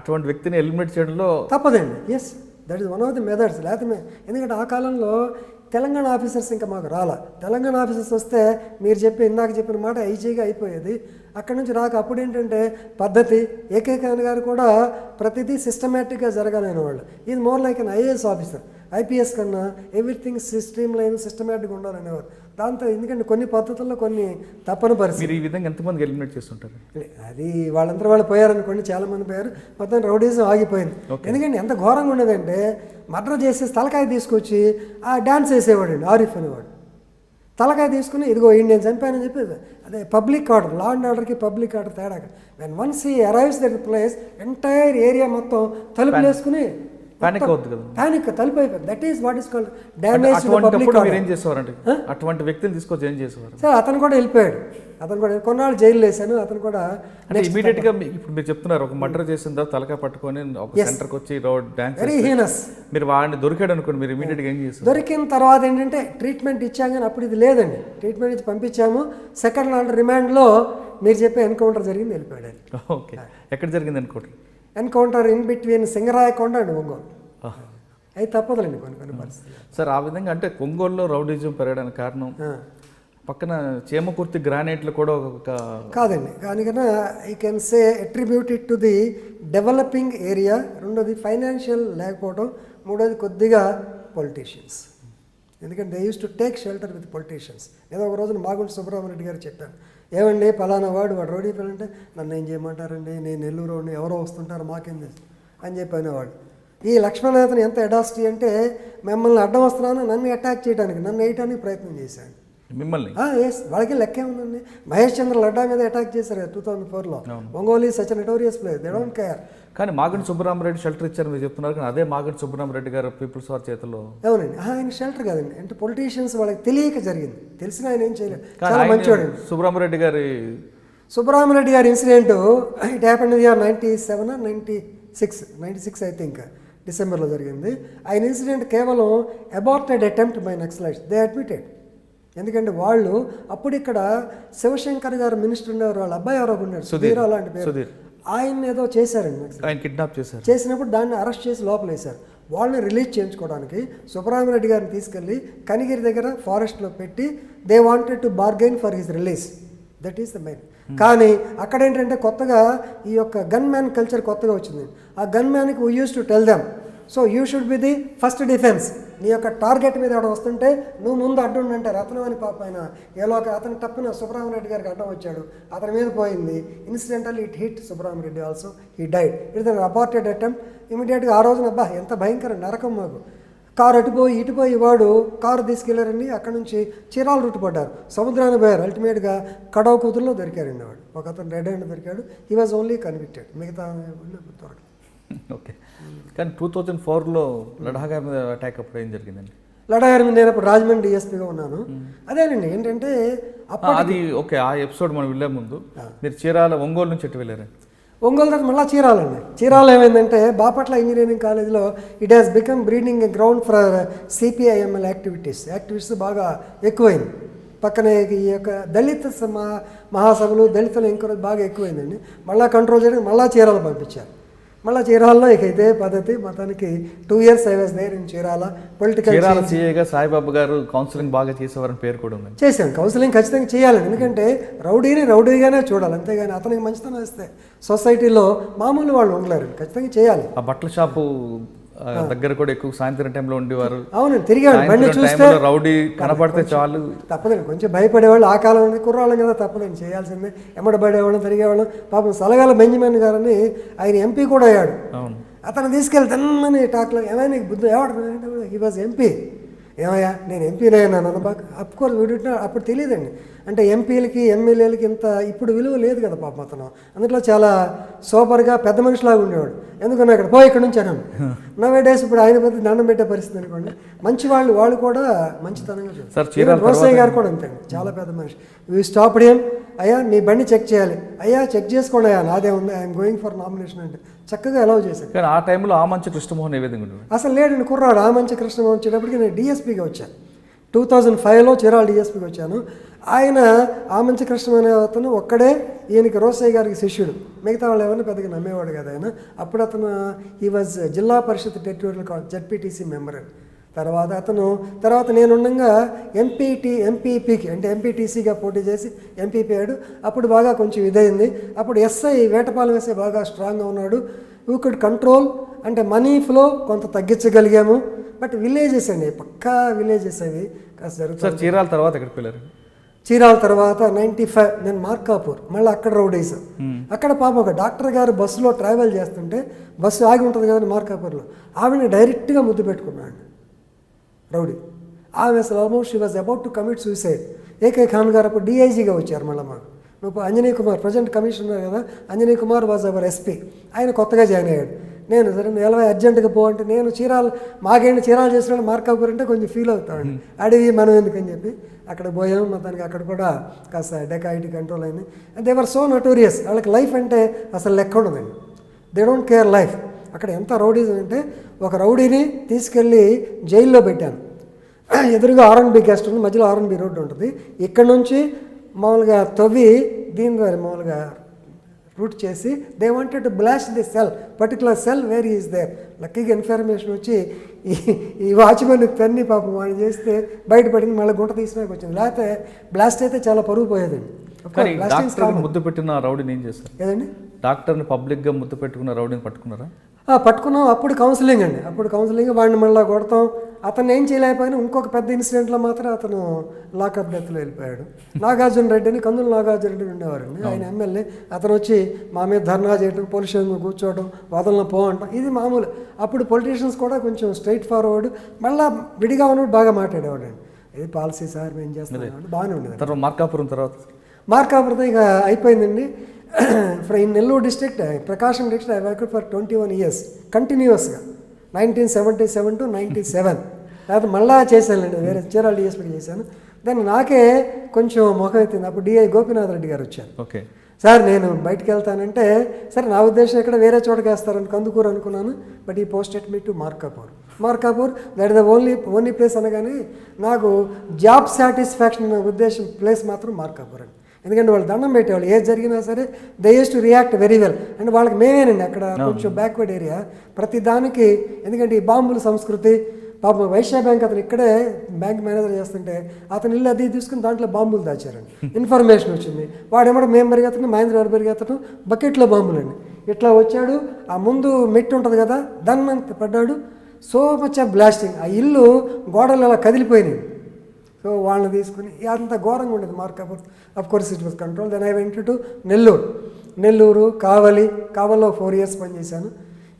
అటువంటి వ్యక్తిని ఎలిమినేట్ చేయడంలో తప్పదండి. Yes, that is one of the methods. లేకపోతే ఎందుకంటే ఆ కాలంలో తెలంగాణ ఆఫీసర్స్ ఇంకా మాకు రాలా. తెలంగాణ ఆఫీసర్స్ వస్తే మీరు ఇందాక చెప్పిన మాట ఈజీగా అయిపోయేది. అక్కడి నుంచి రాక అప్పుడు ఏంటంటే పద్ధతి. ఏకే ఖాన్ గారు కూడా ప్రతిదీ సిస్టమేటిక్గా జరగాలని వాళ్ళు. ఇది more like an IAS officer. IPS కన్నా ఎవ్రీథింగ్ స్ట్రీమ్ లైన్ సిస్టమేటిక్గా ఉండాలనేవారు. దాంతో ఎందుకంటే కొన్ని పద్ధతుల్లో కొన్ని తప్పని పరిస్థితి. ఈ విధంగా ఎంతమంది ఎలిమినేట్ చేస్తుంటారు? అది వాళ్ళంతా వాళ్ళు పోయారనుకోండి, చాలామంది పోయారు. మొత్తం రౌడీజం ఆగిపోయింది. ఎందుకంటే ఎంత ఘోరంగా ఉండేదంటే మర్డర్ చేసేసి తలకాయ తీసుకొచ్చి ఆ డ్యాన్స్ వేసేవాడు ఆరిఫ్ అనేవాడు. తలకాయ తీసుకుని ఇదిగో నేను చంపానని చెప్పి అదే పబ్లిక్ ఆర్డర్, లా అండ్ ఆర్డర్కి పబ్లిక్ ఆర్డర్ తేడా. When once he arrives that place entire area మొత్తం తలుపులు వేసుకుని పానిక్ అవుతుంది కదా, పానిక్ తలుపు అయిపోయింది. That is what is called damage. ఏం చేసేవారంటే అటువంటి వ్యక్తిని తీసుకొచ్చి ఏం చేసేవారు? సార్ అతను కూడా వెళ్ళిపోయాడు. అతను కూడా కొన్నాళ్ళు జైలు వేసాను. అతను కూడా అంటే ఇమీడియట్ గా ఇప్పుడు మీరు చెప్తున్నారు ఒక మర్డర్ చేసిన తర్వాత తలకాయ పట్టుకొని ఒక సెంటర్కి వచ్చి డాన్స్ వెరీ హీనస్. మీరు వాడిని దొరికాడు అనుకోండి, మీరు ఇమీడియట్ గా ఏం చేస్తారు? దొరికిన తర్వాత ఏంటంటే ట్రీట్మెంట్ ఇచ్చాం, కానీ అప్పుడు ఇది లేదండి. ట్రీట్మెంట్ ఇచ్చి పంపించాము. సెకండ్ ఆర్డర్ రిమాండ్లో మీరు చెప్పే ఎన్కౌంటర్ జరిగింది, వెళ్ళిపోయాడు. ఓకే, ఎక్కడ జరిగింది encounter? Encounter in between Singarayakonda and Ongole. అవి తప్పదులేండి కొన్ని పరిస్థితులు. సార్ ఆ విధంగా అంటే ఒంగోలులో రౌడీజం పెరగడానికి కారణం పక్కన చేమకుర్తి గ్రానైట్లు కూడా ఒక కాదండి. దానికన్నా I can say attribute it to the developing area. రెండోది ఫైనాన్షియల్ లేకపోవడం. మూడోది కొద్దిగా పొలిటీషియన్స్. ఎందుకంటే they use to take shelter with politicians. ఏదో ఒక రోజున మాగుంటి సుబ్రహ్మణ్యం గారు చెప్పాను, ఏమండి పలానా వాడు రౌడీ పిల్లలు అంటే నన్ను ఏం చేయమంటారండి, నేను నెల్లూరు వాడిని, ఎవరో వస్తుంటారు మాకేం తెలుసు అని చెప్పి అనేవాడు. ఈ లక్ష్మణాథన్ ఎంత ఎడాసిటీ అంటే మిమ్మల్ని అడ్డం వస్తున్నాను, నన్ను అటాక్ చేయడానికి, నన్ను వేయడానికి ప్రయత్నం చేశాడు. మిమ్మల్ని ఎస్, వాళ్ళకి లెక్కే ఉందండి. మహేష్ చంద్ర లడ్డా మీద అటాక్ చేశారు 2004లో. Ongole such notorious place, they don't care. కానీ మాగంటి సుబ్బరామరెడ్డి షెల్టర్ ఇచ్చారు మీరు చెప్తున్నారు, కానీ అదే మాగంటి సుబ్బరామరెడ్డి గారు పీపుల్స్ వార్ చేతుల్లో. అవునండి, ఆయన షెల్టర్ కాదండి. అంటే పొలిటీషియన్స్ వాళ్ళకి తెలియక జరిగింది, తెలిసిన ఆయన ఏం చేయలేదు. చాలా మంచివాడు సుబ్బరామరెడ్డి గారి. సుబ్బరామరెడ్డి గారి incident it happened in year 97 or 96 I think, డిసెంబర్లో జరిగింది. ఆయన ఇన్సిడెంట్ కేవలం aborted attempt by Naxalites, they admitted. ఎందుకంటే వాళ్ళు అప్పుడు ఇక్కడ శివశంకర్ గారు మినిస్టర్ ఉండేవారు, వాళ్ళ అబ్బాయి ఎవరో ఉన్నాడు, సుధీర్ అలాంటి పేరు, ఆయన ఏదో చేశారండి, ఆయన కిడ్నాప్ చేశారు. చేసినప్పుడు దాన్ని అరెస్ట్ చేసి లోపల వేశారు. వాళ్ళని రిలీజ్ చేయించుకోవడానికి సుబ్రహ్మణ్యరెడ్డి గారిని తీసుకెళ్ళి కనిగిరి దగ్గర ఫారెస్ట్లో పెట్టి they wanted to bargain for his release. That is the main. కానీ అక్కడ ఏంటంటే కొత్తగా ఈ యొక్క గన్ మ్యాన్ కల్చర్ కొత్తగా వచ్చింది. ఆ గన్ మ్యాన్కి we use to tell them, so you should be the first defence. నీ యొక్క టార్గెట్ మీద ఎవడ వస్తుంటే నువ్వు ముందు అడ్డు ఉండంటే రత్నం అని పాప ఆయన అతను తప్పిన సుబ్రహ్మణ్యరెడ్డి గారికి అడ్డం వచ్చాడు, అతని మీద పోయింది. Incidental it hit Subrahmanya Reddy also, he died. It an aborted attempt. ఇమీడియట్గా ఆ రోజున అబ్బా ఎంత భయంకర నరకం మాకు. కారు ఇటుపోయి వాడు కారు తీసుకెళ్లారండి. అక్కడ నుంచి చీరాల రూట్ పడ్డారు, సముద్రాన్ని పోయారు. అల్టిమేట్గా కడవ కూతురులో దొరికారండి వాడు. ఒక అతను రెడ్ హ్యాండ్ దొరికాడు. హీ వాజ్ ఓన్లీ కన్విక్టెడ్, మిగతా దొరకదు. ఓకే. కానీ 2004లో లడాఖ్ గారి మీద అటాక్ అప్పుడు ఏం జరిగిందండి? లడాఖ్ గారి మీద నేను అప్పుడు రాజమండ్రి డిఎస్పీగా ఉన్నాను. అదేనండి ఏంటంటే అది ఓకే. ఆ ఎపిసోడ్ మనం వెళ్ళే ముందు మీరు చీరాల ఒంగోలు నుంచి ఎటు వెళ్ళారండి? ఒంగోలు తర్వాత మళ్ళీ చీరాలండి. చీరాల ఏమైందంటే బాపట్ల ఇంజనీరింగ్ కాలేజ్లో it has become breeding ground for CPIML activities బాగా ఎక్కువైంది. పక్కనే ఈ యొక్క దళిత మహాసభలు, దళితుల ఎంకరేజ్ బాగా ఎక్కువైందండి. మళ్ళీ కంట్రోల్ చేయడానికి మళ్ళీ చీరాల పంపించారు. మళ్ళీ చీరాలలో ఇక ఇదే పద్ధతి. మొత్తానికి 2 years I was there in Chirala. Chirala సీఏగా సాయిబాబా గారు కౌన్సిలింగ్ బాగా చేసేవారని పేరు కూడా ఉంది. చేశాను. కౌన్సిలింగ్ ఖచ్చితంగా చేయాలి. ఎందుకంటే రౌడీగానే చూడాలి, అంతేగాని అతనికి మంచితనం ఇస్తే సొసైటీలో మామూలు వాళ్ళు ఉండలేరు. ఖచ్చితంగా చేయాలి. ఆ బట్టల షాపు దగ్గర కూడా ఎక్కువ సాయంత్రం టైంలో ఉండేవారు. అవునండి, తిరిగాడు. బండి చూస్తే రౌడీ కనపడితే చాలు తప్పదండి. కొంచెం భయపడేవాళ్ళు ఆ కాలం నుండి, కుర్రాళ్ళం కదా, తప్పదండి, చేయాల్సిందే. ఎమ్మడబడేవాళ్ళం, తిరిగేవాళ్ళం. పాపం సలగాల బెంజమిన్ గారని ఆయన ఎంపీ కూడా అయ్యాడు. అతను తీసుకెళ్తే తన్నని టాక్లో ఏమైనా నీకు బుద్ధి ఏమంటారు, హీ వాజ్ ఎంపీ. ఏమయ్యా నేను ఎంపీనయ్యా నన్ను బాగా. అఫ్కోర్స్ వీడిన అప్పుడు తెలియదండి. అంటే ఎంపీలకి ఎమ్మెల్యేలకి ఇంత ఇప్పుడు విలువ లేదు కదా పాపం. అతను అందులో చాలా సూపర్గా పెద్ద మనిషిలాగా ఉండేవాడు. ఎందుకన్నా ఇక్కడ ఇక్కడ నుంచి అన్నాను. నవే డేస్ ఇప్పుడు ఆయన పెద్ద దండం పెట్టే పరిస్థితి అనుకోండి. మంచి వాళ్ళు కూడా మంచితనంగా చూస్తారు. రోసయ్య గారు కూడా అంతే, చాలా పెద్ద మనిషి. We stopped him. అయ్యా మీ బండి చెక్ చేయాలి. అయ్యా చెక్ చేసుకోండి అయ్యా, నాదే ఉంది, ఐఎమ్ గోయింగ్ ఫర్ నామినేషన్ అంటే చక్కగా అలౌ చేశాను. కానీ ఆ టైంలో ఆమంచి కృష్ణమోహన్ ఏ విధంగా అసలు లేడండి కుర్రాడు. ఆమంచి కృష్ణమోహన్ వచ్చేటప్పటికి నేను డిఎస్పీగా వచ్చాను. 2005లో చీరాల డిఎస్పీకి వచ్చాను. ఆయన ఆమంచి కృష్ణమోహన్ అనే అతను ఒక్కడే ఈయనకి రోసయ్య గారికి శిష్యుడు. మిగతా వాళ్ళు ఎవరిని పెద్దగా నమ్మేవాడు కదా ఆయన. అప్పుడు అతను ఈ వాజ్ జిల్లా పరిషత్ టెరిటోరియల్ జెడ్పీటీసీ మెంబర్. తర్వాత నేను ఉండగా ఎంపీపీకి అంటే ఎంపీటీసీగా పోటీ చేసి ఎంపీపీ అయ్యాడు. అప్పుడు బాగా కొంచెం ఇదైంది. అప్పుడు ఎస్ఐ వేటపాలెం ఎస్ఐ బాగా స్ట్రాంగ్గా ఉన్నాడు. వీ కుడ్ కంట్రోల్, అంటే మనీ ఫ్లో కొంత తగ్గించగలిగాము. బట్ విలేజెస్ అండి, పక్కా విలేజెస్ అవి కాస్త జరుగుతుంది. చీరాల తర్వాత ఎక్కడికి వెళ్ళారు? చీరాల తర్వాత 95 నేను మార్కాపూర్, మళ్ళీ అక్కడ రౌడీస్. అక్కడ పాపం ఒక డాక్టర్ గారు బస్సులో ట్రావెల్ చేస్తుంటే, బస్సు ఆగి ఉంటుంది కదండి మార్కాపూర్లో, ఆవిడని డైరెక్ట్గా ముద్దు పెట్టుకున్నాడు రౌడీ. ఆమె అసలు almost she was about to commit suicide. AK Khan గారు అప్పుడు డిఐజీగా వచ్చారు. మళ్ళీ మాకు నువ్వు అంజనీ కుమార్ ప్రజెంట్ కమిషనర్ కదా, Anjani Kumar was our SP. ఆయన కొత్తగా జాయిన్ అయ్యాడు. నేను సరే ఎలా అర్జెంటుగా పో అంటే, నేను చీరాలు చేసిన మార్కాపూర్ అంటే కొంచెం ఫీల్ అవుతామండి. అడిగి మనం ఎందుకని చెప్పి అక్కడ పోయాము. మొత్తానికి అక్కడ కూడా కాస్త డెకాయిటీ కంట్రోల్ అయింది. And they were so notorious. వాళ్ళకి లైఫ్ అంటే అసలు లెక్క ఉండదండి. They don't care life. అక్కడ ఎంత రౌడీస్ అంటే, ఒక రౌడీని తీసుకెళ్ళి జైల్లో పెట్టాను. ఎదురుగా ఆర్ఎన్బి గెస్ట్ ఉంది, మధ్యలో ఆర్ఎన్బి రోడ్డు ఉంటుంది. ఇక్కడ నుంచి మామూలుగా తవ్వి దీని ద్వారా మామూలుగా రూట్ చేసి they wanted to blast the cell, particular cell where is there. లక్కీగా ఇన్ఫర్మేషన్ వచ్చి ఈ వాచ్మెన్ తన్ని పాపం వాడిని చేస్తే బయటపడింది. మళ్ళీ గుంట తీసినాక వచ్చింది. లేకపోతే బ్లాస్ట్ అయితే చాలా పరుగు పోయేదండి. ముద్దు పెట్టిన రౌడీని ఏం చేస్తారు? ఏదండి, డాక్టర్ని పబ్లిక్గా ముద్దు పెట్టుకున్న రౌడీని పట్టుకున్నారా? పట్టుకున్నాం. అప్పుడు కౌన్సిలింగ్ అండి. వాడిని మళ్ళీ కొడతాం. అతను ఏం చేయలేకపోయినా ఇంకొక పెద్ద ఇన్సిడెంట్లో మాత్రం అతను లాకప్ డెత్లో వెళ్ళిపోయాడు. నాగార్జున రెడ్డి అని, కందులు నాగార్జున రెడ్డి ఉండేవారండి, ఆయన ఎమ్మెల్యే. అతను వచ్చి మా మీద ధర్నా చేయడం, పోలీస్ స్టేషన్ కూర్చోవడం, వదలను పో అంటాం. ఇది మామూలు. అప్పుడు పొలిటీషియన్స్ కూడా కొంచెం స్ట్రైట్ ఫార్వర్డ్, మళ్ళీ విడిగా ఉన్నప్పుడు బాగా మాట్లాడేవాడు అండి. ఇది పాలసీ సార్ మేము చేస్తాం, బాగానే ఉండేది. తర్వాత మార్కాపురం ఇక అయిపోయిందండి. In Nellore district, Prakasam district I worked for 21 years కంటిన్యూస్గా, 1977 to 97. లేకపోతే మళ్ళా చేశానండి, వేరే చీరాల డిఎస్పీకి చేశాను. దాన్ని నాకే కొంచెం మొఖం ఎత్తింది. అప్పుడు డిఐ గోపీనాథ్ రెడ్డి గారు వచ్చారు. ఓకే. సార్ నేను బయటికి వెళ్తానంటే సరే నా ఉద్దేశం ఇక్కడ వేరే చోటకి వేస్తారని కందుకూరు అనుకున్నాను. బట్ ఈ posted me to Markapur that is the only place అనగానే నాకు జాబ్ సాటిస్ఫాక్షన్ అనే ఉద్దేశం ప్లేస్ మాత్రం మార్కాపూర్ అండి. ఎందుకంటే వాళ్ళు దండం పెట్టేవాళ్ళు ఏది జరిగినా సరే they use to react very well. And వాళ్ళకి మేమేనండి అక్కడ కొంచెం బ్యాక్వర్డ్ ఏరియా ప్రతి దానికి. ఎందుకంటే ఈ బాంబుల సంస్కృతి పాపం వైశ్య బ్యాంక్ అతను ఇక్కడే బ్యాంక్ మేనేజర్ చేస్తుంటే అతను ఇల్లు అది తీసుకుని దాంట్లో బాంబులు దాచారండి. ఇన్ఫర్మేషన్ వచ్చింది. వాడేమో మేము పరిగెత్తడం మహేంద్ర గారు పరిగెత్తడం బకెట్లో బాంబులండి. ఇట్లా వచ్చాడు, ఆ ముందు మెట్టు ఉంటుంది కదా దాని మీద పడ్డాడు. So much of blasting. ఆ ఇల్లు గోడలు అలా కదిలిపోయినాయి. సో వాళ్ళని తీసుకుని అంత ఘోరంగా ఉండేది Markapur. Of course it was control. Then I went to Nellore కావల్లో 4 years పనిచేశాను.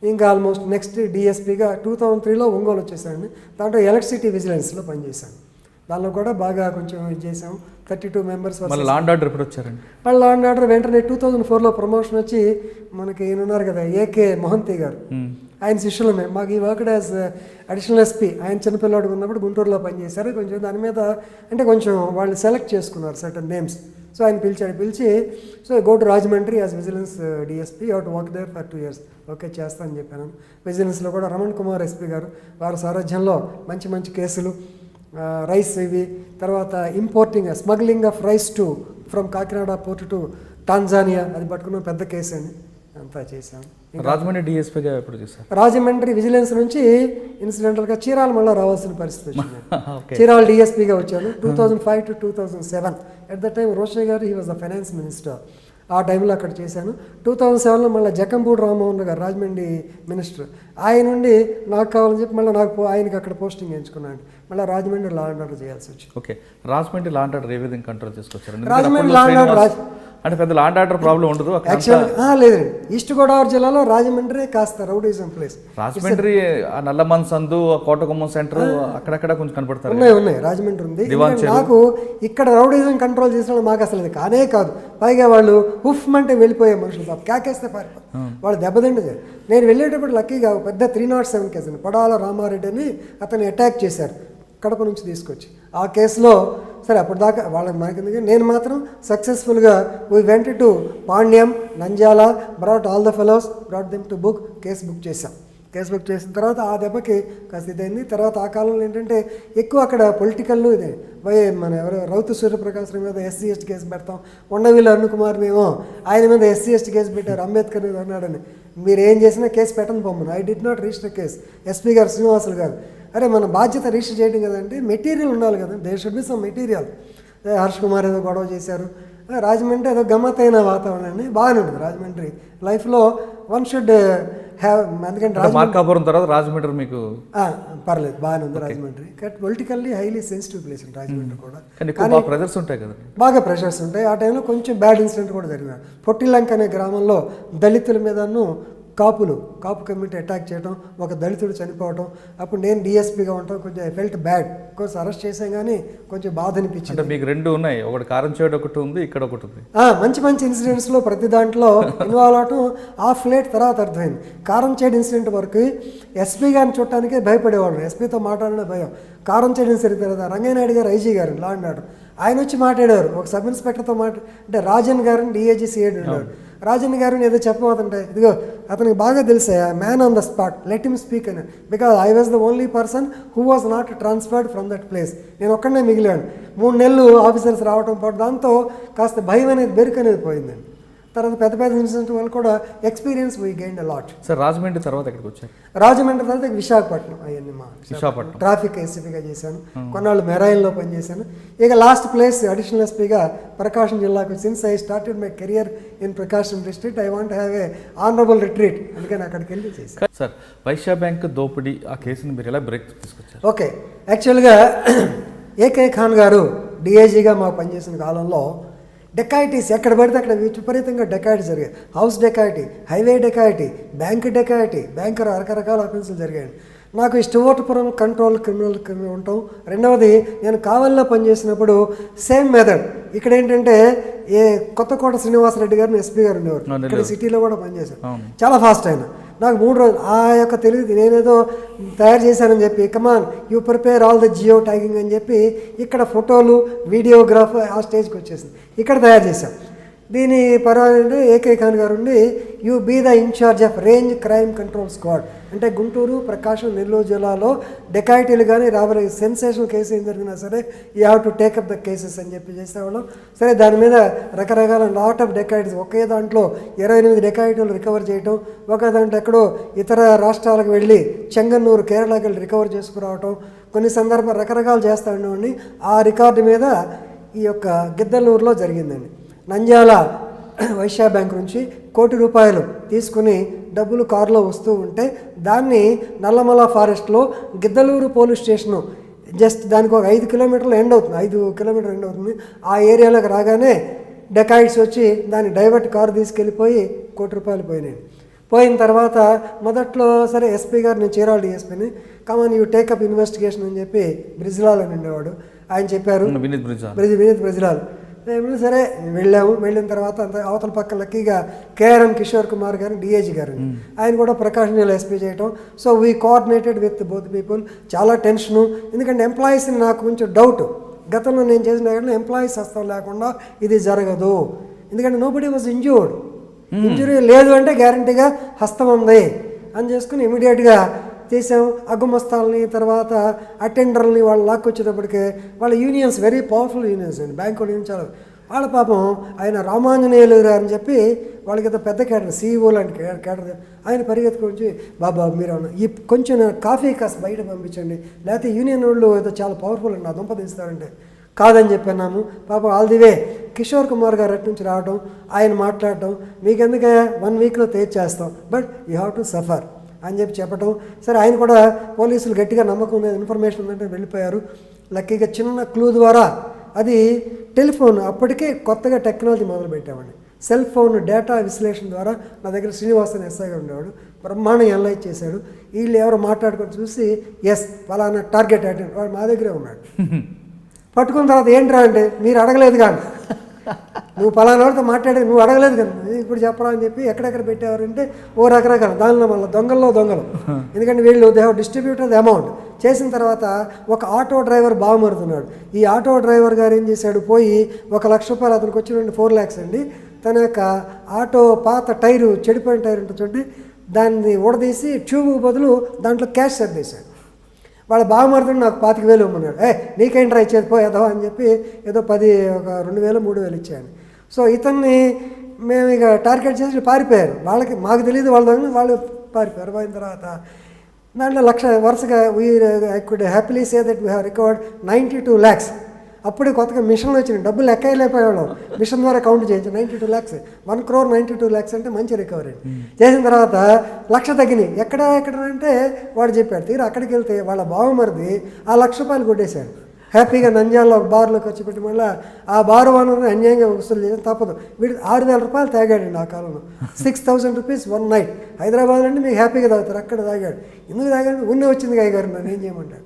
ఇంకా ఆల్మోస్ట్ నెక్స్ట్ డిఎస్పీగా 2003లో ఒంగోలు వచ్చేసాను. దాంట్లో ఎలక్ట్రిసిటీ విజిలెన్స్లో పనిచేశాను. దానిలో కూడా బాగా కొంచెం ఇది చేసాము. 32 members. లా అండ్ ఆర్డర్ ఎప్పుడు వచ్చారండి? వాళ్ళు లా అండ్ ఆర్డర్ వెంటనే 2004లో ప్రమోషన్ వచ్చి మనకి ఈయన ఉన్నారు కదా ఏకే మొహంతి గారు, ఆయన శిష్యులమే. మాకు ఈ వర్క్డ్ యాజ్ అడిషనల్ ఎస్పీ. ఆయన చిన్నపిల్లాడు ఉన్నప్పుడు గుంటూరులో పనిచేశారు. కొంచెం దాని మీద అంటే కొంచెం వాళ్ళు సెలెక్ట్ చేసుకున్నారు సర్టన్ నేమ్స్. సో ఆయన పిలిచి so go to Rajahmundry as vigilance DSP, you have to work there for 2 years. Okay చేస్తానని చెప్పాను. విజిలెన్స్లో కూడా రమణ్ కుమార్ ఎస్పీ గారు వారి సారథ్యంలో మంచి కేసులు, రైస్ ఇవి, తర్వాత smuggling of rice from Kakinada port to Tanzania, అది పట్టుకున్న పెద్ద కేసు అని అంతా చేశాను. రాజమండ్రి డిఎస్పీగా ఎప్పుడు చేశారు? రాజమండ్రి విజిలెన్స్ నుంచి ఇన్సిడెంటల్గా చీరాల మళ్ళీ రావాల్సిన పరిస్థితి వచ్చింది. చీరాల డిఎస్పీగా వచ్చాను 2005 to 2007. At the time Rosaiah గారు he was the finance minister. ఆ టైంలో అక్కడ చేశాను. 2007లో మళ్ళీ జకంపూడి రామ్మోహన్ గారు రాజమండ్రి మినిస్టర్, ఆయన నుండి నాకు కావాలని చెప్పి మళ్ళీ ఆయనకి అక్కడ పోస్టింగ్ ఎంచుకున్నాను. మళ్ళీ రాజమండ్రి లా అండ్ ఆర్డర్ చేయాల్సి వచ్చింది. Okay, Rajahmundry law and order ఏ విధంగా కంట్రోల్ చేసుకొచ్చారు? రాజమండ్రి లా అండ్ ఆర్డర్ అంటే పెద్ద లా అండ్ ఆర్డర్ ప్రాబ్లం ఉండదు యాక్చువల్గా. లేదండి, ఈస్ట్ గోదావరి జిల్లాలో రాజమండ్రి కాస్త రౌడీజం ప్లేస్. రాజమండ్రి నల్లమన్ సందు, కోటగుమ్మం సెంటర్ అక్కడక్కడ కొంచెం కనపడతారు. ఉన్నాయి రాజమండ్రి ఉంది. నాకు ఇక్కడ రౌడీజం కంట్రోల్ చేసిన మాకు అసలు అది కానే కాదు. పైగా వాళ్ళు హుఫ్ అంటే వెళ్ళిపోయే మనుషులు, పాప కేకేస్తే పారిపో వాళ్ళు దెబ్బతిండి. నేను వెళ్ళేటప్పుడు లక్కీగా పెద్ద 307 కేసు అండి, పడాల రామారెడ్డి అని అతన్ని అటాక్ చేశారు కడప నుంచి తీసుకొచ్చి. ఆ కేసులో సరే అప్పుడు దాకా వాళ్ళకి మనకి నేను మాత్రం సక్సెస్ఫుల్గా we went to Pandyam, Nandyal, brought all the fellows, brought them to case book చేశాం. కేసు బుక్ చేసిన తర్వాత ఆ దెబ్బకి కాస్త ఇదైంది. తర్వాత ఆ కాలంలో ఏంటంటే ఎక్కువ అక్కడ పొలిటికల్ ఇదే మన ఎవరు రౌతు సూర్యప్రకాశ్ మీద SC/ST కేసు పెడతాం. ఉండవీళ్ళు అరుణ్ కుమార్ మేము ఆయన మీద SC/ST కేసు పెట్టారు, అంబేద్కర్ మీద అన్నాడని. మీరు ఏం చేసినా కేసు పెట్టను పొమ్మను. I did not register case. SP గారు శ్రీనివాసులు గారు, అరే మన బాధ్యత రిజిస్టర్ చేయడం కదంటే మెటీరియల్ ఉండాలి కదా, there should be some material. Harsh Kumar ఏదో గొడవ చేశారు. రాజమండ్రి ఏదో గమ్మత్తైన వాతావరణాన్ని బాగానే ఉంటుంది రాజమండ్రి లైఫ్లో. వన్ షుడ్ హ్యావ్, ఎందుకంటే మార్కాపురం తర్వాత రాజమండ్రి మీకు పర్లేదు బాగానే ఉంది Rajahmundry. But politically highly sensitive place అండి రాజమండ్రి కూడా. కానీ ప్రెషర్స్ ఉంటాయి కదా, బాగా ప్రెషర్స్ ఉంటాయి. ఆ టైంలో కొంచెం బ్యాడ్ ఇన్సిడెంట్ కూడా జరిగినాయి. పొట్టిలంక అనే గ్రామంలో దళితుల మీదను కాపు కమ్యూనిటీ అటాక్ చేయడం, ఒక దళితుడు చనిపోవడం. అప్పుడు నేను డిఎస్పీగా ఉంటాం, కొంచెం I felt bad. Course arrest చేసాం కానీ కొంచెం బాధ అనిపించింది. మీకు 2 ఉన్నాయి, ఒకటి కారంచేడు ఒకటి ఉంది, ఇక్కడ ఒకటి ఉంది. మంచి ఇన్సిడెంట్స్లో ప్రతి దాంట్లో ఇన్వాల్వ్ అవటం ఆఫ్ లేట్ తర్వాత అర్థమైంది. కారంచేడు ఇన్సిడెంట్ వరకు ఎస్పీ గారిని చూడటానికే భయపడేవాడు, ఎస్పీతో మాట్లాడడం భయం. కారంచేడు ఇన్సిడెంట్ తర్వాత రంగనాయుడు గారు ఐజీ గారు లా అండ్ ఆర్డర్ ఆయన వచ్చి మాట్లాడారు. ఒక సబ్ ఇన్స్పెక్టర్తో అంటే రాజన్ గారిని DIG CID ఉన్నాడు. రాజన్ గారిని ఏదో చెప్పబోతుంటే ఇదిగో అతనికి బాగా తెలుసా, man on the spot, let him speak అని. Because I was the only person who was not transferred from that place. నేను ఒక్కడనే మిగిలాను. 3 నెలలు ఆఫీసర్స్ రావడం పాటు దాంతో కాస్త భయం అనేది బెరుకు అనేది పోయిందండి. తర్వాత పెద్ద ఇన్సిడెంట్ వల్ల కూడా experience we gained a lot. Sir Rajahmundry తర్వాత ఎక్కడికి వచ్చారు? రాజమండ్రి తర్వాత విశాఖపట్నం. అవన్నీ విశాఖపట్నం ట్రాఫిక్ ఏసీపీగా చేశాను. కొన్నాళ్ళు మెరైన్లో పనిచేశాను. ఇక లాస్ట్ ప్లేస్ అడిషనల్ ఎస్పీగా ప్రకాశం జిల్లాకు. Since I started my career in Prakasam district, I want have a honourable retreat, అందుకని అక్కడికి వెళ్ళి చేశాను. సార్ వైశ్య బ్యాంక్ దోపిడీ ఆ కేసుని మీరు ఎలా బ్రేక్ తీసుకొచ్చారు? ఓకే, యాక్చువల్గా ఏకే ఖాన్ గారు DIGగా మాకు పనిచేసిన కాలంలో డెకాయిటీస్ ఎక్కడ పడితే అక్కడ విపరీతంగా డెకాయిటీ జరిగాయి. House dacoity, highway dacoity, bank రకరకాల అఫెన్సులు జరిగాయి. నాకు ఈ స్టువర్ట్పురం కంట్రోల్ క్రిమినల్ ఉంటాం. రెండవది నేను కావలిలో పనిచేసినప్పుడు సేమ్ మెథడ్. ఇక్కడ ఏంటంటే కొత్తకోట శ్రీనివాసరెడ్డి గారిని ఎస్పీ గారు ఉండేవారు. ఇక్కడ సిటీలో కూడా పనిచేశారు. చాలా ఫాస్ట్ అయినా. నాకు 3 రోజులు ఆ యొక్క తెలియదు, నేనేదో తయారు చేశానని చెప్పి come on you prepare all the geo tagging అని చెప్పి ఇక్కడ ఫోటోలు వీడియోగ్రాఫ్ ఆ స్టేజ్కి వచ్చేసింది. ఇక్కడ తయారు చేశాం. దీని పర్వాలేదు ఏకే ఖాన్ గారు ఉండి you be the incharge of range crime control squad, అంటే గుంటూరు, ప్రకాశం, నెల్లూరు జిల్లాలో డెకాయిటీలు కానీ రాబోయే సెన్సేషనల్ కేసు ఏం జరిగినా సరే you have to take up the cases అని చెప్పి చేసేవాళ్ళం. సరే, దాని మీద రకరకాల లాట్ ఆఫ్ డెకాయిటీస్, ఒకే దాంట్లో 28 డెకాయిటీలు రికవర్ చేయటం, ఒక దాంట్లో ఎక్కడో ఇతర రాష్ట్రాలకు వెళ్ళి చెంగన్నూరు, కేరళకి వెళ్ళి రికవర్ చేసుకురావటం, కొన్ని సందర్భాలు రకరకాలు చేస్తూ ఉండేవాడిని. ఆ రికార్డు మీద ఈ యొక్క గిద్దలూరులో జరిగిందండి. నంద్యాల వైశ్య బ్యాంక్ నుంచి ₹1 కోటి తీసుకుని డబ్బులు కారులో వస్తూ ఉంటే దాన్ని నల్లమల ఫారెస్ట్లో గిద్దలూరు పోలీస్ స్టేషను జస్ట్ దానికి ఒక 5 కిలోమీటర్లు ఎండ్ అవుతుంది, 5 కిలోమీటర్లు ఎండ్ అవుతుంది. ఆ ఏరియాలోకి రాగానే డెకాయిట్స్ వచ్చి దాన్ని డైవర్ట్ కారు తీసుకెళ్ళిపోయి ₹1 కోటి పోయినాయి. పోయిన తర్వాత మొదట్లో సరే ఎస్పీ గారు, నేను చీరాల డిఎస్పీని, కమాన్ యూ టేకప్ ఇన్వెస్టిగేషన్ అని చెప్పి బ్రిజ్లాల్ అని ఉండేవాడు, ఆయన చెప్పారు, వినీత్ బ్రిజ్లాల్. సరే వెళ్ళాము. వెళ్ళిన తర్వాత అంత అవతల పక్క లక్కీగా కేఆర్ఎం కిషోర్ కుమార్ గారు, డిఐజీ గారు, ఆయన కూడా ప్రకాశం జిల్లా ఎస్పీ చేయటం. So we coordinated with both people. చాలా టెన్షను, ఎందుకంటే ఎంప్లాయీస్ని నాకు కొంచెం డౌట్, గతంలో నేను చేసిన ఎంప్లాయీస్ హస్తం లేకుండా ఇది జరగదు, ఎందుకంటే నోబడీ వాజ్ ఇంజ్యూర్డ్. ఇంజురీ లేదు అంటే గ్యారంటీగా హస్తం ఉంది అని చేసుకుని ఇమీడియట్గా చేసాం. అగ్గుమస్తాలని, తర్వాత అటెండర్లని వాళ్ళు లాక్కొచ్చేటప్పటికే వాళ్ళ యూనియన్స్ వెరీ పవర్ఫుల్ యూనియన్స్ అండి, బ్యాంకు యూనియన్ చాలా. వాళ్ళ పాపం ఆయన రామాంజనేయులు అని చెప్పి వాళ్ళకి ఏదో పెద్ద క్యాడర్, CEO లాంటి క్యాడర్, ఆయన పరిగెత్తుకొచ్చి బాబా మీరు ఈ కొంచెం కాఫీ కాస్త బయట పంపించండి, లేకపోతే యూనియన్ వాళ్ళు ఏదో చాలా పవర్ఫుల్ అండి, ఆ దుంప తీస్తారంటే కాదని చెప్పన్నాము. పాపం all the way Kishore Kumar గారు అటు నుంచి రావడం, ఆయన మాట్లాడటం, మీకు ఎందుకే 1 వీక్లో చేస్తాం, but you have to suffer అని చెప్పి చెప్పటం. సరే, ఆయన కూడా పోలీసులు గట్టిగా నమ్మకం ఉంది, ఇన్ఫర్మేషన్ ఉందంటే వెళ్ళిపోయారు. లక్కీగా చిన్న క్లూ ద్వారా అది టెలిఫోన్, అప్పటికే కొత్తగా టెక్నాలజీ మొదలు పెట్టామండి, సెల్ ఫోన్ డేటా విశ్లేషణ ద్వారా. నా దగ్గర శ్రీనివాసన్ ఎస్ఐగా ఉండేవాడు, బ్రహ్మాండంగా అనలైజ్ చేశాడు. వీళ్ళు ఎవరు మాట్లాడుకొని చూసి ఎస్ ఫలానా టార్గెట్ అటెండ్, వాడు మా దగ్గరే ఉన్నాడు. పట్టుకున్న తర్వాత ఏంట్రా అంటే మీరు అడగలేదు కానీ, నువ్వు పలానా వాడితో మాట్లాడే, నువ్వు అడగలేదు కదా ఇప్పుడు చెప్పరా అని చెప్పి ఎక్కడెక్కడ పెట్టేవారంటే ఓ రకరకాల దానిలో మళ్ళీ దొంగలు. ఎందుకంటే వీళ్ళు దే హ్యావ్ డిస్ట్రిబ్యూటెడ్ అమౌంట్. చేసిన తర్వాత ఒక ఆటో డ్రైవర్ బాగుమరుతున్నాడు. ఈ ఆటో డ్రైవర్ గారు ఏం చేశాడు, పోయి ₹1,00,000 అతనికి వచ్చిన 4 lakhs అండి. తన యొక్క ఆటో పాత టైరు, చెడిపోయిన టైర్ ఉంటుంది చూడండి, దాన్ని ఊడదీసి ట్యూబ్ బదులు దాంట్లో క్యాష్ సర్దేశాడు. వాళ్ళ బావమరుదుడు నాకు 25,000 ఇమ్మన్నాడు. నీకేంట్రా ఇచ్చేది పోయేదో అని చెప్పి ఏదో 10, ఒక 2,000, 3,000 ఇచ్చాను. సో ఇతన్ని మేము ఇక టార్గెట్ చేసి పారిపోయారు. వాళ్ళకి మాకు తెలియదు వాళ్ళ దగ్గర, వాళ్ళు పారిపోయారు. పోయిన తర్వాత దాంట్లో వరుసగా I could happily say that we have recovered 92 lakhs. అప్పుడే కొత్తగా మిషన్లు వచ్చినాయి, డబ్బులు లెక్క అయిపోయేవాళ్ళం, మిషన్ ద్వారా కౌంట్ చేయించాం. 92 lakhs, 1 crore 92 lakhs అంటే మంచి రికవరీ. చేసిన తర్వాత 1,00,000 తగ్గినాయి. ఎక్కడ అంటే వాడు చెప్పాడు. తీరా అక్కడికి వెళ్తే వాళ్ళ బావమరిది ఆ ₹1,00,000 కొట్టేశాడు. హ్యాపీగా నంద్యాలలో ఒక బార్లో ఖర్చు పెట్టి మళ్ళీ ఆ బారు ఓనర్ని అన్యాయంగా వసూలు చేయడం తప్పదు. వీడు ₹6,000 తాగాడండి ఆ కాలంలో. 6,000 rupees 1 night. హైదరాబాద్ అంటే మీకు హ్యాపీగా తాగుతారు, అక్కడ తాగాడు. ఎందుకు తాగాడు, ఉన్నే వచ్చింది గారు, నన్ను ఏం చేయమంటాడు.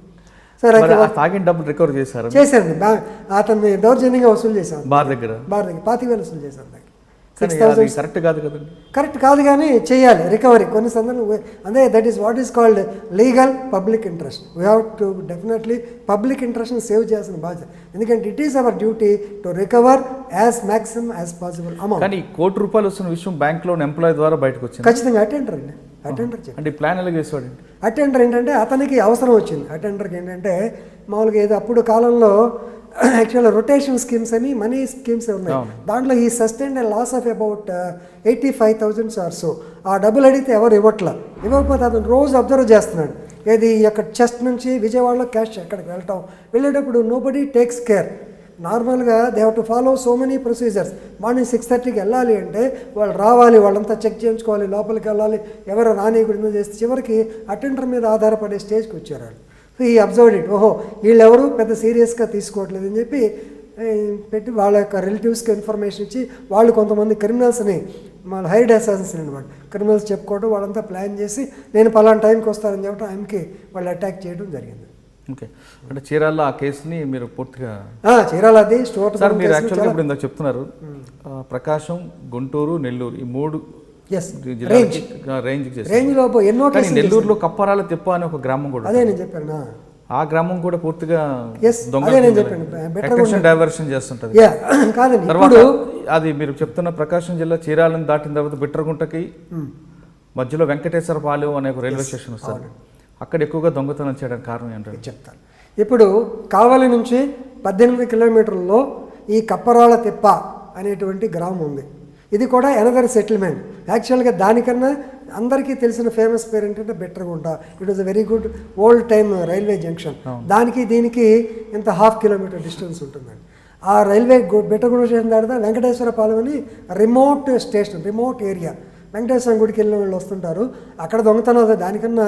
సరే, తాగిన డబ్బులు రికవర్ చేశాను. అతన్ని దౌర్జన్యంగా వసూలు చేశాను, బార్ దగ్గర 25,000 వసూలు చేశాను. కరెక్ట్ కాదు కానీ చేయాలి రికవరీ కొన్ని సందర్భంలో. అదే that is what is called legal public interest. We have to definitely public ఇంట్రెస్ట్ని సేవ్ చేయాల్సిన బాధ్యత, ఎందుకంటే it is our duty to recover as maximum as possible amount. కానీ ₹1,00,000 వస్తున్న విషయం బ్యాంక్లో ఎంప్లాయీ ద్వారా బయటకు వచ్చింది. ఖచ్చితంగా అటెండర్ అండి, అటెండర్ అంటే ప్లాన్ ఎలా చేసాడు. అటెండర్ ఏంటంటే అతనికి అవసరం వచ్చింది. అటెండర్కి ఏంటంటే మామూలుగా ఏదో అప్పుడు కాలంలో యాక్చువల్గా రొటేషన్ స్కీమ్స్ అని మనీ స్కీమ్స్ ఉన్నాయి. దాంట్లో ఈ sustain loss of about 85,000 or so. ఆ డబ్బులు అడిగితే ఎవరు ఇవ్వకపోతే అతను రోజు అబ్జర్వ్ చేస్తున్నాడు. ఏది అక్కడ చెస్ట్ నుంచి విజయవాడలో క్యాష్ ఎక్కడికి వెళ్ళేటప్పుడు నోబడీ టేక్స్ కేర్. నార్మల్గా they have to follow so many procedures. Morning 6:30కి వెళ్ళాలి అంటే వాళ్ళు రావాలి, వాళ్ళంతా చెక్ చేయించుకోవాలి, లోపలికి వెళ్ళాలి, ఎవరు రానియకుండా చేస్తే చివరికి అటెండర్ మీద ఆధారపడే స్టేజ్కి వచ్చారు. సో ఈ అబ్జర్వ్డ్ ఇట్, ఓహో వీళ్ళెవరు పెద్ద సీరియస్గా తీసుకోవట్లేదు అని చెప్పి పెట్టి వాళ్ళ యొక్క రిలేటివ్స్కి ఇన్ఫర్మేషన్ ఇచ్చి వాళ్ళు కొంతమంది క్రిమినల్స్ని, మన హైడ్ అసాసిన్స్ అనమాట, క్రిమినల్స్ చెప్పుకోవడం, వాళ్ళంతా ప్లాన్ చేసి నేను పలానా టైంకి వస్తానని చెప్పడం ఆయనకి వాళ్ళు అటాక్ చేయడం జరిగింది. ఓకే, అంటే చీరాల ఆ కేసుని మీరు పూర్తిగా చీరాల అది స్టోర్ సార్ మీరు యాక్చువల్గా ఇప్పుడు ఇందాక చెప్తున్నారు ప్రకాశం, గుంటూరు, నెల్లూరు ఈ 3 రేంజ్లో ఎన్నో కేసులు. నెల్లూరులో కప్పరాల తిప్ప అని ఒక గ్రామం కూడా, అదే నేను చెప్పాను, ఆ గ్రామం కూడా పూర్తిగా అదే నేను చెప్పాను డైవర్షన్ చేస్తుంటది. కాదండి, ఇప్పుడు అది మీరు చెప్తున్న ప్రకాశం జిల్లా చీరాలను దాటిన తర్వాత బిట్రగుంటకి మధ్యలో వెంకటేశ్వరపాలెం అనే ఒక రైల్వే స్టేషన్ వస్తుంది. అక్కడ ఎక్కువగా దొంగతనం చేయడానికి కారణం ఏంటంటే చెప్తాను. ఇప్పుడు కావలి నుంచి 18 కిలోమీటర్లలో ఈ కప్పరాళ్ళ తిప్ప అనేటువంటి గ్రామం ఉంది. ఇది కూడా ఎనదర్ సెటిల్మెంట్. యాక్చువల్గా దానికన్నా అందరికీ తెలిసిన ఫేమస్ పేరు ఏంటంటే Bitragunta. It was a very good old time railway junction. దానికి దీనికి ఇంత 1/2 కిలోమీటర్ డిస్టెన్స్ ఉంటుందండి. ఆ రైల్వే బిట్రగుంట స్టేషన్ దాటితే వెంకటేశ్వరపాలెం అని remote station, remote area. Venkateswara గుడికి వెళ్ళిన వాళ్ళు వస్తుంటారు. అక్కడ దొంగతనాలు దానికన్నా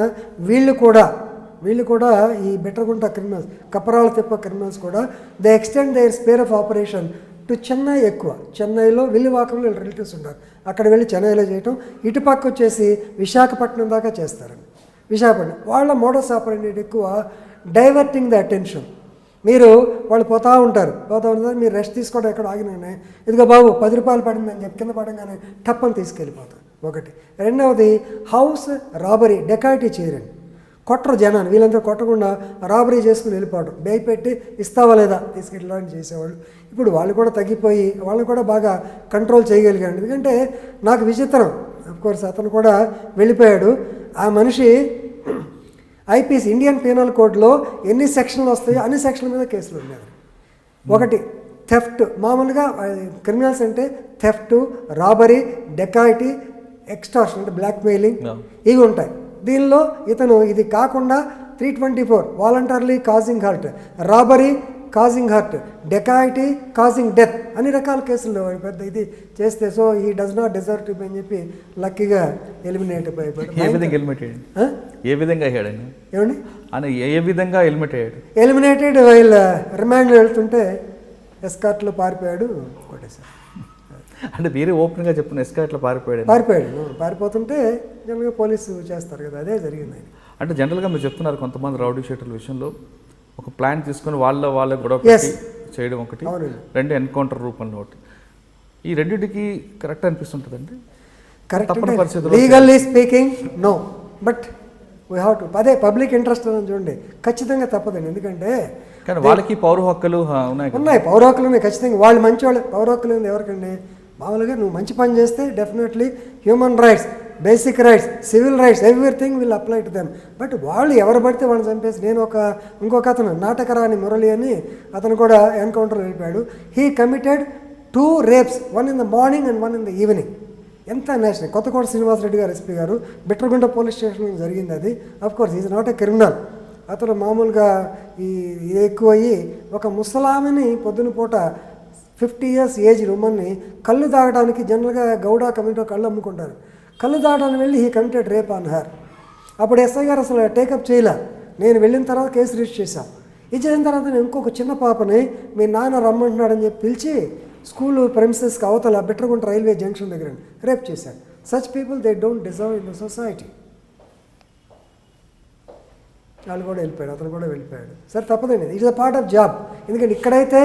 వీళ్ళు కూడా ఈ బిట్రగుంట క్రిమినల్స్, కప్పరాల తిప్ప క్రిమినల్స్ కూడా they extend there spare of operation to Chennai. ఎక్కువ చెన్నైలో విల్లివాకంలో రిలేటివ్స్ ఉంటారు, అక్కడ వెళ్ళి చెన్నైలో చేయటం. ఇటుపక్క వచ్చేసి విశాఖపట్నం దాకా చేస్తారండి. విశాఖపట్నం వాళ్ళ మోడస్ ఆపరేండి ఎక్కువ డైవర్టింగ్ ద అటెన్షన్. వాళ్ళు పోతూ ఉంటారు, మీరు రెస్ట్ తీసుకోవడం ఎక్కడ ఆగినానే, ఇదిగో బాబు 10 రూపాయలు పడిందని చెప్పి కింద పడంగానే టప్పని తీసుకెళ్ళిపోతారు. ఒకటి. రెండవది హౌస్ రాబరీ, డెకాయిటీ చేయరండి. కొట్టరు జనాన్ని, వీళ్ళంతా కొట్టకుండా రాబరీ చేసుకుని వెళ్ళిపోవడం, భయపెట్టి ఇస్తావా లేదా తీసుకెళ్ళడానికి చేసేవాళ్ళు. ఇప్పుడు వాళ్ళు కూడా తగ్గిపోయి వాళ్ళని కూడా బాగా కంట్రోల్ చేయగలిగాడు. ఎందుకంటే నాకు విచిత్రం, అఫ్కోర్స్ అతను కూడా వెళ్ళిపోయాడు. ఆ మనిషి ఐపీసీ ఇండియన్ పీనల్ కోడ్లో ఎన్ని సెక్షన్లు వస్తాయో అన్ని సెక్షన్ల మీద కేసులు ఉండేది. ఒకటి థెఫ్ట్, మామూలుగా క్రిమినల్స్ అంటే థెఫ్ట్, రాబరీ, డెకాయిటీ, ఎక్స్టార్షన్ అంటే బ్లాక్మెయిలింగ్, ఇవి ఉంటాయి. దీనిలో ఇతను ఇది కాకుండా 324 voluntarily causing hurt, robbery causing hurt, dacoity causing death, అన్ని రకాల కేసులు పెద్ద ఇది చేస్తే. సో ఈ డస్ నాట్ డిజర్వ్ టు అని చెప్పి లక్కీగా ఎలిమినేట్ అయిపోయాడు. ఏ విధంగా అయ్యాడండి ఏమండి అని ఏ విధంగా ఎలిమినేటెడ్ వైల్ రిమాండ్లో వెళ్తుంటే ఎస్కార్ట్లో పారిపోయాడు, కొట్టేశారు. అంటే వేరే ఓపెన్గా చెప్పిన ఎస్కార్ట్లో పారిపోయాడు. పారిపోతుంటే జనరల్గా పోలీసు చేస్తారు కదా, అదే జరిగింది. అంటే జనరల్గా మీరు చెప్తున్నారు కొంతమంది రౌడీ షీటర్ల విషయంలో ఒక ప్లాన్ తీసుకొని వాళ్ళ గొడవ పెట్టి చేయడం ఒకటి, రెండు ఎన్కౌంటర్ రూపంలో ఒకటి. ఈ రెండింటికి కరెక్ట్ అనిపిస్తుంటుందండి. Correct legally speaking no, but we have to. అదే పబ్లిక్ ఇంట్రెస్ట్ అని చూడండి, ఖచ్చితంగా తప్పదండి. ఎందుకంటే కానీ వాళ్ళకి పౌర హక్కులు ఉన్నాయి, పౌర హక్కులు ఉన్నాయి ఖచ్చితంగా. వాళ్ళు మంచి వాళ్ళు, పౌర హక్కులు ఉంది ఎవరికండి? మామూలుగా నువ్వు మంచి పని చేస్తే definitely human rights, basic rights, civil rights, everything will apply to them. But వాళ్ళు ఎవరు పడితే వాళ్ళని చంపేసి, నేను ఇంకొక అతను నాటకరాని మురళి అని అతను కూడా ఎన్కౌంటర్లో వెళ్ళిపోయాడు. He committed 2 rapes, 1 in the morning and 1 in the evening. ఎంత నేషనల్. కొత్తకోట శ్రీనివాసరెడ్డి గారు ఎస్పీ గారు బిట్రగుంట పోలీస్ స్టేషన్లో జరిగింది అది. Of course is not a criminal. అతను మామూలుగా ఇది ఎక్కువయ్యి ఒక ముసలామిని పొద్దున పూట 50 years ఏజ్ ఉమ్మని కళ్ళు తాగడానికి జనరల్గా గౌడ కమ్యూనిటీలో కళ్ళు అమ్ముకుంటారు. కళ్ళు తాగడానికి వెళ్ళి he committed rape on her. అప్పుడు ఎస్ఐ గారు అసలు టేకప్ చేయలే. నేను వెళ్ళిన తర్వాత కేసు రిజిస్టర్ చేశాం. ఇది చేసిన తర్వాత నేను ఇంకొక చిన్న పాపని మీ నాన్న రమ్మంటున్నాడని చెప్పి పిలిచి స్కూల్ ప్రెమిసెస్కి అవతల బిట్రగుంట రైల్వే జంక్షన్ దగ్గర రేప్ చేశారు. Such people they don't deserve in the society. వాళ్ళు కూడా వెళ్ళిపోయాడు, అతను కూడా వెళ్ళిపోయాడు. సరే తప్పదండి, it's a part of job. ఎందుకంటే ఇక్కడైతే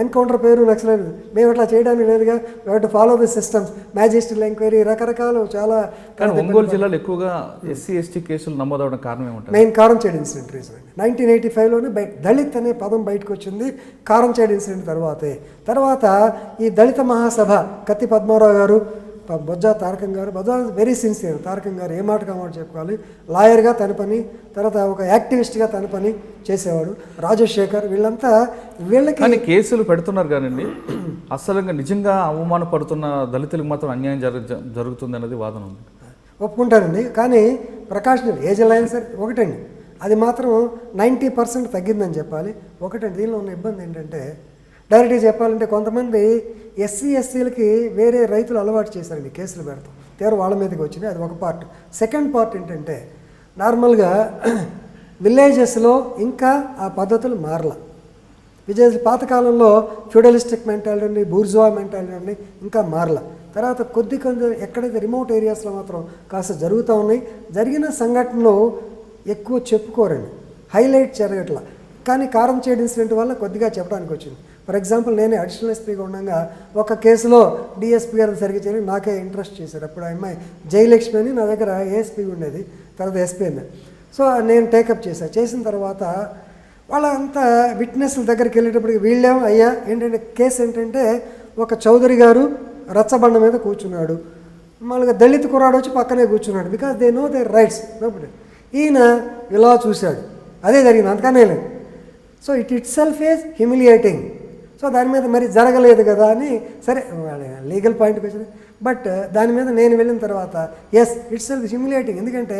ఎన్కౌంటర్ పేరు నక్సలైట్ మేము అట్లా చేయడానికి లేదుగా. We have to follow the systems, magisterial enquiry, రకరకాలు చాలా. కానీ ఒంగోలు జిల్లాలో ఎక్కువగా SC/ST కేసులు నమోదవడం కారణం ఏమంటారు? మెయిన్ కారంచేడు ఇన్సిడెంట్ రీజన్ అండి. 1985లోనే దళిత్ అనే పదం బయటకు వచ్చింది కారంచేడు ఇన్సిడెంట్ తర్వాత ఈ దళిత మహాసభ కత్తి పద్మారావు గారు, బొజ్జా తారకం గారు, బొజ్జా వెరీ సిన్సియర్. తారకం గారు ఏ మాట చెప్పుకోవాలి, లాయర్గా తన పని, తర్వాత ఒక యాక్టివిస్ట్గా తన పని చేసేవాడు. రాజశేఖర్, వీళ్ళంతా వీళ్ళకి కేసులు పెడుతున్నారు కానండి, అసలు నిజంగా అవమానపడుతున్న దళితులకు మాత్రం అన్యాయం జరుగుతుంది అన్నది వాదన ఉంది. ఒప్పుకుంటానండి. కానీ ప్రకాష్ ఏజ్ అలయన్స్ ఒకటండి, అది మాత్రం 90% తగ్గిందని చెప్పాలి. ఒకటండి, దీనిలో ఉన్న ఇబ్బంది ఏంటంటే డైరెక్ట్గా చెప్పాలంటే కొంతమంది SC/STలకి వేరే రైతులు అలవాటు చేశారండి కేసులు పెడతాం, తీవ్ర వాళ్ళ మీదకి వచ్చినాయి. అది ఒక పార్ట్. సెకండ్ పార్ట్ ఏంటంటే నార్మల్గా విలేజెస్లో ఇంకా ఆ పద్ధతులు మారలా. పాతకాలంలో ఫ్యూడలిస్టిక్ మెంటాలిటీ ఉండి, బూర్జువా మెంటాలిటీ ఉండి, ఇంకా మారలా. తర్వాత కొద్ది ఎక్కడైతే రిమోట్ ఏరియాస్లో మాత్రం కాస్త జరుగుతూ ఉన్నాయి. జరిగిన సంఘటనలు ఎక్కువ చెప్పుకోరండి, హైలైట్ జరగట్లా. కానీ కారంచేడు ఇన్సిడెంట్ వల్ల కొద్దిగా చెప్పడానికి వచ్చింది. ఫర్ ఎగ్జాంపుల్, నేనే అడిషనల్ ఎస్పీగా ఉండగా ఒక కేసులో డిఎస్పీ గారు సరిగ్గా చేయలేదు, నాకే ఇంట్రెస్ట్ చేశారు. అప్పుడు ఆ అమ్మాయి జయలక్ష్మి అని నా దగ్గర ఏఎస్పీ ఉండేది, తర్వాత ఎస్పీ అయింది. సో నేను టేకప్ చేసిన తర్వాత వాళ్ళంతా విట్నెస్ల దగ్గరికి వెళ్ళేటప్పటికి వీళ్ళేమో అయ్యా ఏంటంటే కేసు ఏంటంటే ఒక చౌదరి గారు రచ్చబండ మీద కూర్చున్నాడు, మామూలుగా దళిత కుర్రాడు వచ్చి పక్కనే కూర్చున్నాడు. Because they know there rights. ఈయన ఇలా చూశాడు, అదే జరిగింది, అంతకనే లేదు. So it self is humiliating. So దాని మీద మరి జరగలేదు కదా అని సరే లీగల్ పాయింట్కి వచ్చింది. బట్ దాని మీద నేను వెళ్ళిన తర్వాత ఎస్ ఇట్ సెల్ఫ్ హ్యూమిలియేటింగ్. ఎందుకంటే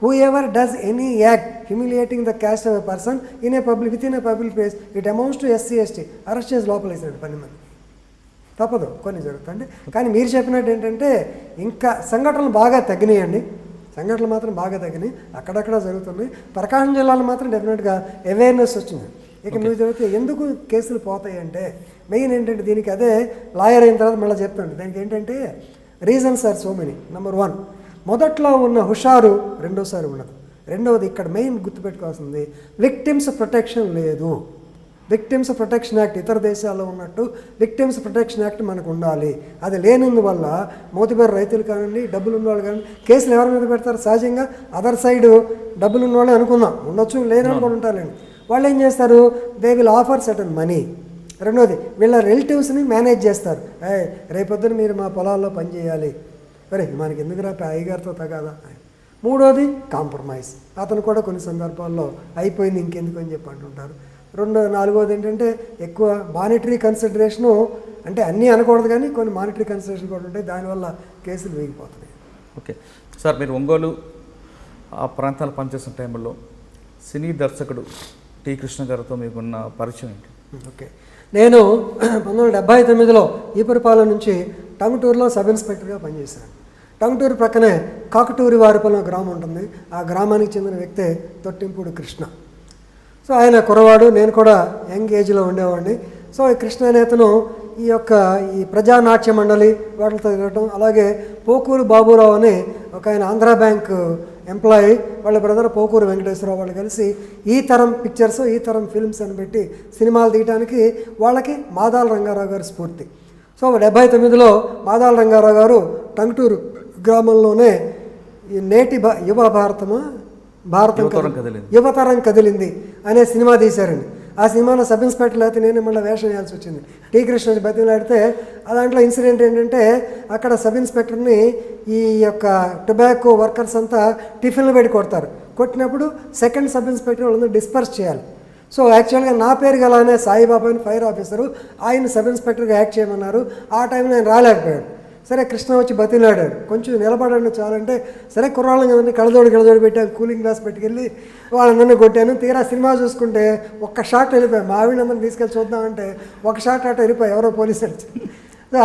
who ever does any act humiliating the cast of a person in a public with in a public place it amounts to SC ST. Arrest చేసి లోపలేసాడు 10 మంది. తప్పదు, కొన్ని జరుగుతుంది. కానీ మీరు చెప్పినట్టు ఏంటంటే ఇంకా సంఘటనలు బాగా తగ్గినాయండి, సంఘటనలు మాత్రం బాగా తగ్గినాయి, అక్కడక్కడ జరుగుతున్నాయి. ప్రకాశం జిల్లాలో మాత్రం డెఫినెట్గా అవేర్నెస్ వచ్చింది. ఇక మీరు జరిగితే ఎందుకు కేసులు పోతాయి అంటే మెయిన్ ఏంటంటే దీనికి అదే లాయర్ అయిన తర్వాత మళ్ళీ చెప్తాను. దానికి ఏంటంటే reasons are so many. Number 1, మొదట్లో ఉన్న హుషారు రెండోసారి ఉండదు. రెండవది ఇక్కడ మెయిన్ గుర్తుపెట్టుకోవాల్సింది విక్టిమ్స్ ప్రొటెక్షన్ లేదు. విక్టిమ్స్ ప్రొటెక్షన్ యాక్ట్ ఇతర దేశాల్లో ఉన్నట్టు విక్టిమ్స్ ప్రొటెక్షన్ యాక్ట్ మనకు ఉండాలి. అది లేనందువల్ల మోతిబారు రైతులు కానివ్వండి, డబ్బులు ఉన్నవాళ్ళు కానీ కేసులు ఎవరి మీద పెడతారు? సహజంగా అదర్ సైడ్ డబ్బులు ఉన్నవాళ్ళే అనుకుందాం, ఉండొచ్చు, లేని కూడా ఉంటారండి. వాళ్ళు ఏం చేస్తారు? They will offer certain money. రెండోది వీళ్ళ రిలేటివ్స్ని మేనేజ్ చేస్తారు. రేపొద్దున మీరు మా పొలాల్లో పనిచేయాలి, సరే మనకి ఎందుకురా అయ్యగారితో తగాదా. మూడోది కాంప్రమైజ్. అతను కూడా కొన్ని సందర్భాల్లో అయిపోయింది ఇంకెందుకు అని చెప్పి అంటుంటారు. నాలుగోది ఏంటంటే ఎక్కువ మానిటరీ కన్సిడరేషను, అంటే అన్నీ అనకూడదు కానీ కొన్ని మానిటరీ కన్సిడరేషన్ కూడా ఉంటాయి, దానివల్ల కేసులు వేగిపోతున్నాయి. ఓకే సార్, మీరు ఒంగోలు ఆ ప్రాంతాలు పనిచేసిన టైంలో సినీ దర్శకుడు టి. కృష్ణ గారితో మీకున్న పరిచయం ఏంటి? ఓకే, నేను 1979లో ఈపురపాలెం నుంచి టంగుటూరులో సబ్ ఇన్స్పెక్టర్గా పనిచేశాను. టంగుటూరు ప్రక్కనే కాకటూరి వారిపాలెం గ్రామం ఉంటుంది. ఆ గ్రామానికి చెందిన వ్యక్తే తొట్టింపూడి కృష్ణ. సో ఆయన కురవాడు, నేను కూడా యంగ్ ఏజ్లో ఉండేవాడిని. సో ఈ కృష్ణ నేతను ఈ ప్రజానాట్య మండలి వాటితో తిరగటం, అలాగే పోకూరు బాబురావు అని ఒక ఆయన ఆంధ్రా బ్యాంక్ ఎంప్లాయీ, వాళ్ళ బ్రదర్ పోకూరు వెంకటేశ్వరరావు, వాళ్ళు కలిసి ఈ తరం పిక్చర్స్, ఈ తరం ఫిల్మ్స్ అని పెట్టి సినిమాలు తీయడానికి వాళ్ళకి మాదాల రంగారావు గారు స్ఫూర్తి. సో 79లో మాదాల రంగారావు గారు టంగుటూరు గ్రామంలోనే ఈ నేటి యువతరం కదిలింది అనే సినిమా తీశారండి. ఆ సినిమాలో సబ్ ఇన్స్పెక్టర్ అయితే నేను మళ్ళీ వేషం వేయాల్సి వచ్చింది. టి. కృష్ణ బతిలాడితే దాంట్లో ఇన్సిడెంట్ ఏంటంటే అక్కడ సబ్ ఇన్స్పెక్టర్ని ఈ టొబాకో వర్కర్స్ అంతా టిఫిన్లు పెట్టి కొడతారు. కొట్టినప్పుడు సెకండ్ సబ్ ఇన్స్పెక్టర్ వాళ్ళందరూ డిస్పర్స్ చేయాలి. సో యాక్చువల్గా నా పేరు గలానే సాయిబాబా అని ఫైర్ ఆఫీసరు, ఆయన సబ్ ఇన్స్పెక్టర్గా యాక్ట్ చేయమన్నారు. ఆ టైంలో ఆయన రాలేకపోయాడు. సరే కృష్ణ వచ్చి బతిలాడాడు, కొంచెం నిలబడండి చాలంటే సరే కుర్రాళ్ళం కదండి, కళ్ళజోడు పెట్టాను, కూలింగ్ గ్లాస్ పెట్టుకెళ్ళి వాళ్ళందరినీ కొట్టాను. తీరా సినిమా చూసుకుంటే ఒక్క షాట్ వెళ్ళిపోయాయి. మా ఆవిడందరినీ తీసుకెళ్ళి చూద్దామంటే ఒక షాట్ అటు వెళ్ళిపోయి ఎవరో పోలీసులు.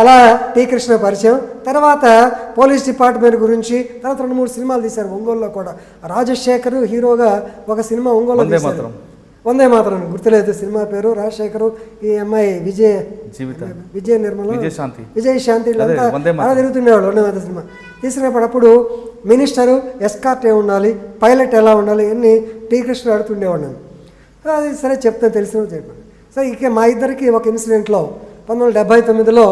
అలా టి. కృష్ణ పరిచయం. తర్వాత పోలీస్ డిపార్ట్మెంట్ గురించి తర్వాత 2-3 సినిమాలు తీశారు ఒంగోలులో కూడా. రాజశేఖర్ హీరోగా ఒక సినిమా ఒంగోలు తీశారు, వందే మాత్రం గుర్తులేదు సినిమా పేరు. రాజశేఖరు, ఈ అమ్మాయి విజయ నిర్మల, విజయశాంతి అలా తిరుగుతుండేవాళ్ళు వందే మాత్రం సినిమా తీసినప్పుడు. అప్పుడు మినిస్టరు ఎస్కార్ట్ ఏ ఉండాలి, పైలట్ ఎలా ఉండాలి అన్ని టి. కృష్ణ అడుగుతుండేవాడు. అది సరే చెప్తాను, తెలిసిన చెప్పాను. సో ఇక మా ఇద్దరికి ఒక ఇన్సిడెంట్లో 1979లో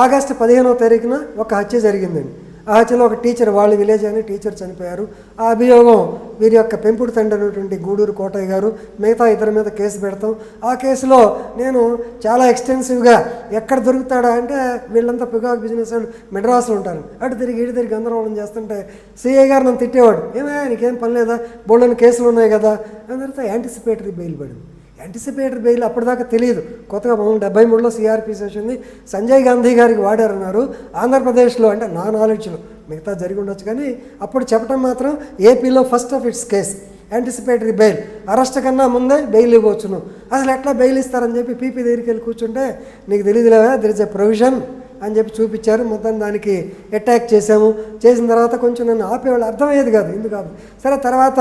ఆగస్టు 15వ తారీఖున ఒక హత్య జరిగిందండి. ఆ హత్యలో ఒక టీచర్, వాళ్ళ విలేజ్ అని టీచర్ చనిపోయారు. ఆ అభియోగం వీరి యొక్క పెంపుడు తండ్రి అనేటువంటి గూడూరు కోటయ్య గారు, మిగతా ఇద్దరి మీద కేసు పెడతాం. ఆ కేసులో నేను చాలా ఎక్స్టెన్సివ్గా ఎక్కడ దొరుకుతాడా అంటే వీళ్ళంతా పికాక్ బిజినెస్ వాళ్ళు మెడ్రాస్లో ఉంటారు, అటు తిరిగి ఇటు తిరిగి గందరగోళం చేస్తుంటే సిఐ గారు నన్ను తిట్టేవాడు, ఏమే నీకేం పని లేదా, బోల్డని కేసులు ఉన్నాయి కదా అని. తర్వాత యాంటిసిపేటరీ బెయిల్ పడింది. యాంటిసిపేటరీ బెయిల్ అప్పటిదాకా తెలియదు, కొత్తగా 1973లో సిఆర్పిసి వచ్చింది. సంజయ్ గాంధీ గారికి వాడారన్నారు ఆంధ్రప్రదేశ్లో, అంటే నా నాలెడ్జ్లో, మిగతా జరిగి ఉండొచ్చు కానీ అప్పుడు చెప్పడం మాత్రం ఏపీలో first of it's case anticipatory bail. Arrest కన్నా ముందే బెయిల్ ఇవ్వచ్చును. అసలు ఎట్లా బెయిల్ ఇస్తారని చెప్పి పీపీ దగ్గరికి వెళ్ళి కూర్చుంటే నీకు తెలియదులేవా దెర్ ఇస్ ఎ ప్రొవిజన్ అని చెప్పి చూపించారు. మొత్తం దానికి అటాక్ చేసాము. చేసిన తర్వాత కొంచెం నన్ను ఆపేవాళ్ళు, అర్థమయ్యేది కాదు ఎందుకు కాదు. సరే తర్వాత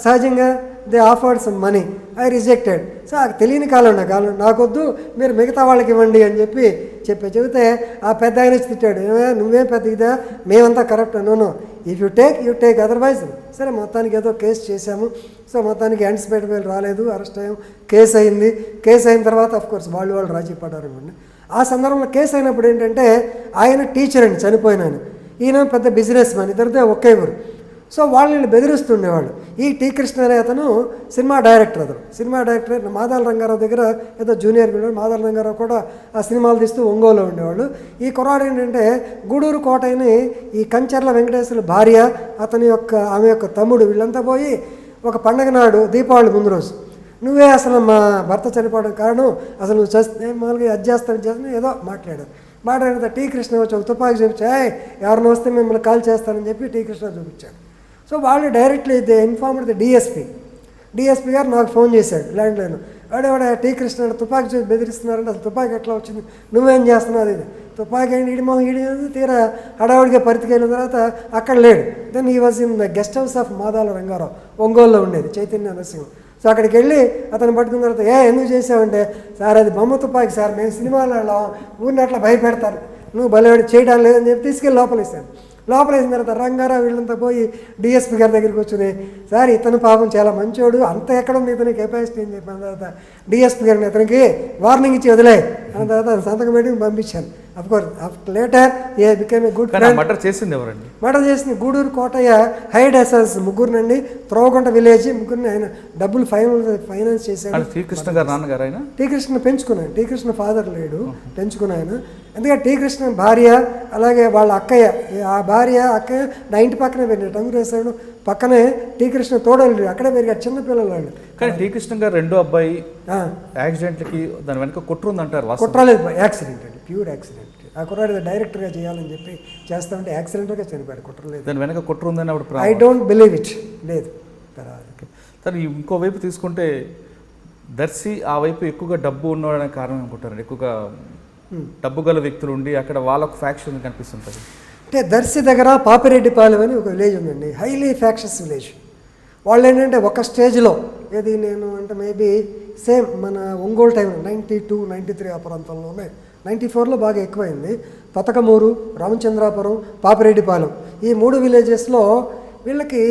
సహజంగా they offered some money, I rejected. So తెలియని కాలం నాకొద్దు, మీరు మిగతా వాళ్ళకి ఇవ్వండి అని చెబితే ఆ పెద్ద ఆయన తిట్టాడు, నువ్వేం పెద్ద ఇదా, మేమంతా correct. No, if you take otherwise. సరే మొత్తానికి ఏదో కేసు చేశాము. సో మొత్తానికి యాంటిసిపేటరీ బెయిల్ రాలేదు, అరెస్ట్ అయ్యాము, కేసు అయింది. కేసు అయిన తర్వాత అఫ్కోర్స్ వాళ్ళు రాజీ పడ్డారు అనుకోండి. ఆ సందర్భంలో కేసు అయినప్పుడు ఏంటంటే ఆయన టీచర్ అండి, చనిపోయిన ఆయన, ఈయన పెద్ద బిజినెస్ మ్యాన్, ఇద్దరిదే ఒకే ఊరు. సో వాళ్ళని బెదిరిస్తుండేవాళ్ళు. ఈ టీ కృష్ణ అనే అతను cinema director. Cinema director Madala Rangarao దగ్గర ఏదో జూనియర్ ఉండేవాడు. మాదాల రంగారావు కూడా ఆ సినిమాలు తీస్తూ ఒంగోలులో ఉండేవాళ్ళు. ఈ కుర్రాడు ఏంటంటే గూడూరు కోటయ్యని ఈ కంచర్ల వెంకటేశ్వర భార్య, ఆమె యొక్క తమ్ముడు వీళ్ళంతా పోయి ఒక పండగ నాడు దీపావళి ముందు రోజు, నువ్వే అసలు మా భర్త చనిపోవడం కారణం, అసలు నువ్వు మామూలుగా అది చేస్తాను ఏదో మాట్లాడిన టీ కృష్ణ వచ్చి ఒక తుపాకి చూపించాయి, ఎవరిని వస్తే మిమ్మల్ని కాల్ చేస్తానని చెప్పి టీ కృష్ణ చూపించాడు. సో వాళ్ళు డైరెక్ట్లీ ఇన్ఫార్మ్డ్ ది డిఎస్పీ గారు నాకు ఫోన్ చేశాడు ల్యాండ్లైన్. వాడేవాడ టీ కృష్ణ తుపాకి చూసి బెదిరిస్తున్నారంటే అసలు తుపాకి ఎట్లా వచ్చింది, నువ్వేం చేస్తున్నావు, అది తుపాకి ఏంటి ఈడి తీరా హడావుడిగా పరితికెళ్ళిన తర్వాత అక్కడ లేడు. Then he was in the guest house of Madala Ranga Rao, ఒంగోలులో ఉండేది, చైతన్య నరసింహ. సో అక్కడికి వెళ్ళి అతను పట్టుకున్న తర్వాత ఎందుకు చేసావంటే, సార్ అది బొమ్మ తుపాకి సార్, మేము సినిమాలో వెళ్ళాం, ఊరిని అట్లా భయపెడతారు, నువ్వు భలేవాడు చేయడం లేదని చెప్పి తీసుకెళ్ళి లోపలేసాను. లోపలేసిన తర్వాత రంగారావు వీళ్ళంతా పోయి డిఎస్పీ గారి దగ్గరికి వచ్చి, సార్ ఇతను పాపం చాలా మంచోడు, అంత ఎక్కడ ఉంది ఇతని కెపాసిటీ అని చెప్పిన తర్వాత డిఎస్పీ గారిని అతనికి వార్నింగ్ ఇచ్చి వదిలే అన్న తర్వాత సంతకం పెట్టి పంపించాను. Of course later he became a good friend. Murder చేసింది ఎవరండి? మర్డర్ చేసింది గూడూరు కోటయ్య హైడ్ అసల్స్ ముగ్గురినండి, త్రోవగుంట విలేజ్ ముగ్గురిని ఆయన డబ్బులు ఫైనాన్స్ చేశాడు. శ్రీకృష్ణ గారు నాన్నగారు ఆయన? టీ కృష్ణ పెంచుకున్నాను, టీ కృష్ణ ఫాదర్ లేడు, పెంచుకున్నాను. ఎందుకంటే టీ కృష్ణ భార్య అలాగే వాళ్ళ అక్కయ్య, ఆ భార్య అక్కయ్య నా ఇంటి పక్కనే పెరిగాడు, టంగురేసాడు పక్కనే టీ కృష్ణ తోడలు అక్కడే పెరిగాడు, చిన్నపిల్లలు వాళ్ళు. కానీ టీ కృష్ణ గారు రెండో అబ్బాయి యాక్సిడెంట్లకి దాని వెనక కుట్ర ఉందంటారు. కుట్రలేదు, యాక్సిడెంట్ అండి, ప్యూర్ యాక్సిడెంట్. ఆ కుర్రాడు డైరెక్టర్గా చేయాలని చెప్పి చేస్తామంటే యాక్సిడెంట్గా చనిపోయాడు, కుట్రలేదు. దాని వెనక కుట్ర ఉందని అప్పుడు ఐ డోంట్ బిలీవ్ ఇట్, లేదు. సరే ఇంకోవైపు తీసుకుంటే దర్శి ఆ వైపు ఎక్కువగా డబ్బు ఉన్నవాడనే కారణం అనుకుంటారు, ఎక్కువగా డబ్బు గల వ్యక్తులు ఉండి అక్కడ వాళ్ళకు ఫ్యాక్షన్ కనిపిస్తుంటుంది. అంటే దర్శి దగ్గర పాపిరెడ్డిపాలెం అని ఒక విలేజ్ ఉందండి, హైలీ ఫ్యాక్షస్ విలేజ్. వాళ్ళు ఏంటంటే ఒక స్టేజ్లో ఏది నేను అంటే మేబీ సేమ్ మన ఒంగోలు టైం 92, 93 ఆ ప్రాంతంలోనే, 94లో బాగా ఎక్కువైంది. పతకమూరు, రామచంద్రాపురం, పాపిరెడ్డిపాలెం ఈ 3 విలేజెస్లో వీళ్ళకి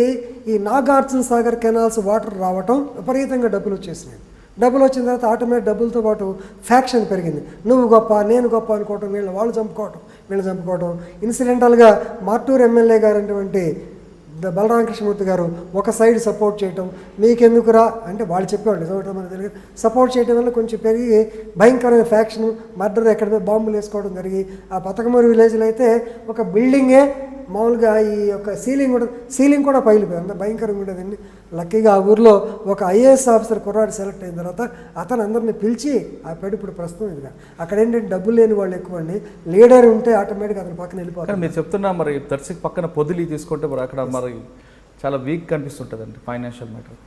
ఈ నాగార్జున సాగర్ కెనాల్స్ వాటర్ రావటం విపరీతంగా డబ్బులు వచ్చేసినాయి. డబ్బులు వచ్చిన తర్వాత ఆటోమేటిక్ డబ్బులతో పాటు ఫ్యాక్షన్ పెరిగింది, నువ్వు గొప్ప నేను గొప్ప అనుకోవటం, వాళ్ళు చంపుకోవటం. ఇన్సిడెంటల్గా మార్టూరు ఎమ్మెల్యే గారు అటువంటి బలరామకృష్ణమూర్తి గారు ఒక సైడ్ సపోర్ట్ చేయటం, మీకెందుకురా అంటే వాళ్ళు చెప్పేవాళ్ళు నిజమటం మనకు తెలియదు, సపోర్ట్ చేయడం వల్ల కొంచెం పెరిగి భయంకరమైన ఫ్యాక్షన్, మర్డర్, ఎక్కడ బాంబులు వేసుకోవడం జరిగి ఆ పతకమూరు విలేజ్లో అయితే ఒక బిల్డింగే మామూలుగా ఈ యొక్క సీలింగ్ కూడా పగిలిపోయింది, అంత భయంకరంగా ఉండేదండి. లక్కీగా ఆ ఊర్లో ఒక ఐఏఎస్ ఆఫీసర్ కుర్రాడు సెలెక్ట్ అయిన తర్వాత అతను అందరిని పిలిచి ఆ ఇప్పుడు ప్రస్తుతం ఇదిగా అక్కడ ఏంటంటే డబ్బులు లేని వాళ్ళు ఎక్కువ అండి, లీడర్ ఉంటే ఆటోమేటిక్గా అతని పక్కన వెళ్ళిపోతారు. మీరు చెప్తున్నా మరి దర్శకి పక్కన పొదిలి తీసుకుంటే మరి అక్కడ మరి చాలా వీక్ కనిపిస్తుంటుందండి ఫైనాన్షియల్ మ్యాటర్.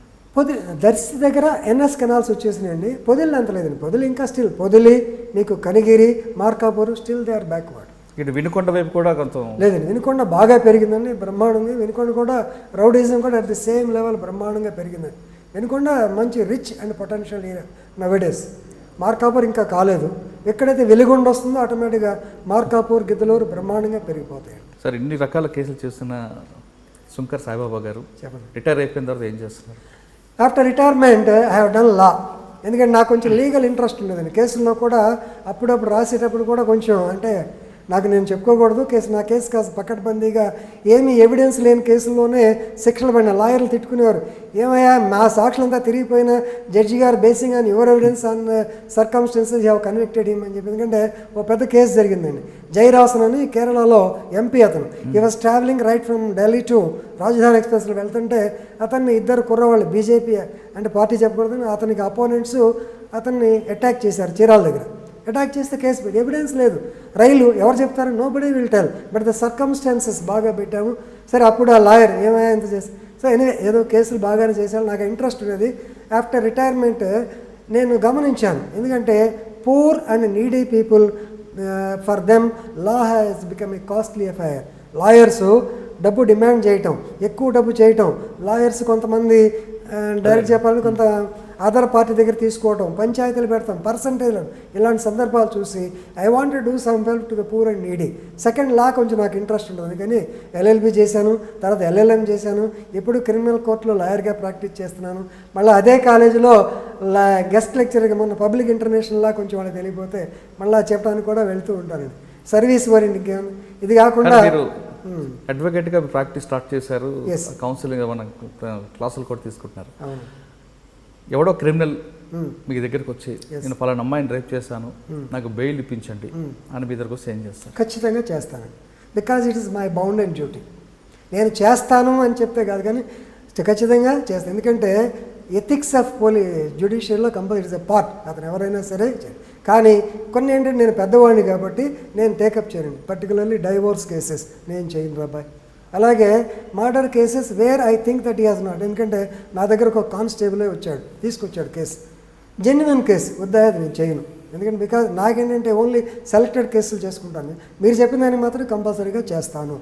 దర్శి దగ్గర ఎన్ఎస్ కెనాల్స్ వచ్చేసినాయండి, పొదిలి అంత లేదండి, పొదిలి ఇంకా స్టిల్ పొదిలి మీకు Kanigiri, Markapur still they are backward. ఇటు వినుకొండ వైపు కూడా కొంత లేదండి, వినుకొండ బాగా పెరిగిందండి, బ్రహ్మాండంగా. వినుకొండ కూడా రౌడీజం కూడా అట్ ది సేమ్ లెవెల్ బ్రహ్మాండంగా పెరిగిందండి. వినుకొండ మంచి rich and potential area nowadays. Markapur ఇంకా కాలేదు, ఎక్కడైతే వెలుగొండ వస్తుందో ఆటోమేటిక్గా మార్కాపూర్, గిద్దలూరు బ్రహ్మాండంగా పెరిగిపోతాయి. సార్ ఇన్ని రకాల కేసులు చేస్తున్న శంకర్ సాయిబాబా గారు చెప్పండి, రిటైర్ అయిపోయిన తర్వాత ఏం చేస్తున్నారు? After retirement I have done law. ఎందుకంటే నాకు కొంచెం లీగల్ ఇంట్రెస్ట్ ఉండేదండి, కేసుల్లో కూడా అప్పుడప్పుడు రాసేటప్పుడు కూడా కొంచెం అంటే నాకు నేను చెప్పుకోకూడదు, నా కేసు కాస్త పక్కడబందీగా ఏమీ ఎవిడెన్స్ లేని కేసుల్లోనే శిక్షలు పడిన లాయర్లు తిట్టుకునేవారు, ఏమయ్యా మా సాక్షులంతా తిరిగిపోయిన జడ్జి గారు basing on your evidence on circumstances have convicted him అని చెప్పి. ఎందుకంటే ఓ పెద్ద కేసు జరిగిందండి, జయరాసన్ అని కేరళలో ఎంపీ, అతను ఈ was travelling right from Delhi to రాజధాని ఎక్స్ప్రెస్లో వెళ్తుంటే అతన్ని ఇద్దరు కుర్రవాళ్ళు బీజేపీ అంటే పార్టీ చెప్పకూడదని అతనికి అపోనెంట్స్ అతన్ని అటాక్ చేశారు చీరాల దగ్గర. అటాక్ చేస్తే కేసు పెట్టి ఎవిడెన్స్ లేదు, రైలు ఎవరు చెప్తారు, nobody will tell, but the circumstances బాగా పెట్టాము. సరే అప్పుడు ఆ లాయర్ ఏమయ్యా ఎంత చేసి, సో ఎనివే ఏదో కేసులు బాగానే చేశాను, నాకు ఇంట్రెస్ట్ ఉన్నది. ఆఫ్టర్ రిటైర్మెంట్ నేను గమనించాను, ఎందుకంటే poor and needy people for them law has become a costly affair. Lawyers డబ్బు డిమాండ్ చేయటం, ఎక్కువ డబ్బు చేయటం, లాయర్స్ కొంతమంది డైరెక్ట్ చెప్పాలని కొంత అదర్ పార్టీ దగ్గర తీసుకోవడం, పంచాయతీలు పెడతాం, పర్సంటేజ్లు, ఇలాంటి సందర్భాలు చూసి I want to do some help to the poor and needy. Second లా కొంచెం నాకు ఇంట్రెస్ట్ ఉంటుంది, కానీ ఎల్ఎల్బి చేశాను, తర్వాత ఎల్ఎల్ఎం చేశాను, ఇప్పుడు క్రిమినల్ కోర్టులో లాయర్గా ప్రాక్టీస్ చేస్తున్నాను. మళ్ళీ అదే కాలేజీలో గెస్ట్ లెక్చర్గా మొన్న పబ్లిక్ ఇంటర్నేషనల్ లా కొంచెం వాళ్ళకి తెలియపోతే మళ్ళీ చెప్పడానికి కూడా వెళ్తూ ఉంటాను. సర్వీస్ ఓరియంటెడ్, ఇది కాకుండా అడ్వకేట్గా ప్రాక్టీస్ స్టార్ట్ చేశారు, Yes. కౌన్సిలింగ్ మన క్లాసులు కూడా తీసుకుంటున్నారు. అవును. ఎవడో క్రిమినల్ Hmm. మీ దగ్గరికి వచ్చి Yes. నేను పలానా అమ్మాయిని రేప్ చేశాను, నాకు బెయిల్ ఇప్పించండి అని మీ దగ్గరకు వస్తే ఏం చేస్తారు? ఖచ్చితంగా చేస్తానండి. Because it is my bound and duty. నేను చేస్తాను అని చెప్తే కాదు కానీ ఖచ్చితంగా చేస్తాను. ఎందుకంటే ఎథిక్స్ ఆఫ్ జ్యుడిషియల్లో కంపల్సరీ ఇట్స్ ఎ పార్ట్. అతను ఎవరైనా సరే కానీ కొన్ని ఏంటంటే నేను పెద్దవాడిని కాబట్టి నేను టేకప్ చేయను. పర్టికులర్లీ డైవోర్స్ కేసెస్ నేను చేయను రాబాయ్. అలాగే murder cases where I think that he has not. ఎందుకంటే నా దగ్గర ఒక కానిస్టేబులే తీసుకొచ్చాడు కేసు, జెన్యున్ కేసు, వద్దా అది నేను చేయను. ఎందుకంటే బికాజ్ నాకేంటంటే ఓన్లీ సెలెక్టెడ్ కేసులు చేసుకుంటాను. మీరు చెప్పిన దాన్ని మాత్రం కంపల్సరీగా చేస్తాను.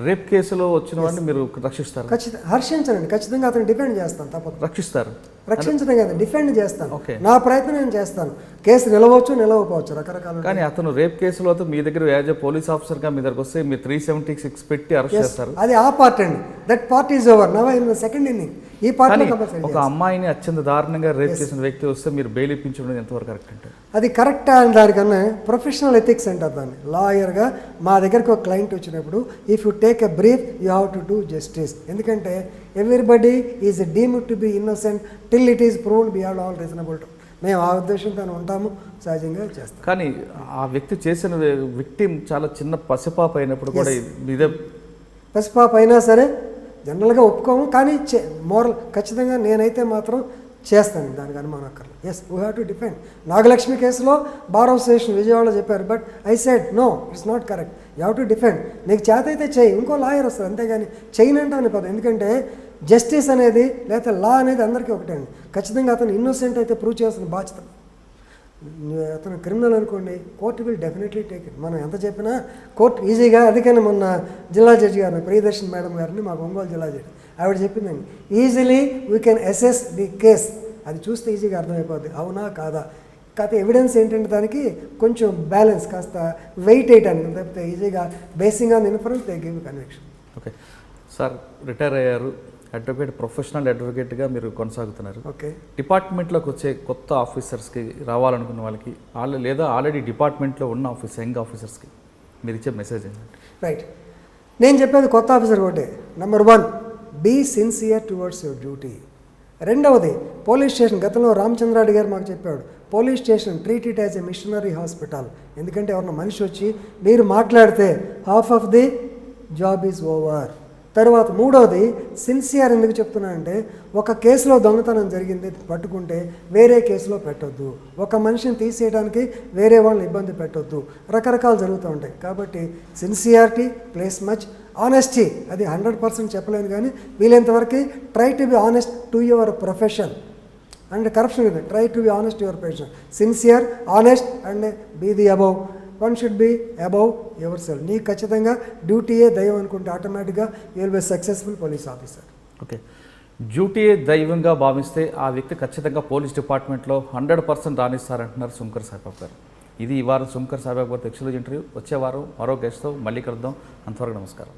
రేప్ కేసులో వచ్చిన వాడిని మీరు రక్షిస్తారు? ఖచ్చితంగా హర్షించనండి, ఖచ్చితంగా అతను డిఫెండ్ చేస్తాను. తప్పదు. రక్షిస్తారు? రక్షించడం కదా, డిఫెండ్ చేస్తాను. Okay. నా ప్రయత్నం నేను చేస్తాను. కేసు నిలవచ్చు నిలవకపోవచ్చు, రకరకాల. కానీ అతను రేప్ కేసులో అయితే మీ దగ్గర యాజ్ ఎ పోలీస్ ఆఫీసర్గా మీ దగ్గరకు వస్తే మీరు 376 పెట్టి అరెస్ట్ చేస్తారు. అది ఆ పార్ట్ అండి. That part is over. Now in the second inning. ఈ పార్ట్లో కంపల్సరీ. ఒక అమ్మాయిని అత్యంత దారుణంగా రేప్ చేసిన వ్యక్తి వస్తే మీరు బెయిల్ ఇప్పించడం ఎంతవరకు కరెక్ట్ అంటే? అది కరెక్ట్ అని దానికన్నా ప్రొఫెషనల్ ఎథిక్స్ అంటారు దాన్ని. లాయర్గా మా దగ్గరకు ఒక క్లయింట్ వచ్చినప్పుడు if you take a brief you have to do justice. ఎందుకంటే everybody is deemed to be innocent till it is proved beyond all reasonable doubt. మేము ఆ ఉద్దేశంతో ఉంటాము, సహజంగా చేస్తాం. కానీ ఆ వ్యక్తి చేసిన విక్టిమ్ చాలా చిన్న పసిపాప అయినప్పుడు కూడా ఇదే పసిపాప అయినా సరే జనరల్గా ఒప్పుకోము, కానీ మోరల్ ఖచ్చితంగా నేనైతే మాత్రం చేస్తాను, దానికి అనుమానం అక్కర్లేదు. Yes, we have to defend. Nagalakshmi కేసులో బార్ అసోసియేషన్ విజయవాడలో చెప్పారు, but I said no, it's not correct. You have to defend. నీకు చేత అయితే చెయ్యి, ఇంకో లాయర్ వస్తారు, అంతేగాని చేయనంటే అని పదం. ఎందుకంటే జస్టిస్ అనేది లేకపోతే లా అనేది అందరికీ ఒకటే అండి. ఖచ్చితంగా అతను ఇన్నోసెంట్ అయితే ప్రూవ్ చేయాల్సిన బాధ్యత. అతను క్రిమినల్ అనుకోండి, court will definitely take it. మనం ఎంత చెప్పినా కోర్టు ఈజీగా. అందుకని మొన్న జిల్లా జడ్జి గారిని, ప్రియదర్శన్ మేడం గారిని, మాకు ఒంగోలు జిల్లా జడ్జి, ఆవిడ చెప్పిందండి, easily we can assess the case. అది చూస్తే ఈజీగా అర్థమైపోద్ది, అవునా కాదా. కాకపోతే ఎవిడెన్స్ ఏంటంటే దానికి కొంచెం బ్యాలెన్స్, కాస్త వెయిట్ వేయటానికి, తప్పితే ఈజీగా basing on inference they give conviction. Okay sir, retire అయ్యారు, అడ్వకేట్, ప్రొఫెషనల్ అడ్వకేట్గా మీరు కొనసాగుతున్నారు. ఓకే. డిపార్ట్మెంట్లోకి వచ్చే కొత్త ఆఫీసర్స్కి, రావాలనుకున్న వాళ్ళకి, లేదా ఆల్రెడీ డిపార్ట్మెంట్లో ఉన్న యంగ్ ఆఫీసర్స్కి మీరు ఇచ్చే మెసేజ్ ఏంటంటే? రైట్, నేను చెప్పేది కొత్త ఆఫీసర్ ఒకటే. Number 1, be sincere towards your duty. రెండవది, పోలీస్ స్టేషన్, గతంలో రామచంద్రారెడ్డి గారు మాకు చెప్పాడు, police station treat it as a missionary hospital. ఎందుకంటే ఎవరన్నా మనిషి వచ్చి మీరు మాట్లాడితే half of the job is over. తర్వాత మూడవది, సిన్సియర్ ఎందుకు చెప్తున్నానంటే, ఒక కేసులో దొంగతనం జరిగింది పట్టుకుంటే వేరే కేసులో పెట్టొద్దు, ఒక మనిషిని తీసేయడానికి వేరే వాళ్ళని ఇబ్బంది పెట్టొద్దు, రకరకాలు జరుగుతూ ఉంటాయి. కాబట్టి సిన్సియారిటీ ప్లేస్ మచ్, ఆనెస్టీ అది 100% చెప్పలేను, కానీ వీలైనంతవరకు try to be honest to your profession. And corruption ఇది, try to be honest to your profession. Sincere, honest and be the above. One should be above your self. నీకు ఖచ్చితంగా డ్యూటీయే దైవం అనుకుంటే ఆటోమేటిక్గా you will be successful police officer. Okay, డ్యూటీయే దైవంగా భావిస్తే ఆ వ్యక్తి ఖచ్చితంగా పోలీస్ డిపార్ట్మెంట్లో 100% రాణిస్తారంటున్నారు సుంకర్ సాయిబాబు గారు. ఇది ఈ వారం సుంకర్ సాయిబాబు గారితో ఎక్స్క్లూజివ్ ఇంటర్వ్యూ. వచ్చే వారం మరో గెస్ట్తో మళ్ళీ కలుద్దాం. అంతవరకు నమస్కారం.